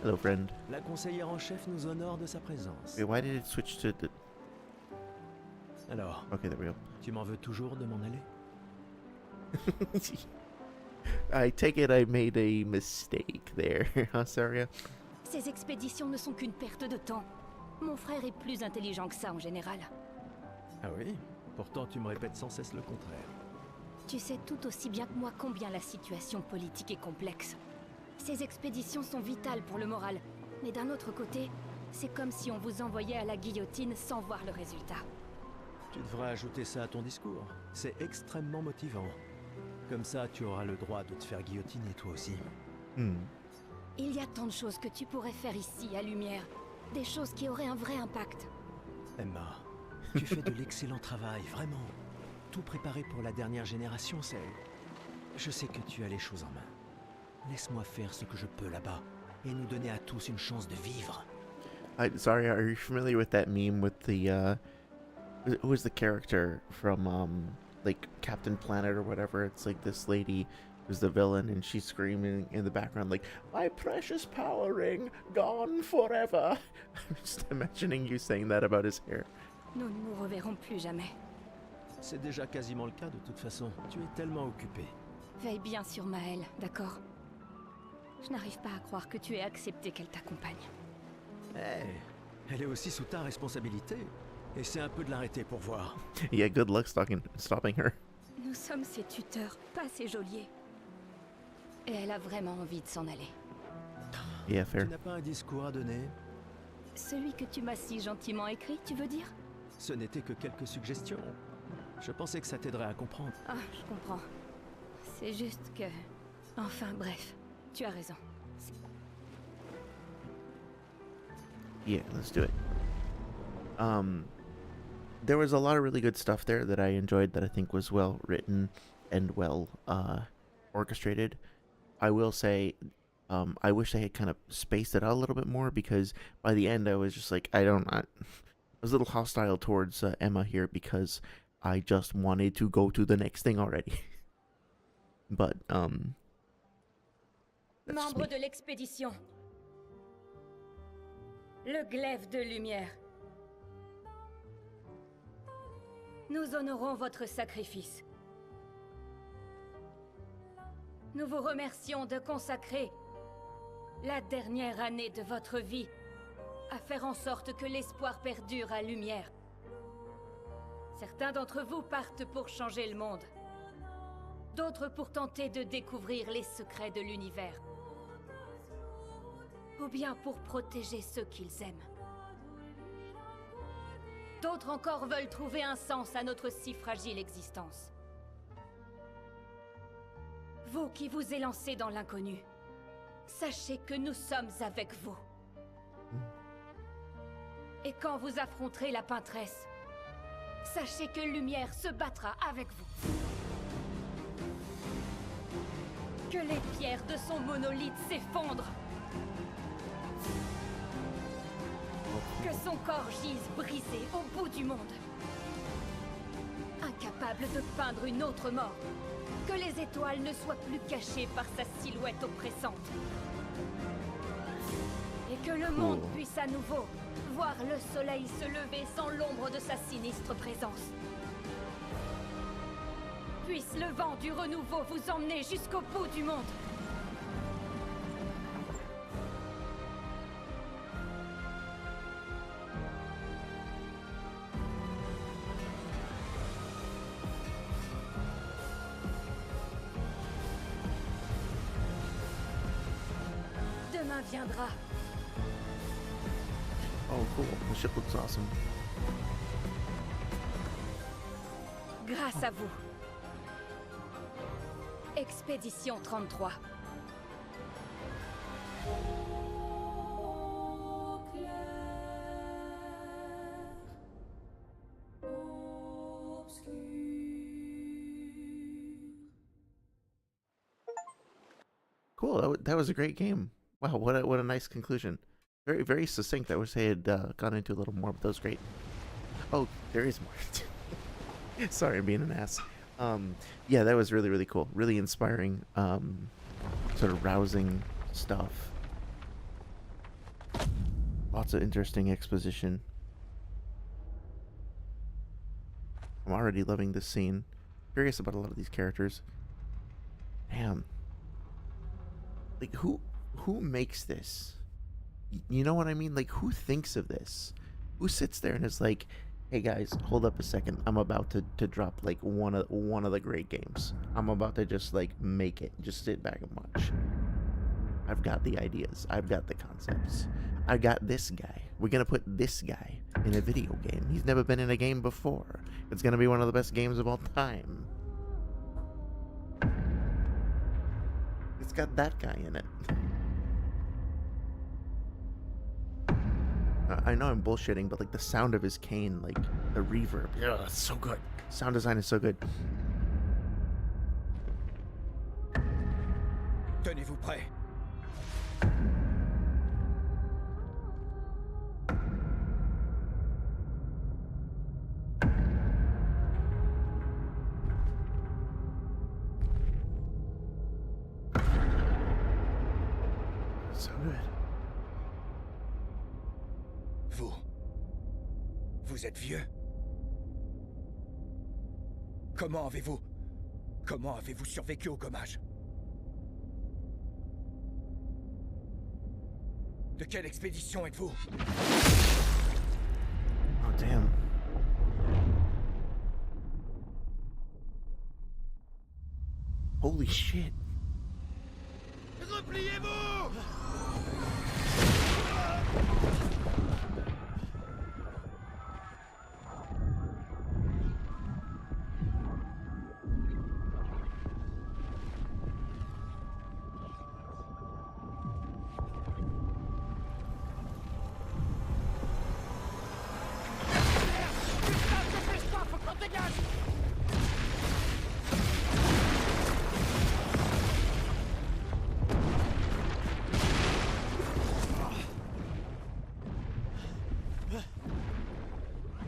A: Hello, friend.
C: La conseillère en chef nous honore de sa présence.
A: Wait, why did it switch to the...
C: Alors,
A: Okay, there we go.
C: tu m'en veux toujours de m'en aller?
A: I take it I made a mistake there, huh, Saria?
L: Ces expéditions ne sont qu'une perte de temps. Mon frère est plus intelligent que ça en général.
C: Ah oui? Pourtant tu me répètes sans cesse le contraire.
L: Tu sais tout aussi bien que moi combien la situation politique est complexe. Ces expéditions sont vitales pour le moral, mais d'un autre côté, c'est comme si on vous envoyait à la guillotine sans voir le résultat.
C: Tu devrais ajouter ça à ton discours. C'est extrêmement motivant. Comme ça, tu auras le droit de te faire guillotiner toi aussi.
L: Il y a tant de choses que tu pourrais faire ici, à Lumière. Des choses qui auraient un vrai impact.
C: Emma, tu fais de l'excellent travail, vraiment. Tout préparé pour la dernière génération, c'est... Je sais que tu as les choses en main. Laisse-moi faire ce que je peux là-bas, et nous donner à tous une chance de vivre.
A: Sorry, are you familiar with that meme with the, who was the character from, like, Captain Planet or whatever? It's like this lady who's the villain, and she's screaming in the background, like, "My precious power ring, gone forever!" I'm just imagining you saying that about his hair.
L: Nous ne nous reverrons plus jamais.
C: C'est déjà quasiment le cas de toute façon. Tu es tellement occupé.
L: Veille bien sur Maëlle, d'accord? Je n'arrive pas à croire que tu aies accepté qu'elle t'accompagne.
C: Elle est aussi sous ta responsabilité. Essaie un peu de l'arrêter pour voir.
A: Yeah, good luck stopping her.
L: Nous sommes ses tuteurs, pas ses geôliers. Et elle a vraiment envie de s'en aller.
A: Yeah, fair.
C: Tu n'as pas un discours à donner?
L: Celui que tu m'as si gentiment écrit, tu veux dire?
C: Ce n'était que quelques suggestions. Je pensais que ça t'aiderait à comprendre.
L: Ah, je comprends. C'est juste que... Enfin, bref. Tu as raison.
A: Yeah, let's do it. There was a lot of really good stuff there that I enjoyed that I think was well written and well orchestrated. I will say, I wish they had kind of spaced it out a little bit more, because by the end I was just like, I was a little hostile towards Emma here, because I just wanted to go to the next thing already. But that's just
L: Membre
A: me.
L: de l'expédition. Le glaive de lumière. Nous honorons votre sacrifice. Nous vous remercions de consacrer la dernière année de votre vie à faire en sorte que l'espoir perdure à Lumière. Certains d'entre vous partent pour changer le monde. D'autres pour tenter de découvrir les secrets de l'univers. Ou bien pour protéger ceux qu'ils aiment. D'autres encore veulent trouver un sens à notre si fragile existence. Vous qui vous élancez dans l'inconnu, sachez que nous sommes avec vous. Et quand vous affronterez la peintresse, sachez que Lumière se battra avec vous. Que les pierres de son monolithe s'effondrent. Que son corps gise brisé au bout du monde. Incapable de peindre une autre mort. Que les étoiles ne soient plus cachées par sa silhouette oppressante. Et que le monde puisse à nouveau voir le soleil se lever sans l'ombre de sa sinistre présence. Puisse le vent du renouveau vous emmener jusqu'au bout du monde. Demain viendra.
A: Oh, cool. The ship looks awesome.
L: Grâce à vous. Expédition 33.
A: Cool. That was a great game. Wow, what a nice conclusion. Very, very succinct. I wish I had gone into a little more, but that was great. Oh, there is more. Sorry, I'm being an ass. Yeah, that was really, really cool. Really inspiring, sort of rousing stuff. Lots of interesting exposition. I'm already loving this scene. Curious about a lot of these characters. Damn. Like, who makes this? You know what I mean? Like, who thinks of this? Who sits there and is like, Hey guys, hold up a second. I'm about to drop like one of the great games. I'm about to just like make it. Just sit back and watch. I've got the ideas. I've got the concepts. I got this guy. We're gonna put this guy in a video game. He's never been in a game before. It's gonna be one of the best games of all time. It's got that guy in it. I know I'm bullshitting, but like the sound of his cane, like the reverb, yeah, it's so good. Sound design is so good.
J: Tenez-vous prêts.
A: So good.
J: Vous êtes vieux? Comment avez-vous survécu au gommage? De quelle expédition êtes-vous?
A: Oh damn. Holy shit.
J: Repliez-vous!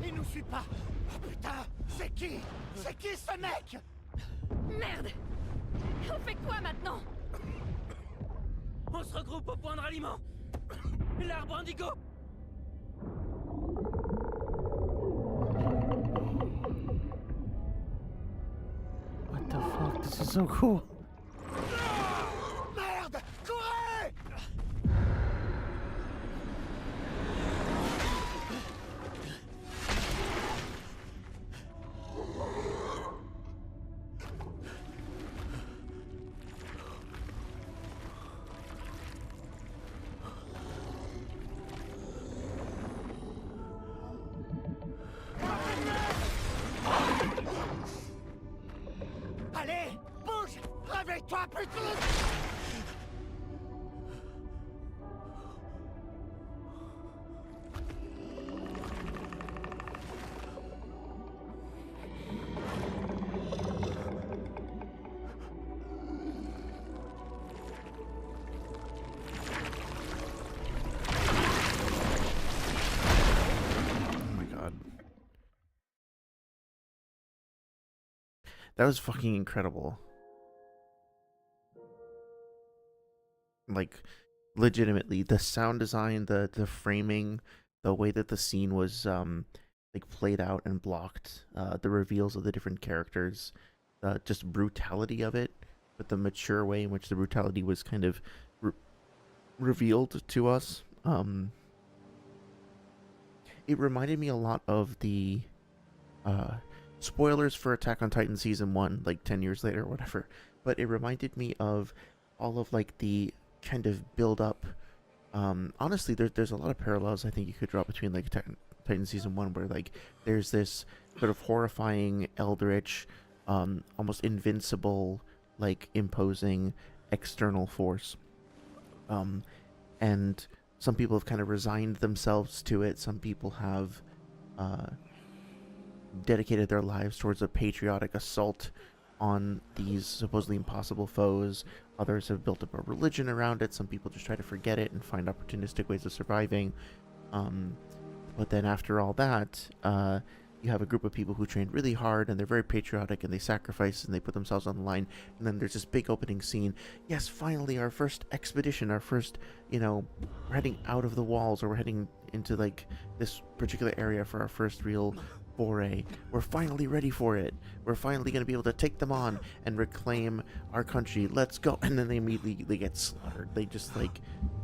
H: Il nous suit pas. Oh putain, c'est qui? C'est qui ce mec?
L: Merde! On fait quoi maintenant?
F: On se regroupe au point de ralliement. L'arbre indigo.
A: What the fuck? This is so cool.
H: Merde! Courez! Allez, bouge! Réveille-toi, putain!
A: Oh my god. That was fucking incredible. Like, legitimately, the sound design, the framing, the way that the scene was like played out and blocked, the reveals of the different characters, just brutality of it, but the mature way in which the brutality was kind of revealed to us. It reminded me a lot of the spoilers for Attack on Titan season 1, like 10 years later or whatever, but it reminded me of all of like the kind of build up. Honestly, there's a lot of parallels I think you could draw between like Titan season 1, where like there's this sort of horrifying, eldritch, almost invincible, like imposing external force, and some people have kind of resigned themselves to it. Some people have dedicated their lives towards a patriotic assault on these supposedly impossible foes. Others have built up a religion around it. Some people just try to forget it and find opportunistic ways of surviving. But then after all that, you have a group of people who trained really hard and they're very patriotic and they sacrifice and they put themselves on the line. And then there's this big opening scene. Yes, finally, our first expedition, our first, we're heading out of the walls, or we're heading into like this particular area for our first real foray. We're finally ready for it. We're finally going to be able to take them on and reclaim our country. Let's go. And then they immediately get slaughtered. They just like,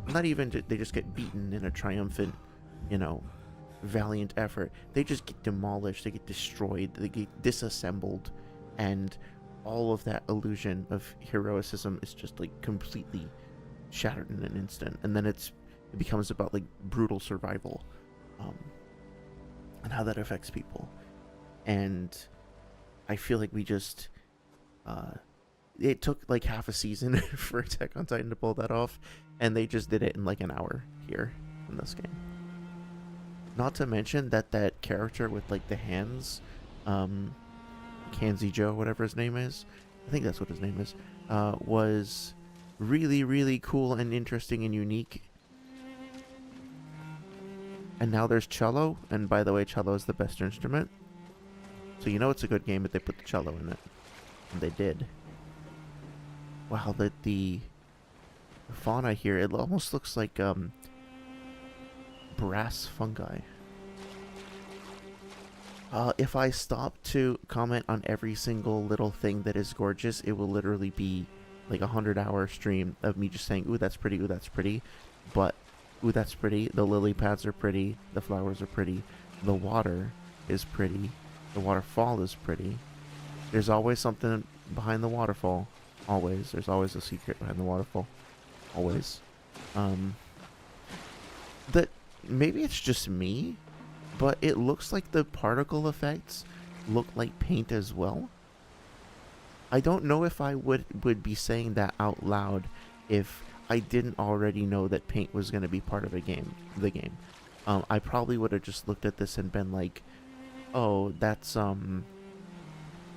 A: not even, they just get beaten in a triumphant, valiant effort. They just get demolished, they get destroyed, they get disassembled, and all of that illusion of heroicism is just like completely shattered in an instant. And then it becomes about like brutal survival, and how that affects people. And I feel like we just it took like half a season for Attack on Titan to pull that off, and they just did it in like an hour here in this game. Not to mention that character with like the hands, Kanzi Joe, whatever his name is, I think that's what his name is, was really, really cool and interesting and unique. And now there's cello, and by the way, cello is the best instrument. So you know it's a good game if they put the cello in it. And they did. Wow, the fauna here, it almost looks like brass fungi. If I stop to comment on every single little thing that is gorgeous, it will literally be like a 100-hour stream of me just saying, ooh, that's pretty, ooh, that's pretty. But, ooh, that's pretty. The lily pads are pretty. The flowers are pretty. The water is pretty. The waterfall is pretty. There's always something behind the waterfall. Always. There's always a secret behind the waterfall. Always. That maybe it's just me, but it looks like the particle effects look like paint as well. I don't know if I would be saying that out loud if I didn't already know that paint was going to be part of the game. I probably would have just looked at this and been like, oh, that's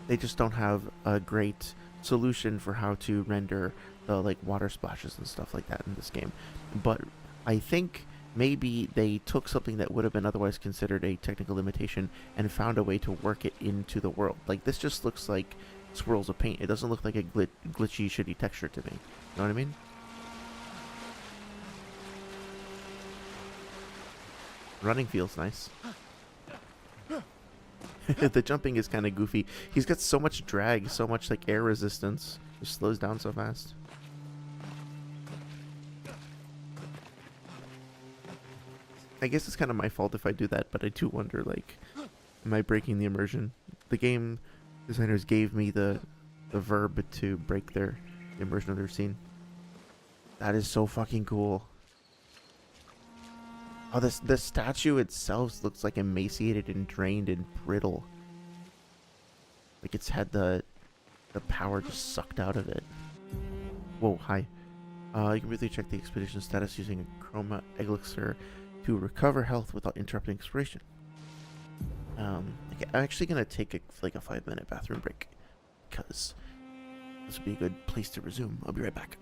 A: they just don't have a great solution for how to render the like water splashes and stuff like that in this game. But I think maybe they took something that would have been otherwise considered a technical limitation and found a way to work it into the world. Like, this just looks like swirls of paint. It doesn't look like a glitchy, shitty texture to me. You know what I mean? Running feels nice. The jumping is kind of goofy. He's got so much drag, so much like air resistance. Just slows down so fast. I guess it's kind of my fault if I do that, but I do wonder, like, am I breaking the immersion? The game designers gave me the verb to break the immersion of their scene. That is so fucking cool. Oh, the statue itself looks like emaciated and drained and brittle. Like it's had the power just sucked out of it. Whoa, hi. You can briefly check the expedition status using a chroma elixir to recover health without interrupting exploration. Okay, I'm actually gonna take a 5-minute bathroom break because this would be a good place to resume. I'll be right back.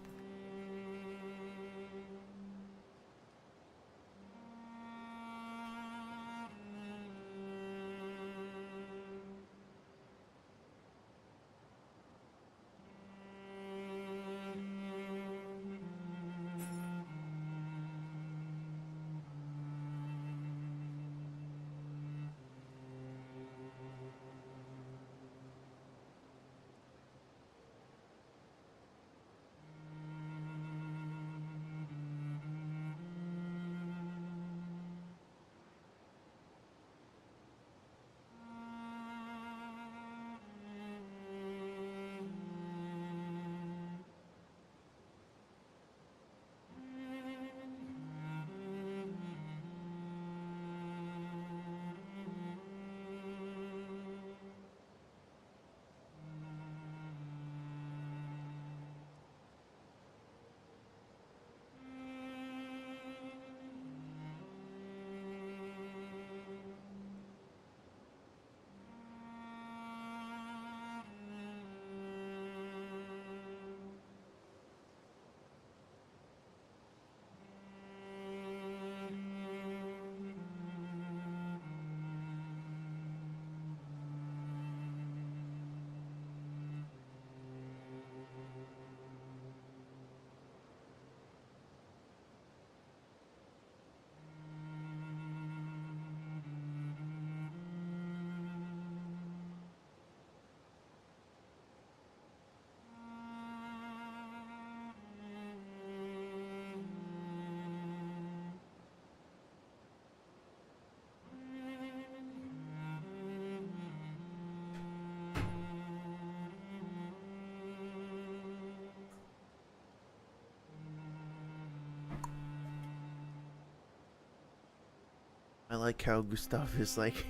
A: I like how Gustav is like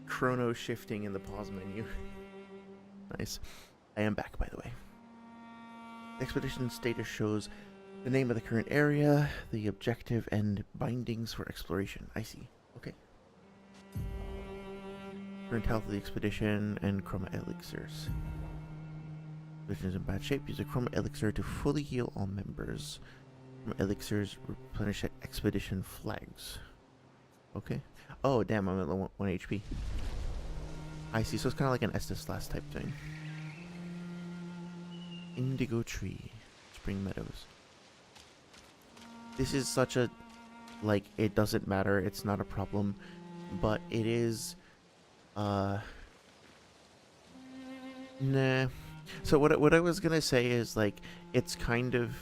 A: chrono shifting in the pause menu. Nice. I am back, by the way. The expedition status shows the name of the current area, the objective, and bindings for exploration. I see. Okay. Current health of the expedition and chroma elixirs. Expedition is in bad shape. Use a chroma elixir to fully heal all members. Chroma elixirs replenish expedition flags. Okay. Oh, damn, I'm at 1 HP. I see, so it's kind of like an Estus last type thing. Indigo Tree. Spring Meadows. This is such a... like, it doesn't matter, it's not a problem. But it is... Nah. So what I was gonna say is, like, it's kind of...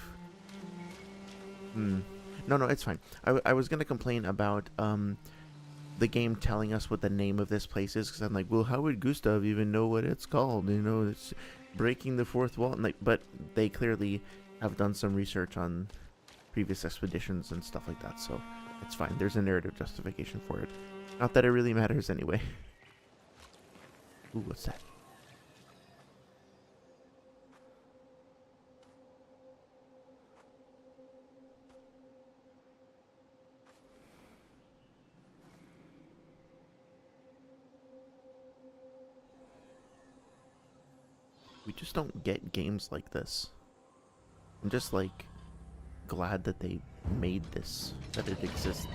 A: No, it's fine. I was gonna complain about the game telling us what the name of this place is, because I'm like, well, how would Gustav even know what it's called? You know, it's breaking the fourth wall. And like, but they clearly have done some research on previous expeditions and stuff like that, so it's fine. There's a narrative justification for it. Not that it really matters anyway. Ooh, what's that? We just don't get games like this. I'm just like glad that they made this, that it exists.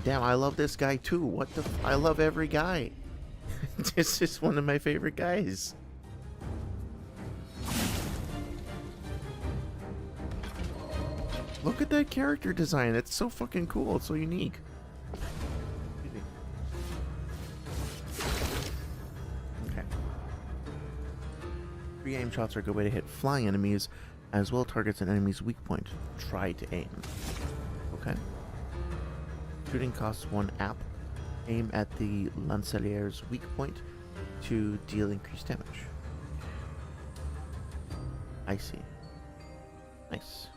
A: Damn, I love this guy too. What the I love every guy. This is one of my favorite guys. Look at that character design. It's so fucking cool. It's so unique. Free aim shots are a good way to hit flying enemies, as well targets an enemy's weak point. Try to aim. Okay. Shooting costs 1 app. Aim at the Lancelier's weak point to deal increased damage. I see. Nice.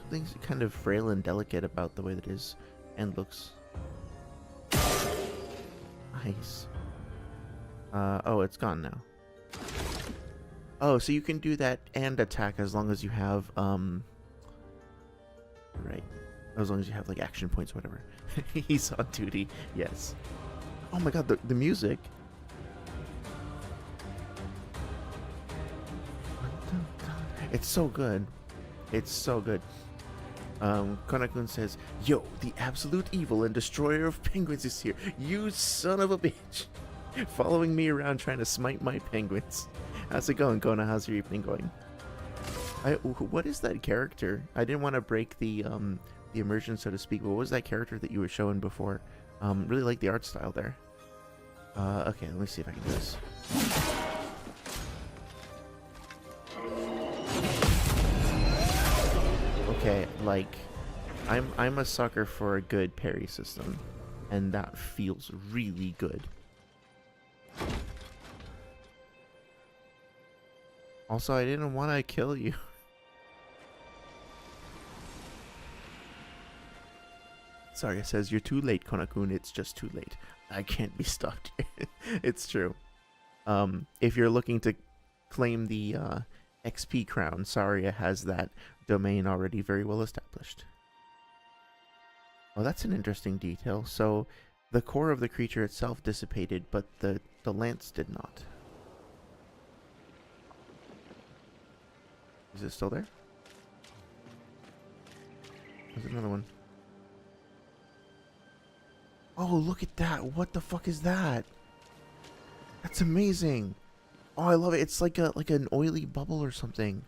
A: Something's kind of frail and delicate about the way that is and looks. Nice. Oh, it's gone now. Oh, so you can do that and attack as long as you have, right. As long as you have, like, action points or whatever. He's on duty, yes. Oh my god, the music. It's so good. It's so good. Konakun says, yo, the absolute evil and destroyer of penguins is here. You son of a bitch. Following me around trying to smite my penguins. How's it going, Kona? How's your evening going? What is that character? I didn't want to break the immersion, so to speak, but what was that character that you were showing before? Really like the art style there. Okay, let me see if I can do this. Okay, like, I'm a sucker for a good parry system, and that feels really good. Also, I didn't want to kill you. Sorry, it says you're too late, Konakun. It's just too late. I can't be stopped. It's true. If you're looking to claim the XP crown, Saria has that domain already very well established. Oh, that's an interesting detail. So, the core of the creature itself dissipated, but the lance did not. Is it still there? There's another one. Oh, look at that. What the fuck is that? That's amazing. Oh, I love it. It's like an oily bubble or something.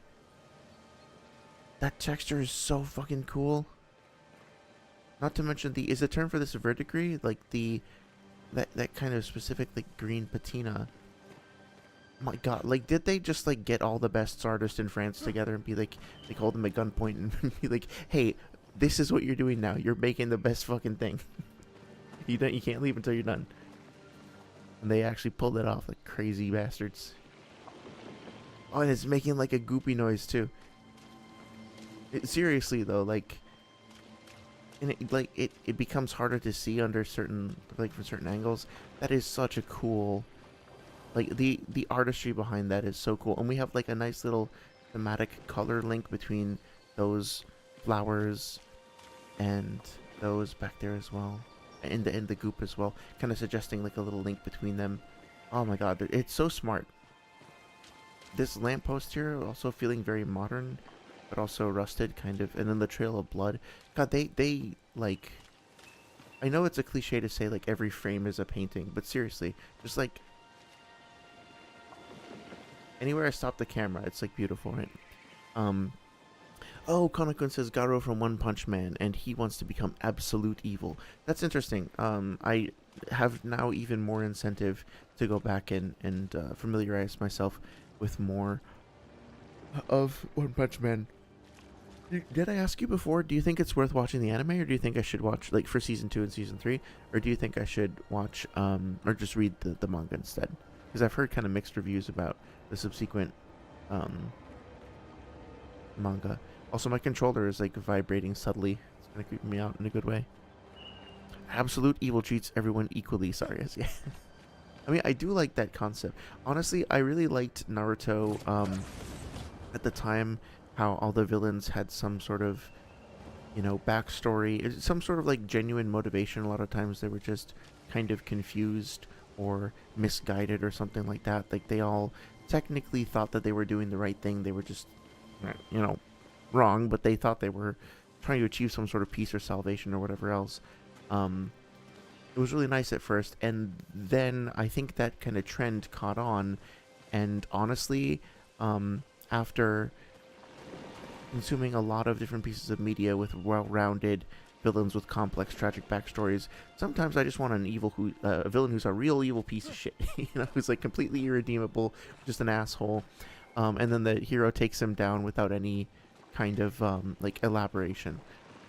A: That texture is so fucking cool. Not to mention is the term for this verdigris? Like that kind of specific like green patina. My god, like did they just like get all the best artists in France together and be like hold them at gunpoint and be like, hey, this is what you're doing now. You're making the best fucking thing. You can't leave until you're done. And they actually pulled it off, like crazy bastards. Oh, and it's making like a goopy noise too. Seriously though, like and it becomes harder to see under certain, like, from certain angles. That is such a cool, like, the artistry behind that is so cool. And we have like a nice little thematic color link between those flowers and those back there as well, in the goop as well, kind of suggesting like a little link between them. Oh my god, it's so smart. This lamppost here also feeling very modern, but also rusted, kind of. And then the trail of blood. God, they like, I know it's a cliche to say like every frame is a painting, but seriously, just like anywhere I stop the camera, it's like beautiful, right? Oh, Konakun says Garo from One Punch Man, and he wants to become absolute evil. That's interesting. I have now even more incentive to go back and familiarize myself with more of One Punch Man. Did I ask you before, do you think it's worth watching the anime, or do you think I should watch, like, for season 2 and season 3, or do you think I should watch, or just read the manga instead? Because I've heard kind of mixed reviews about the subsequent manga. Also, my controller is like vibrating subtly. It's kind of creeping me out in a good way. Absolute evil treats everyone equally. Sorry, yeah. I mean, I do like that concept. Honestly, I really liked Naruto at the time, how all the villains had some sort of, you know, backstory, some sort of like genuine motivation. A lot of times they were just kind of confused or misguided or something like that. Like, they all technically thought that they were doing the right thing. They were just, you know, wrong, but they thought they were trying to achieve some sort of peace or salvation or whatever else. It was really nice at first, and then I think that kind of trend caught on, and honestly, after consuming a lot of different pieces of media with well-rounded villains with complex, tragic backstories, sometimes I just want an a villain who's a real evil piece of shit, you know, who's like completely irredeemable, just an asshole, and then the hero takes him down without any kind of like elaboration.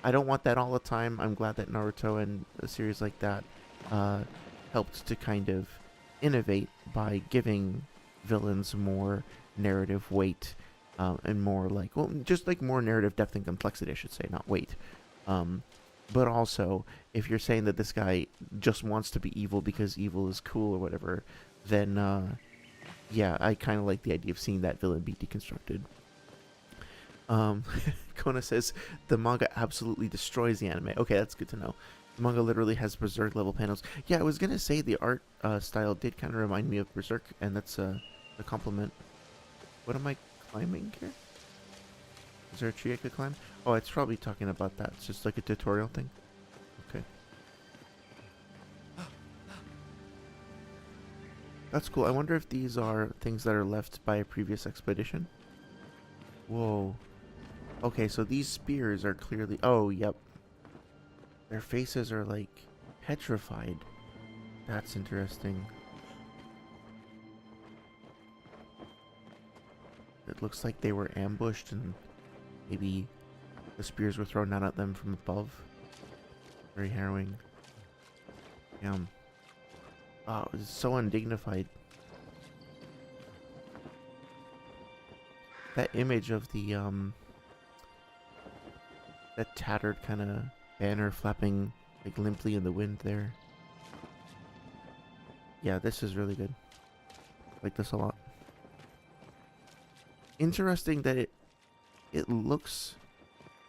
A: I don't want that all the time. I'm glad that Naruto and a series like that helped to kind of innovate by giving villains more narrative weight, and more like, well, just like more narrative depth and complexity, I should say, not weight. But also, if you're saying that this guy just wants to be evil because evil is cool or whatever, then yeah, I kind of like the idea of seeing that villain be deconstructed. Kona says the manga absolutely destroys the anime. Okay, that's good to know. The manga literally has Berserk level panels. Yeah, I was gonna say the art style did kind of remind me of Berserk, and that's a compliment. What am I climbing here? Is there a tree I could climb? Oh, it's probably talking about that. It's just like a tutorial thing. Okay. That's cool. I wonder if these are things that are left by a previous expedition. Whoa. Okay, so these spears are clearly... Oh, yep. Their faces are, like, petrified. That's interesting. It looks like they were ambushed and maybe the spears were thrown down at them from above. Very harrowing. Damn. Oh, it's so undignified. That image of the, that tattered kind of banner flapping like limply in the wind there. Yeah, this is really good. Like this a lot. Interesting that it looks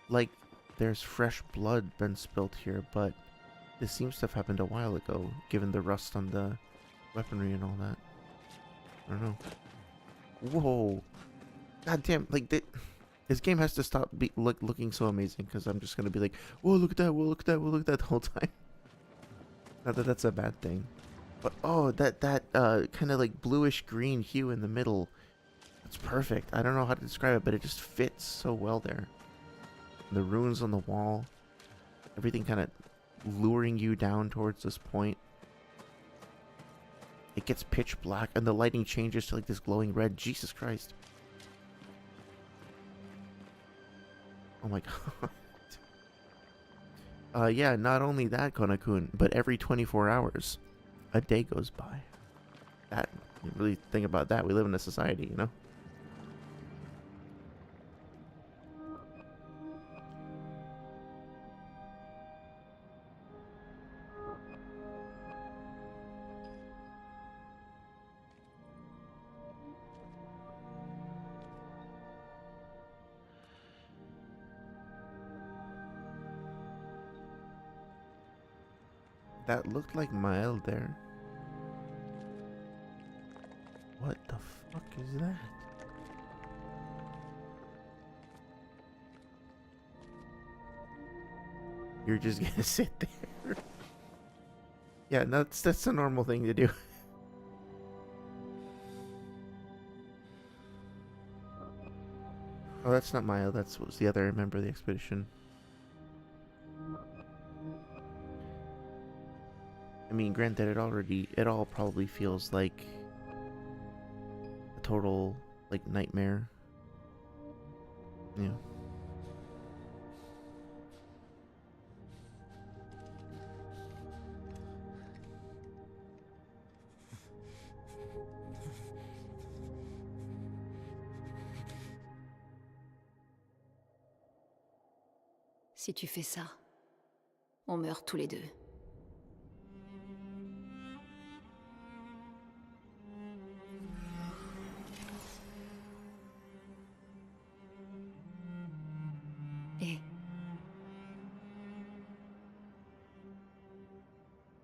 A: like there's fresh blood been spilt here, but this seems to have happened a while ago, given the rust on the weaponry and all that. I don't know. Whoa. God damn, like, this game has to stop looking so amazing, because I'm just going to be like, whoa, look at that, whoa, look at that, whoa, look at that the whole time. Not that that's a bad thing. But, oh, that kind of, like, bluish-green hue in the middle. It's perfect. I don't know how to describe it, but it just fits so well there. And the runes on the wall. Everything kind of luring you down towards this point. It gets pitch black, and the lighting changes to, like, this glowing red. Jesus Christ. Oh my god. Yeah, not only that, Konakun, but every 24 hours, a day goes by. That, you really think about that, we live in a society, you know? That looked like mild there. What the fuck is that? You're just gonna sit there. Yeah, that's a normal thing to do. Oh, that's not Maya. That's what was the other member of the expedition. I mean, granted, it all probably feels like a total, like, nightmare. Yeah.
L: Si tu fais ça, on meurt tous les deux. Et...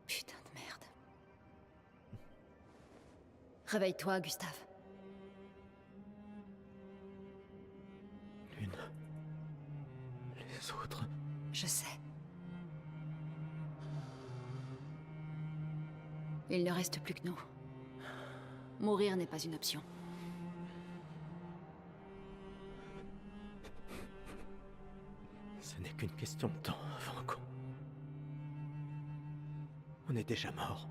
L: Putain de merde. Réveille-toi, Gustave.
C: Lune. Les autres.
L: Je sais. Il ne reste plus que nous. Mourir n'est pas une option.
C: Ce n'est qu'une question de temps avant qu'on... On est déjà mort.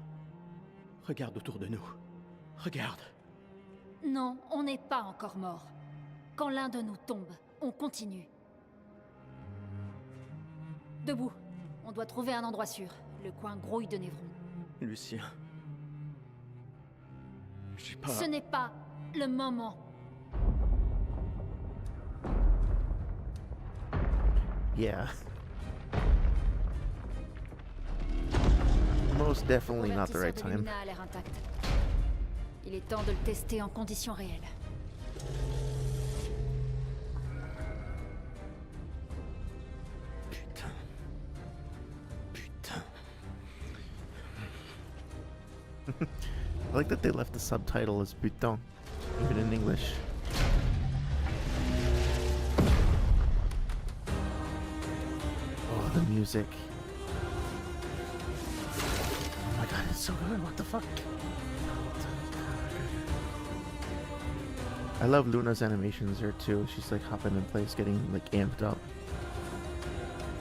C: Regarde autour de nous. Regarde.
L: Non, on n'est pas encore mort. Quand l'un de nous tombe, on continue. Debout. On doit trouver un endroit sûr. Le coin grouille de névrons.
C: Lucien. J'ai pas...
L: Ce n'est pas le moment.
A: Yeah. Most definitely not the right
L: Le
A: time.
L: Lumina a l'air intact. Il est temps de le tester en conditions réelles.
C: Putain. Putain.
A: I like that they left the subtitle as putain, even in English. Oh, the music. Oh my god, it's so good. What the fuck? I love Luna's animations there too. She's like hopping in place, getting like amped up.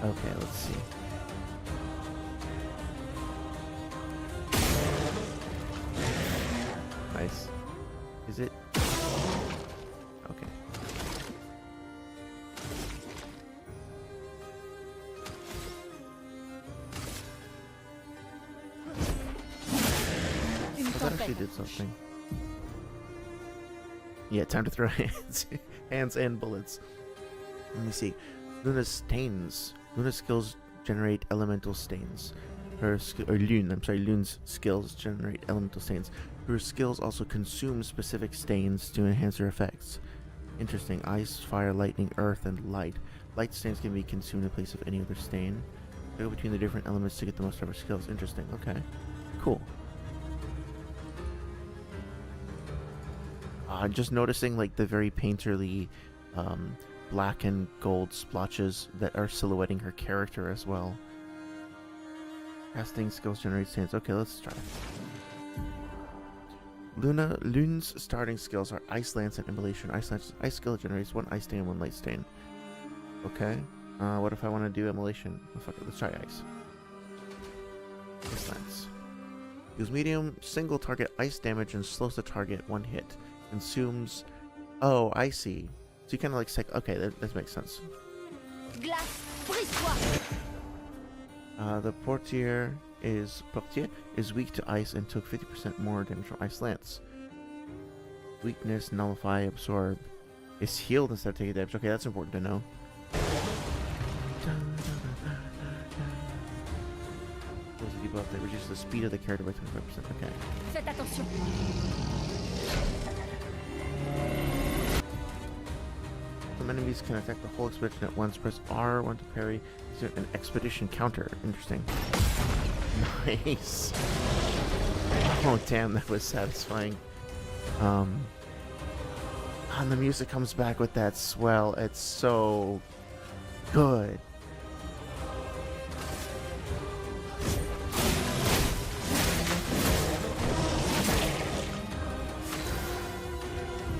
A: Okay, let's see. Nice. Is it? Okay. That actually did something. Yeah, time to throw hands. Hands and bullets. Let me see. Luna's stains. Luna's skills generate elemental stains. Lune's skills generate elemental stains. Her skills also consume specific stains to enhance her effects. Interesting. Ice, fire, lightning, earth, and light. Light stains can be consumed in place of any other stain. Go between the different elements to get the most out of her skills. Interesting. Okay. Cool. Just noticing like the very painterly black and gold splotches that are silhouetting her character as well. Casting skills generate stains. Okay, let's try. Lune's starting skills are Ice Lance and Immolation. Ice skill generates one ice stain and one light stain. Okay. What if I want to do Immolation? Oh, fuck it, let's try Ice. Ice Lance. Deals medium single target ice damage and slows the target one hit. Consumes... Oh, I see. So you kind of like... Okay, that makes sense.
L: Glace, brise-toi!
A: The Portier is weak to ice and took 50% more damage from Ice Lance. Weakness, nullify, absorb. Is healed instead of taking damage. Okay, that's important to know. Close the debuff that reduces the speed of the character by 25%. Okay.
L: Faites attention.
A: Some enemies can attack the whole expedition at once. Press R1 to parry. An expedition counter. Interesting. Nice. Oh damn, that was satisfying. And the music comes back with that swell. It's so good.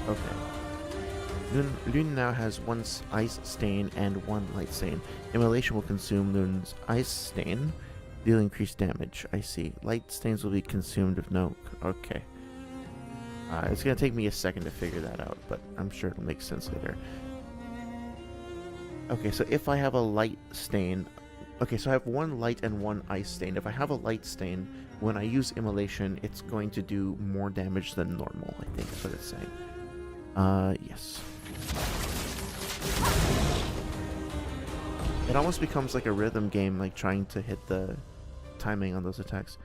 A: Okay. Lune now has one ice stain and one light stain. Immolation will consume Lune's ice stain, deal increased damage. I see. Light stains will be consumed if no... Okay. It's gonna take me a second to figure that out, but I'm sure it'll make sense later. Okay, so if I have a light stain... Okay, so I have one light and one ice stain. If I have a light stain, when I use Immolation, it's going to do more damage than normal, I think is what it's saying. Yes. It almost becomes like a rhythm game, like trying to hit the timing on those attacks.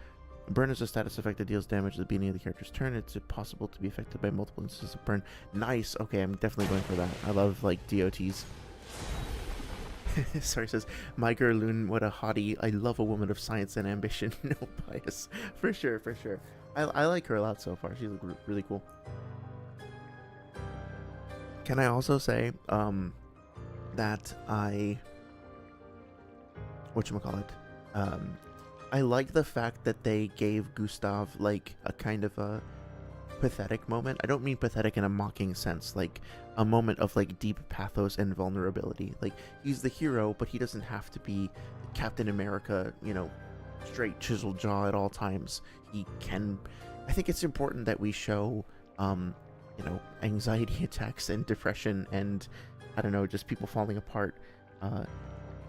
A: Burn is a status effect that deals damage at the beginning of the character's turn. It's possible to be affected by multiple instances of burn. Nice! Okay, I'm definitely going for that. I love, like, DOTs. Sorry, says, my girl Lune, what a hottie. I love a woman of science and ambition. No bias. For sure, for sure. I like her a lot so far. She looks really cool. Can I also say, that I... Whatchamacallit? I like the fact that they gave Gustav, like, a kind of a pathetic moment. I don't mean pathetic in a mocking sense, like, a moment of, like, deep pathos and vulnerability. Like, he's the hero, but he doesn't have to be Captain America, you know, straight chiseled jaw at all times. He can... I think it's important that we show, you know, anxiety attacks and depression and, I don't know, just people falling apart,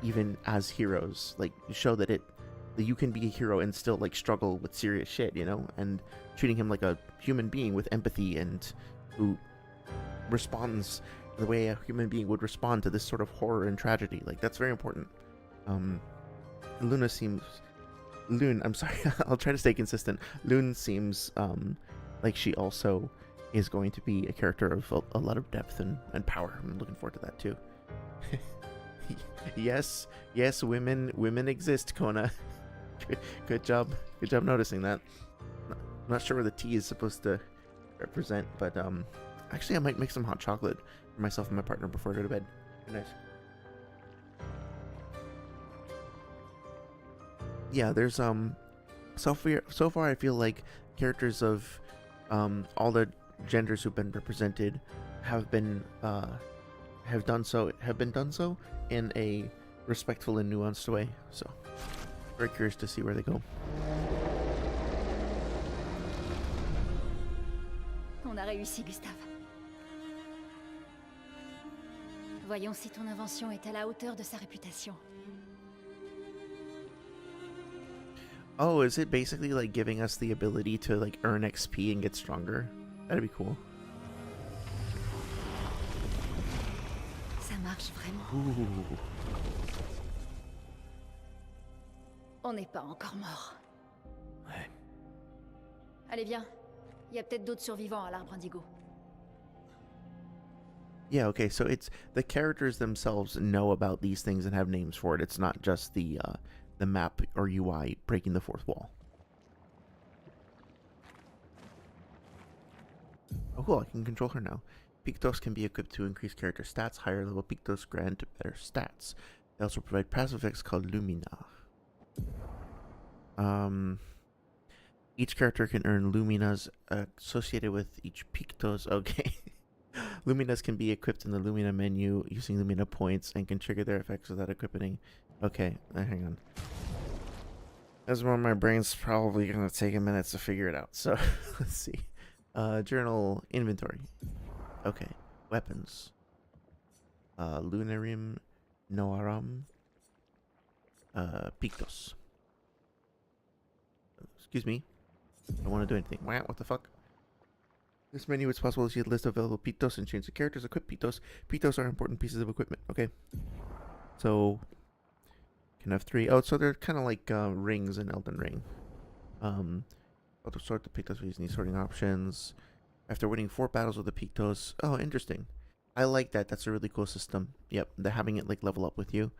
A: even as heroes. Like, show that you can be a hero and still, like, struggle with serious shit, you know, and treating him like a human being with empathy and who responds the way a human being would respond to this sort of horror and tragedy. Like, that's very important. Lune, I'm sorry, I'll try to stay consistent. Lune seems like she also is going to be a character of a lot of depth and power. I'm looking forward to that too. Yes, women exist, Kona. Good job noticing that. I'm not sure where the tea is supposed to represent, but actually I might make some hot chocolate for myself and my partner before I go to bed. Good night. Yeah, there's so far I feel like characters of all the genders who've been represented have been done so in a respectful and nuanced way. So very curious to see where they go.
B: On a réussi, Gustave. Voyons si ton invention est à la hauteur de sa réputation.
A: Oh, is it basically like giving us the ability to like earn XP and get stronger? That'd be cool.
B: Ça marche vraiment.
A: Ooh.
B: On n'est pas encore mort.
C: Ouais.
B: Allez, viens. Il y a peut-être d'autres survivants à l'arbre indigo.
A: Yeah, okay, so it's the characters themselves know about these things and have names for it. It's not just the map or UI breaking the fourth wall. Oh cool, I can control her now. Pictos can be equipped to increase character stats. Higher level Pictos grant better stats. They also provide passive effects called Lumina. Each character can earn Luminas associated with each Pictos. Okay. Luminas can be equipped in the Lumina menu using Lumina points and can trigger their effects without equipping. Okay, hang on. That's where my brain's probably going to take a minute to figure it out. So, let's see. Journal inventory. Okay. Weapons. Lunarium, Noaram, Pictos. Excuse me. I don't want to do anything. What the fuck? This menu is possible to see a list of available Pictos and change the characters. Equip Pictos. Pictos are important pieces of equipment. Okay. So, can have 3. Oh, so they're kind of like rings in Elden Ring. Auto sort the Pictos using these sorting options. After winning 4 battles with the Pictos. Oh, interesting. I like that. That's a really cool system. Yep, they're having it like level up with you.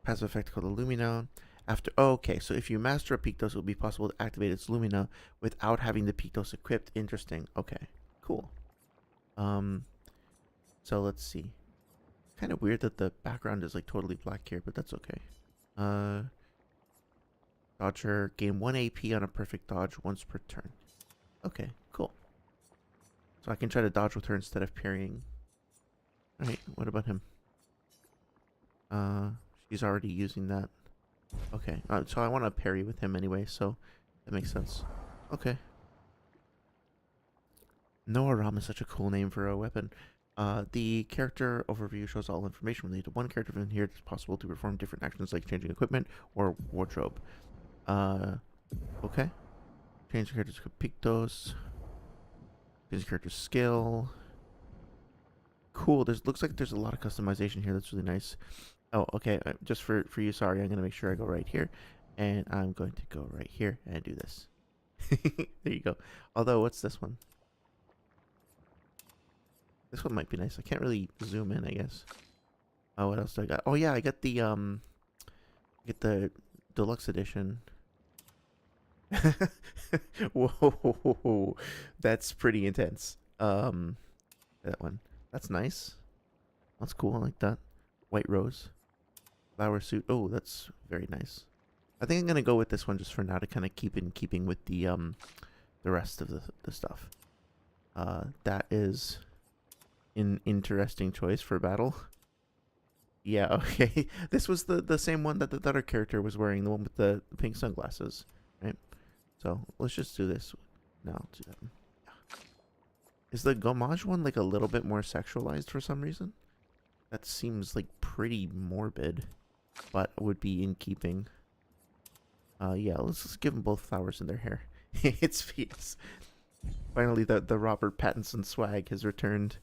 A: Passive effect called Illumina. After, oh, okay, so if you master a Pictos, it will be possible to activate its Lumina without having the Pictos equipped. Interesting. Okay, cool. So let's see. Kind of weird that the background is like totally black here, but that's okay. Dodger, gain 1 AP on a perfect dodge once per turn. Okay, cool. So I can try to dodge with her instead of parrying. Alright, what about him? She's already using that. Okay, so I want to parry with him anyway, so that makes sense. Okay. Noaram is such a cool name for a weapon. The character overview shows all information related to one character. From here, it's possible to perform different actions like changing equipment or wardrobe. Okay. Change the character's Pictos. Change the character's skill. Cool. Looks like there's a lot of customization here. That's really nice. Oh, okay. Just for you, sorry. I'm going to make sure I go right here. And I'm going to go right here and do this. There you go. Although, what's this one? This one might be nice. I can't really zoom in, I guess. Oh, what else do I got? Oh, yeah. I got the, deluxe edition. Whoa. That's pretty intense. That one. That's nice. That's cool. I like that. White rose. Flower suit. Oh, that's very nice. I think I'm gonna go with this one just for now to kind of keep in keeping with the rest of the stuff. That is an interesting choice for battle. Yeah, okay. This was the same one that the other character was wearing, the one with the pink sunglasses, right? So let's just do this. No, I'll do that. Yeah. Is the Gommage one like a little bit more sexualized for some reason? That seems like pretty morbid, but would be in keeping. Yeah, let's just give them both flowers in their hair. It's fierce. Finally, the Robert Pattinson swag has returned.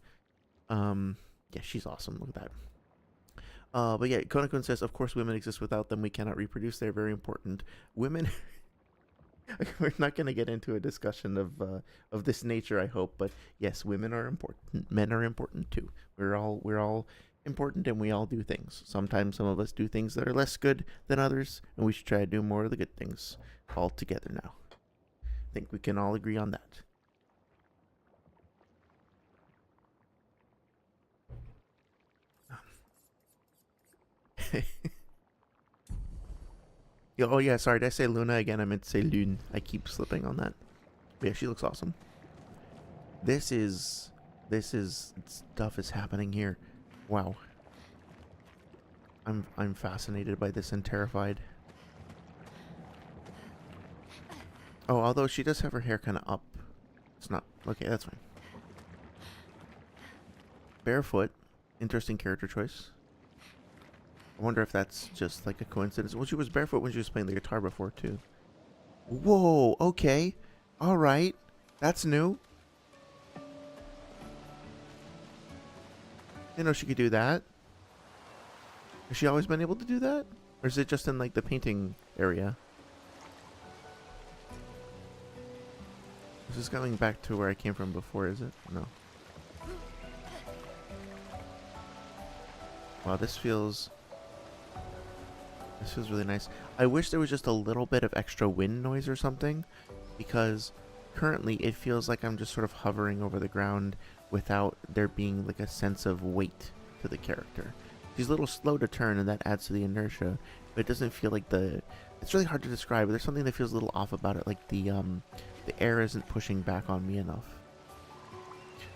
A: Yeah, she's awesome. Look at that. But yeah, Konakun says, of course women exist. Without them, we cannot reproduce. They're very important. Women... We're not going to get into a discussion of this nature, I hope. But yes, women are important. Men are important too. We're all important, and we all do things. Sometimes some of us do things that are less good than others, and we should try to do more of the good things all together now. I think we can all agree on that. Oh yeah, sorry, did I say Luna again? I meant to say Lune. I keep slipping on that. But yeah, she looks awesome. This is stuff is happening here. Wow. I'm fascinated by this and terrified. Oh, although she does have her hair kind of up. It's not okay. That's fine. Barefoot, interesting character choice. I wonder if that's just like a coincidence. Well, she was barefoot when she was playing the guitar before, too. Whoa, okay. Alright. That's new. Didn't know she could do that. Has she always been able to do that? Or is it just in, like, the painting area? This is going back to where I came from before, is it? No. Wow, this feels really nice. I wish there was just a little bit of extra wind noise or something, because currently it feels like I'm just sort of hovering over the ground without there being like a sense of weight to the character. She's a little slow to turn, and that adds to the inertia, but it doesn't feel like it's really hard to describe, but there's something that feels a little off about it, like the air isn't pushing back on me enough.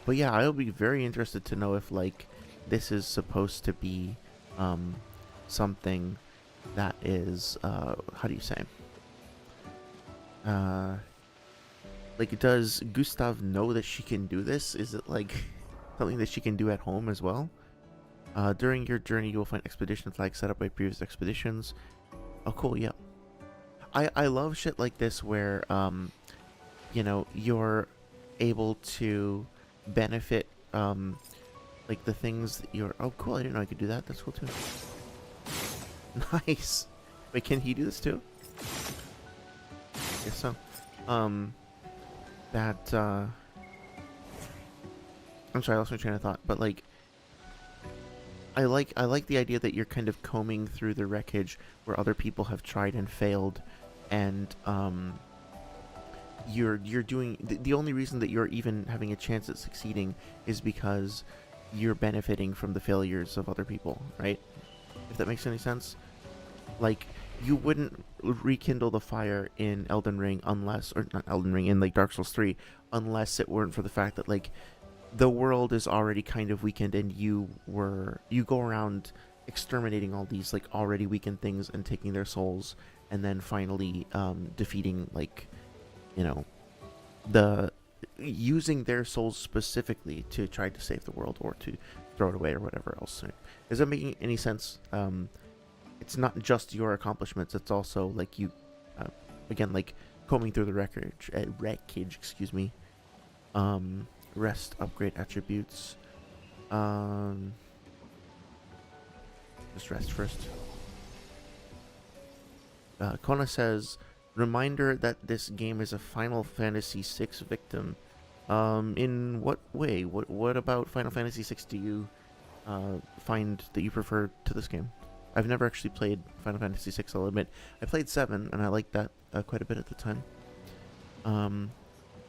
A: But yeah, I'll be very interested to know if like this is supposed to be something that is how do you say, like, does Gustav know that she can do this? Is it like something that she can do at home as well? During your journey you will find expedition flags set up by previous expeditions. Oh cool. Yeah, I love shit like this where you know, you're able to benefit like the things that you're... Oh cool, I didn't know I could do that. That's cool too. Nice. Wait, can he do this too? I guess so. I'm sorry, I lost my train of thought, but like I like the idea that you're kind of combing through the wreckage where other people have tried and failed, and you're doing the only reason that you're even having a chance at succeeding is because you're benefiting from the failures of other people, right? If that makes any sense. Like, you wouldn't rekindle the fire in Elden Ring unless, or not Elden Ring, in like Dark Souls 3, unless it weren't for the fact that like the world is already kind of weakened, and you go around exterminating all these like already weakened things and taking their souls, and then finally defeating, like, you know, using their souls specifically to try to save the world or to throw it away or whatever else. Is that making any sense? It's not just your accomplishments, it's also like you again, like combing through the wreckage, excuse me. Rest, upgrade attributes. Just rest first. Kona says, reminder that this game is a Final Fantasy VI victim. In what way? What about Final Fantasy VI do you find that you prefer to this game? I've never actually played Final Fantasy VI, I'll admit. I played 7, and I liked that quite a bit at the time.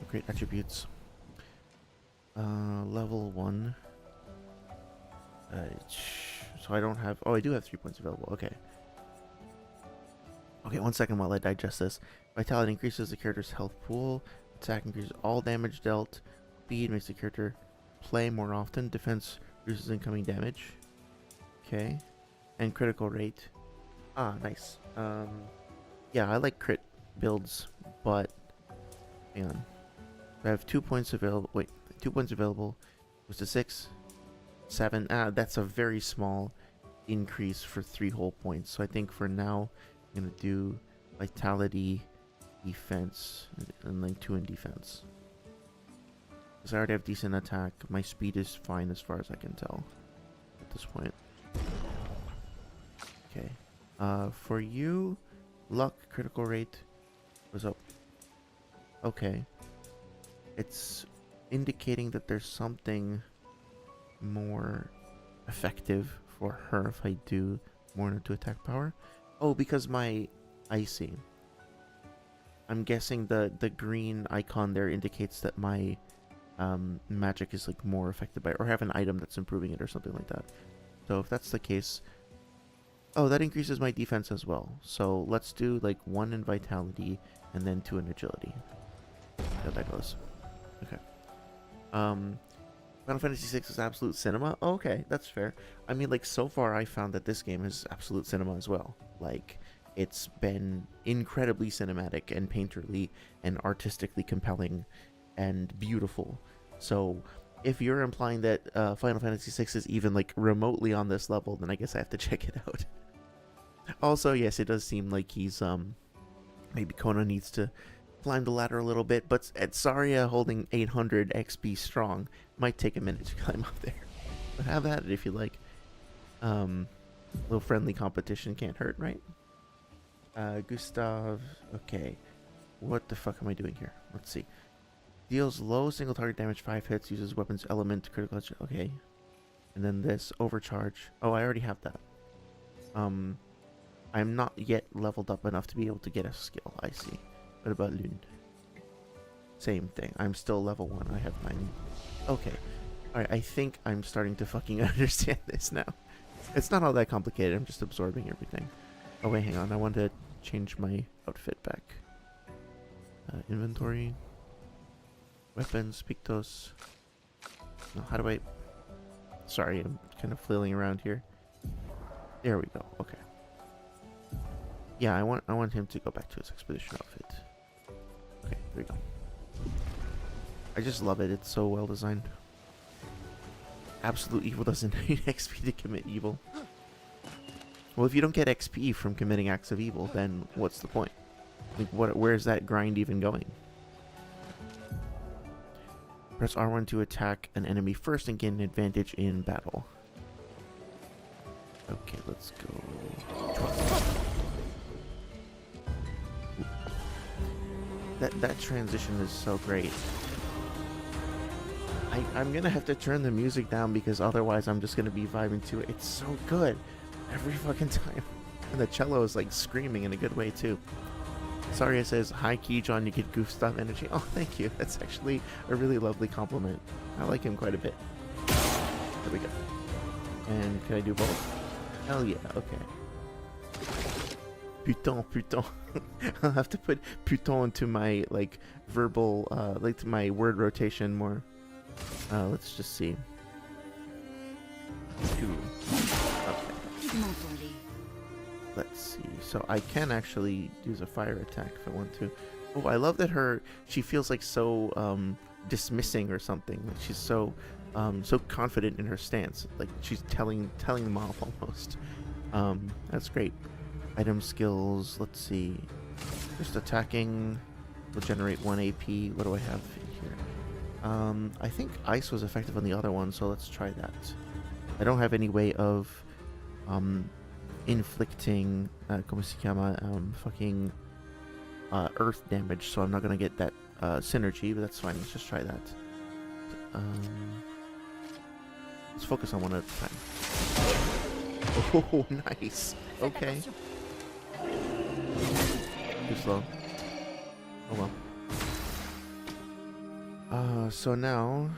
A: Upgrade attributes. Level 1. So I don't have... Oh, I do have 3 points available. Okay. Okay, 1 second while I digest this. Vitality increases the character's health pool. Attack increases all damage dealt. Speed makes the character play more often. Defense reduces incoming damage. Okay. And critical rate. Ah, nice. Yeah, I like crit builds, but... Hang on. I have 2 points available. Wait, 2 points available. Was to 6. 7. Ah, that's a very small increase for 3 whole points. So I think for now, I'm going to do vitality, defense, and then 2 in defense. Because I already have decent attack. My speed is fine as far as I can tell at this point. Okay. For you, luck, critical rate was up. Okay. It's indicating that there's something more effective for her if I do more into attack power. Oh, because I see. I'm guessing the green icon there indicates that my magic is like more affected by it, or have an item that's improving it or something like that. So if that's the case, oh, that increases my defense as well. So let's do like 1 in vitality and then 2 in agility. How that goes. Okay. Final Fantasy VI is absolute cinema. Oh, okay, that's fair. I mean, like, so far I found that this game is absolute cinema as well. Like, it's been incredibly cinematic and painterly and artistically compelling and beautiful. So if you're implying that Final Fantasy VI is even like remotely on this level, then I guess I have to check it out. Also, yes, it does seem like he's maybe Kona needs to climb the ladder a little bit, but Saria holding 800 XP strong might take a minute to climb up there. But have at it if you like. Little friendly competition can't hurt, right? Gustav. Okay. What the fuck am I doing here? Let's see. Deals low single target damage, 5 hits, uses weapons element, critical. Okay. And then this, overcharge. Oh, I already have that. I'm not yet leveled up enough to be able to get a skill. I see. What about Lune? Same thing. I'm still level 1. I have 9. Okay. Alright, I think I'm starting to fucking understand this now. It's not all that complicated. I'm just absorbing everything. Oh, wait, hang on. I want to change my outfit back. Inventory. Weapons, Pictos. No, how do I... Sorry, I'm kind of flailing around here. There we go. Okay. Yeah, I want him to go back to his expedition outfit. Okay, there we go. I just love it. It's so well designed. Absolute evil doesn't need XP to commit evil. Well, if you don't get XP from committing acts of evil, then what's the point? Like, where's that grind even going? Press R1 to attack an enemy first and gain an advantage in battle. Okay, let's go. That transition is so great. I'm gonna have to turn the music down because otherwise I'm just gonna be vibing to it. It's so good every fucking time. And the cello is like screaming in a good way too. Sorry, it says, hi Key John, you get goof stop energy. Oh, thank you. That's actually a really lovely compliment. I like him quite a bit. There we go. And can I do both? Hell yeah, okay. Putain, putain. I'll have to put putain into my like verbal, like to my word rotation more. Let's just see. Two. Okay. Let's see. So I can actually use a fire attack if I want to. Oh, I love that she feels like so dismissing or something. Like she's so so confident in her stance. Like she's telling them off almost. That's great. Item skills, let's see. Just attacking will generate 1 AP. What do I have in here? I think ice was effective on the other one, so let's try that. I don't have any way of inflicting como se llama, fucking earth damage, so I'm not gonna get that synergy, but that's fine. Let's just try that. Let's focus on one at a time. Oh, nice. Okay. Too slow. Oh well. So now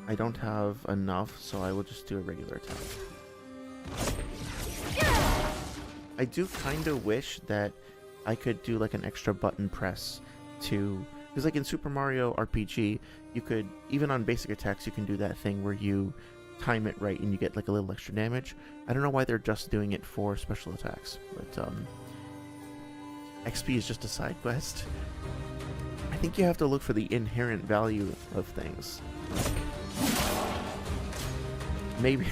A: I don't have enough, so I will just do a regular attack. I do kind of wish that I could do like an extra button press to, because like in Super Mario RPG, you could, even on basic attacks, you can do that thing where you time it right and you get like a little extra damage. I don't know why they're just doing it for special attacks, but XP is just a side quest. I think you have to look for the inherent value of things. Maybe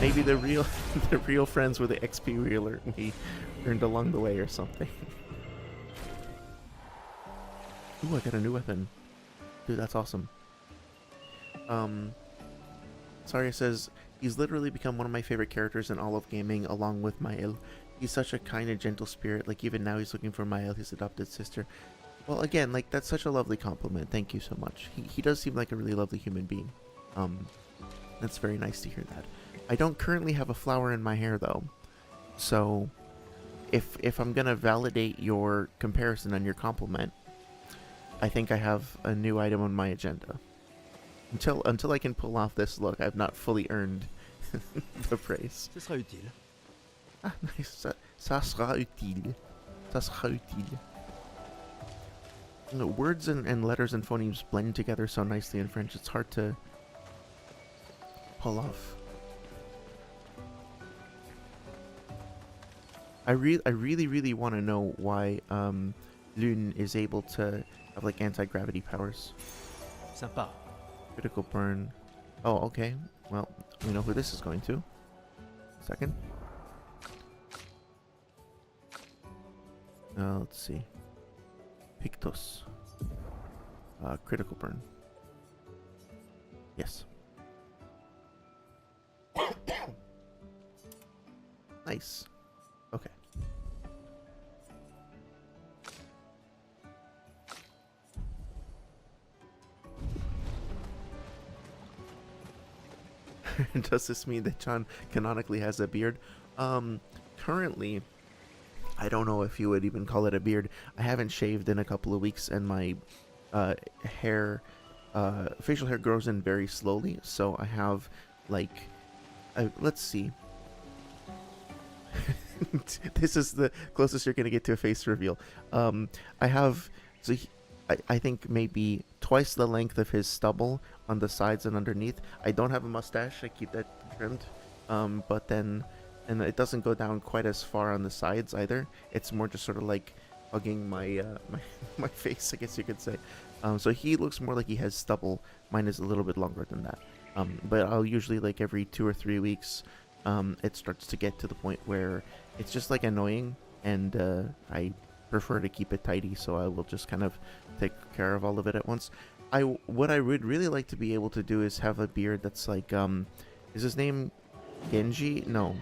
A: maybe the real friends were the XP we earned along the way or something. Ooh, I got a new weapon. Dude, that's awesome. Saria says, he's literally become one of my favorite characters in all of gaming, along with Mael. He's such a kind and gentle spirit, like even now he's looking for Mael, his adopted sister. Well, again, like, that's such a lovely compliment. Thank you so much. He does seem like a really lovely human being. That's very nice to hear that. I don't currently have a flower in my hair, though. So, if I'm gonna validate your comparison and your compliment, I think I have a new item on my agenda. Until I can pull off this look, I've not fully earned the praise.
C: Ce sera utile.
A: Ah, nice. Ça sera utile. Ça sera utile. You know, words and letters and phonemes blend together so nicely in French, it's hard to pull off. I really want to know why Lune is able to have like anti-gravity powers.
C: Sympa.
A: Critical burn. Oh, okay. Well, we know who this is going to. Second. Let's see. Pictus. Critical burn. Yes. Nice. Okay. Does this mean that John canonically has a beard? Currently, I don't know if you would even call it a beard. I haven't shaved in a couple of weeks, and my hair, facial hair grows in very slowly. So I have, like, let's see. This is the closest you're gonna get to a face reveal. I have, so I think maybe twice the length of his stubble on the sides and underneath. I don't have a mustache. I keep that trimmed. But then, and it doesn't go down quite as far on the sides either. It's more just sort of like hugging my my face, I guess you could say. So he looks more like he has stubble. Mine is a little bit longer than that. But I'll usually, like, every 2 or 3 weeks, it starts to get to the point where it's just like annoying, and I prefer to keep it tidy, so I will just kind of take care of all of it at once. What I would really like to be able to do is have a beard that's like, is his name Genji? No.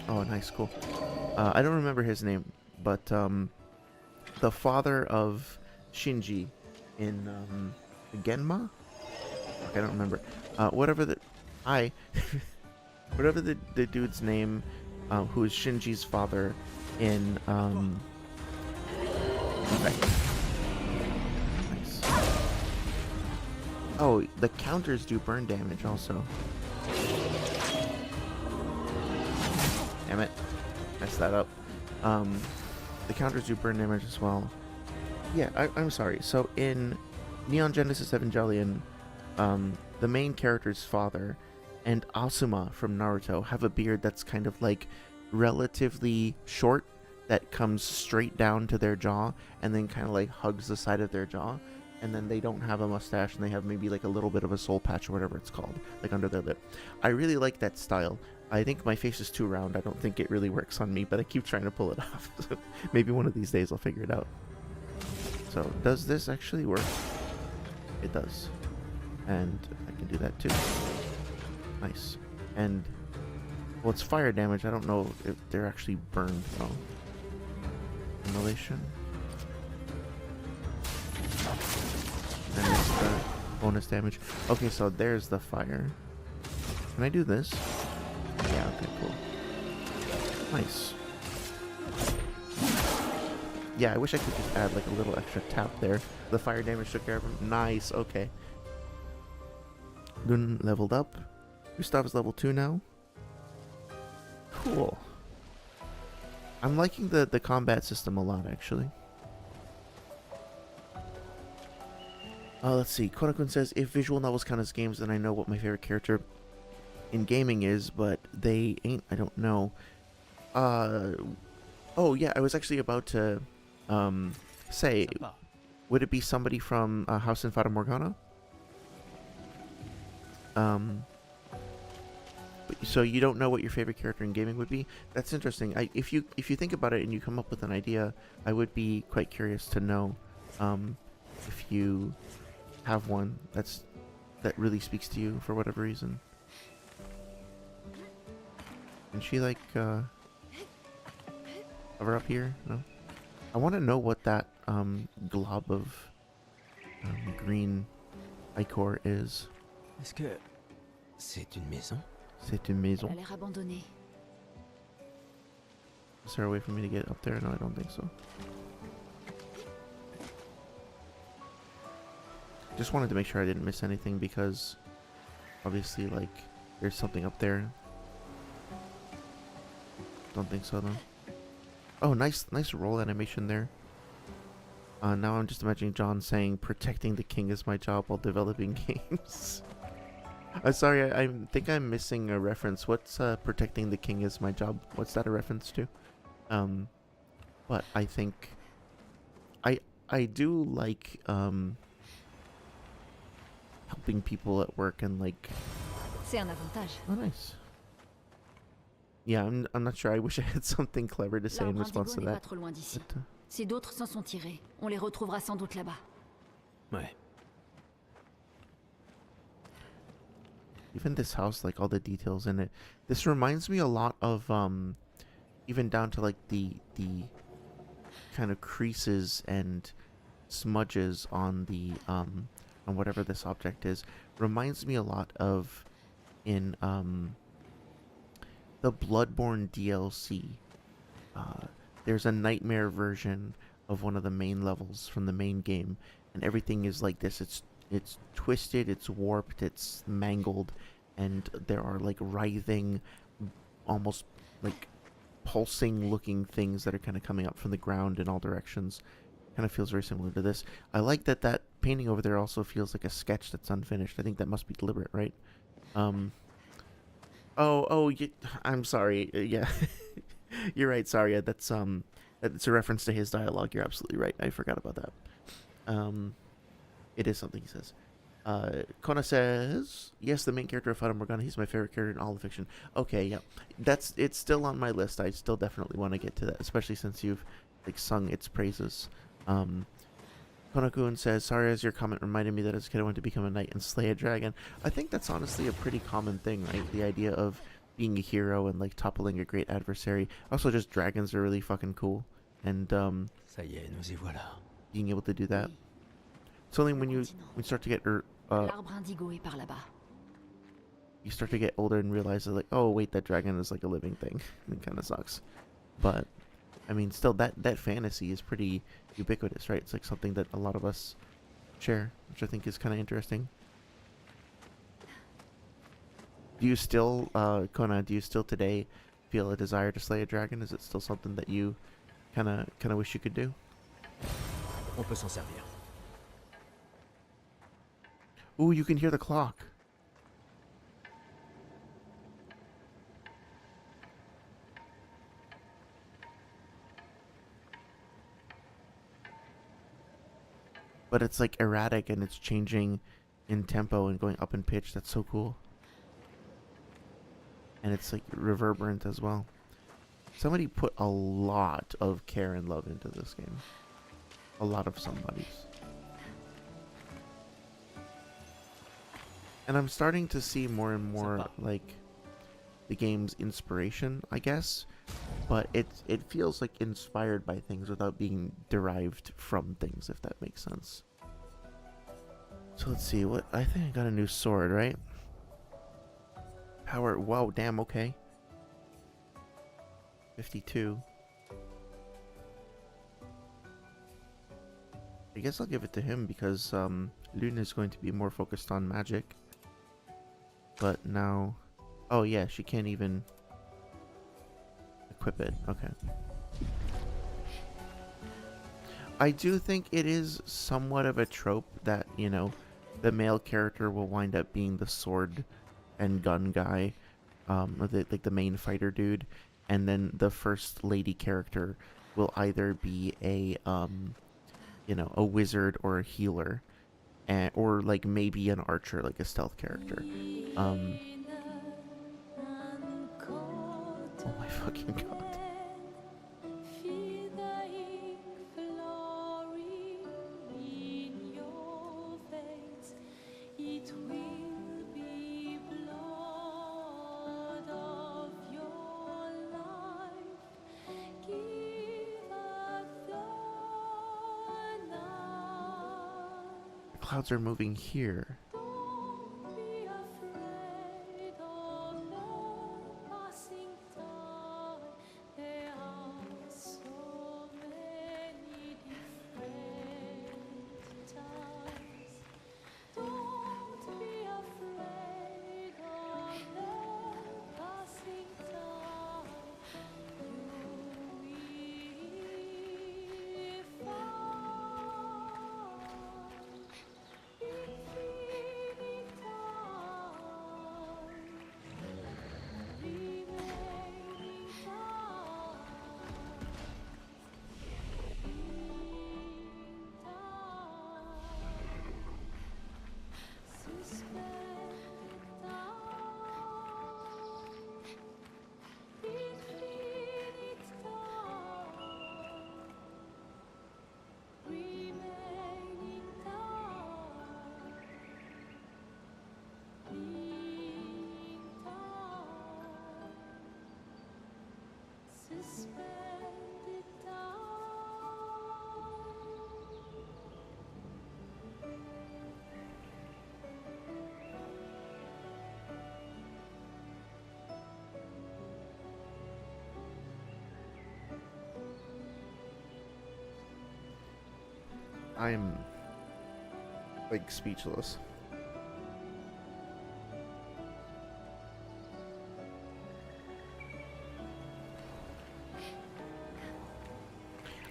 A: Oh, nice, cool. I don't remember his name, but the father of Shinji in Genma. Okay, I don't remember. Whatever the whatever the dude's name, who is Shinji's father in okay. Nice. Oh, the counters do burn damage also. Damn it. Messed that up. The counters do burn damage as well. Yeah, I'm sorry. So in Neon Genesis Evangelion, the main character's father and Asuma from Naruto have a beard that's kind of like relatively short that comes straight down to their jaw and then kind of like hugs the side of their jaw, and then they don't have a mustache and they have maybe like a little bit of a soul patch or whatever it's called, like under their lip. I really like that style. I think my face is too round. I don't think it really works on me, but I keep trying to pull it off. So maybe one of these days I'll figure it out. So does this actually work? It does. And I can do that too. Nice. And well, it's fire damage. I don't know if they're actually burned though. Immolation. And it's the bonus damage. Okay, so there's the fire. Can I do this? Yeah, okay, cool. Nice. Yeah, I wish I could just add like a little extra tap there. The fire damage took care of him. Nice, okay. Lun leveled up. Gustav is level 2 now. Cool. I'm liking the combat system a lot, actually. Let's see. Konakun says, if visual novels count as games, then I know what my favorite character in gaming is, but they ain't. I don't know. Oh, yeah, I was actually about to say, would it be somebody from House and Fata Morgana? So you don't know what your favorite character in gaming would be? That's interesting. If you think about it and you come up with an idea, I would be quite curious to know if you have one that really speaks to you for whatever reason. Can she like hover up here? No. I want to know what that glob of green ichor is.
C: Est-ce que c'est une maison?
A: C'est une maison.
B: Elle a l'air abandonnée.
A: Is there a way for me to get up there? No, I don't think so. Just wanted to make sure I didn't miss anything because obviously like there's something up there. Don't think so though. Oh, nice roll animation there. Now I'm just imagining John saying, "Protecting the king is my job while developing games." Sorry, I think I'm missing a reference. What's protecting the king is my job? What's that a reference to? But I think I do like helping people at work and like.
B: C'est un avantage.
A: Oh, nice. Yeah, I'm not sure. I wish I had something clever to say in response to that.
B: Pas trop loin d'ici. Si d'autres s'en sont tirés, on les retrouvera sans doute là-bas.
C: Ouais.
A: Even this house, like all the details in it, this reminds me a lot of even down to like the kind of creases and smudges on the on whatever this object is. Reminds me a lot of in the Bloodborne DLC. There's a nightmare version of one of the main levels from the main game, and everything is like this. It's twisted, it's warped, it's mangled, and there are like writhing, almost like pulsing looking things that are kind of coming up from the ground in all directions. Kind of feels very similar to this. I like that painting over there also feels like a sketch that's unfinished. I think that must be deliberate, right? I'm sorry. Yeah. You're right, sorry. That's it's a reference to his dialogue. You're absolutely right. I forgot about that. It is something he says. Kona says, yes, the main character of Fata Morgana, he's my favorite character in all of fiction. Okay, yeah. It's still on my list. I still definitely want to get to that, especially since you've like sung its praises. Konakun says, sorry, as your comment reminded me that as a kid I wanted to become a knight and slay a dragon. I think that's honestly a pretty common thing, right? The idea of being a hero and like toppling a great adversary. Also, just dragons are really fucking cool. And
C: Ça y est, nous y voilà.
A: being able to do that. It's only when you start to get
E: L'arbre indigo est par là-bas.
A: you start to get older and realize that, like, oh wait, that dragon is like a living thing. It kind of sucks. But I mean, still, that fantasy is pretty ubiquitous, right? It's like something that a lot of us share, which I think is kind of interesting. Do you still, Kona, do you still today feel a desire to slay a dragon? Is it still something that you kind of wish you could do?
C: On peut s'en servir.
A: Ooh, you can hear the clock. But it's like erratic and it's changing in tempo and going up in pitch. That's so cool. And it's like reverberant as well. Somebody put a lot of care and love into this game. A lot of somebodies. And I'm starting to see more and more like the game's inspiration, I guess. But it feels like inspired by things without being derived from things, if that makes sense. So let's see, what I think I got a new sword, right? Power, whoa, damn, okay. 52. I guess I'll give it to him because Luna is going to be more focused on magic. But now, oh yeah, she can't even equip it. Okay. I do think it is somewhat of a trope that, you know, the male character will wind up being the sword and gun guy, or like the main fighter dude, and then the first lady character will either be a you know, a wizard or a healer, or like maybe an archer, like a stealth character. Oh my fucking god. Clouds are moving here. I'm like speechless.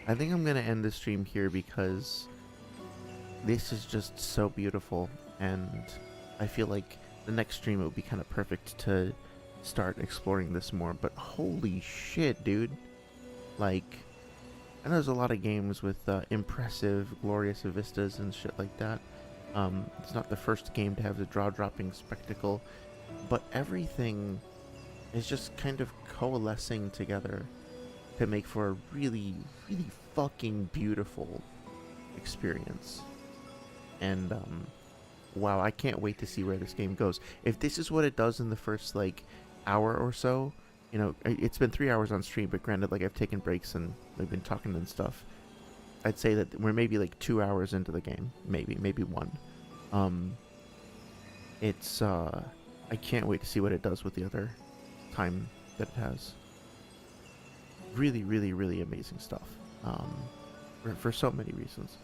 A: I think I'm gonna end the stream here because this is just so beautiful, and I feel like the next stream it would be kind of perfect to start exploring this more. But holy shit, dude. Like, I know there's a lot of games with impressive, glorious vistas and shit like that. It's not the first game to have the jaw-dropping spectacle, but everything is just kind of coalescing together to make for a really, really fucking beautiful experience. And, wow, I can't wait to see where this game goes. If this is what it does in the first, like, hour or so, you know, it's been 3 hours on stream, but granted, like, I've taken breaks and I've been talking and stuff. I'd say that we're maybe like 2 hours into the game, maybe one. It's I can't wait to see what it does with the other time that it has. Really, really, really amazing stuff. For so many reasons.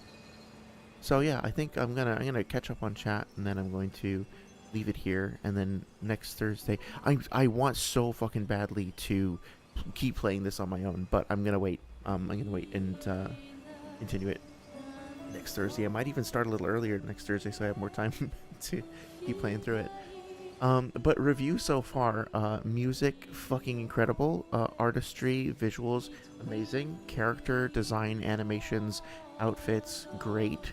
A: So yeah, I think I'm gonna catch up on chat, and then I'm going to leave it here. And then next Thursday, I want so fucking badly to keep playing this on my own, but I'm gonna wait. I'm gonna wait and continue it next Thursday. I might even start a little earlier next Thursday, so I have more time to keep playing through it. But review so far, music fucking incredible, artistry, visuals amazing, character design, animations, outfits great,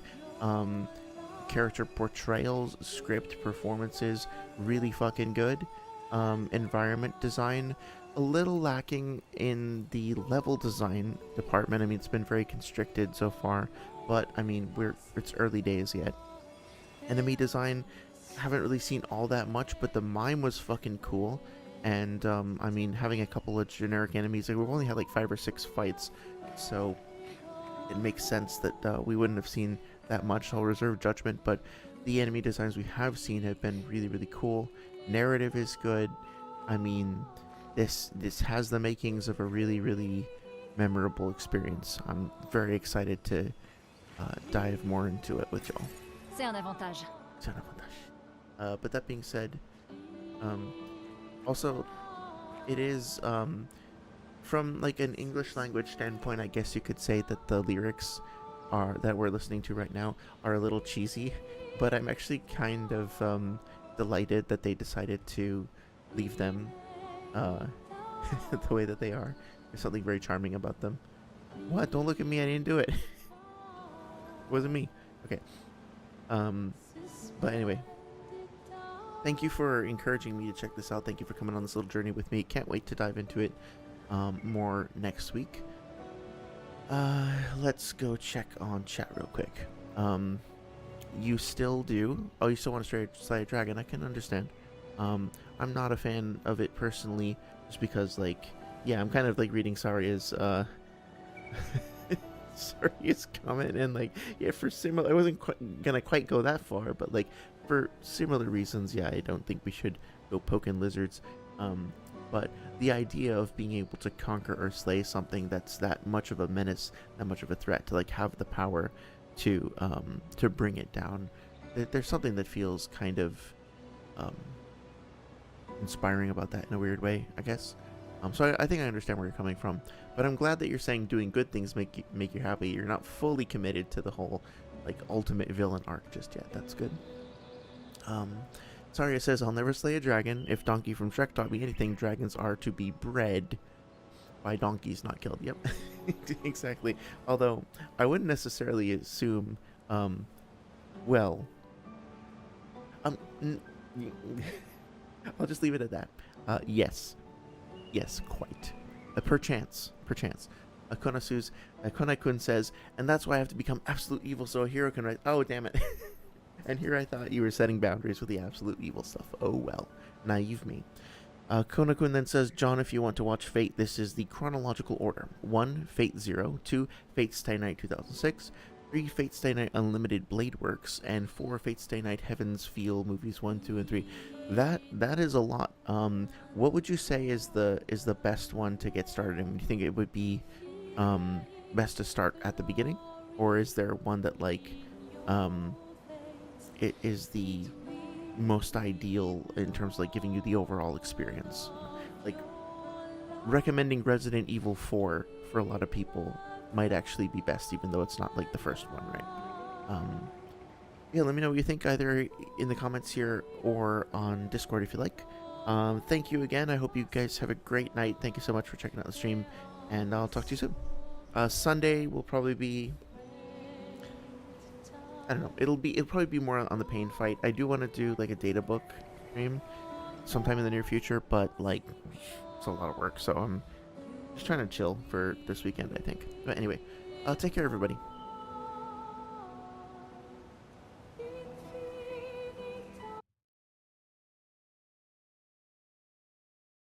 A: character portrayals, script, performances really fucking good, environment design a little lacking in the level design department. I mean, it's been very constricted so far, but I mean, it's early days yet. Enemy design, haven't really seen all that much, but the mime was fucking cool. And I mean, having a couple of generic enemies, like, we've only had like 5 or 6 fights, so it makes sense that we wouldn't have seen that much. I'll reserve judgment, but the enemy designs we have seen have been really, really cool. Narrative is good. I mean, this has the makings of a really, really memorable experience. I'm very excited to dive more into it with y'all.
L: C'est un avantage.
A: C'est un avantage. But that being said, also, it is, from like an English language standpoint, I guess you could say that the lyrics that we're listening to right now are a little cheesy, but I'm actually kind of delighted that they decided to leave them the way that they are. There's something very charming about them. What? Don't look at me, I didn't do it. It wasn't me. Okay. But anyway, thank you for encouraging me to check this out. Thank you for coming on this little journey with me. Can't wait to dive into it more next week. Let's go check on chat real quick. You still do? Oh, you still want to slay a dragon? I can understand. I'm not a fan of it personally, just because, like, yeah, I'm kind of like reading Saria's Saria's comment, and like, yeah, for similar, I wasn't gonna quite go that far, but like for similar reasons, yeah, I don't think we should go poking lizards. But the idea of being able to conquer or slay something that's that much of a menace, that much of a threat, to like have the power to bring it down, there's something that feels kind of inspiring about that in a weird way, I guess. So I think I understand where you're coming from, but I'm glad that you're saying doing good things make you happy. You're not fully committed to the whole like ultimate villain arc just yet. That's good. Saria says, I'll never slay a dragon. If Donkey from Shrek taught me anything, dragons are to be bred by donkeys, not killed. Yep. Exactly. Although I wouldn't necessarily assume well, I'll just leave it at that. Yes, quite. Perchance. Konai-kun says, and that's why I have to become absolute evil so a hero can write. Oh, damn it. And here I thought you were setting boundaries with the absolute evil stuff. Oh, well. Naive me. Konai-kun then says, John, if you want to watch Fate, this is the chronological order. 1, Fate 0. 2, Fate Stay Night 2006. 3, Fate Stay Night Unlimited Blade Works. And 4, Fate Stay Night Heaven's Feel movies 1, 2, and 3. That is a lot. What would you say is the best one to get started in? Do you think it would be best to start at the beginning, or is there one that like it is the most ideal in terms of like giving you the overall experience? Like recommending Resident Evil 4 for a lot of people might actually be best, even though it's not like the first one, right? Yeah, let me know what you think either in the comments here or on Discord if you like. Thank you again. I hope you guys have a great night. Thank you so much for checking out the stream, and I'll talk to you soon. Sunday will probably be, I don't know, it'll probably be more on the pain fight. I do want to do like a data book stream sometime in the near future, but like it's a lot of work, so I'm just trying to chill for this weekend, I think. But anyway, take care everybody.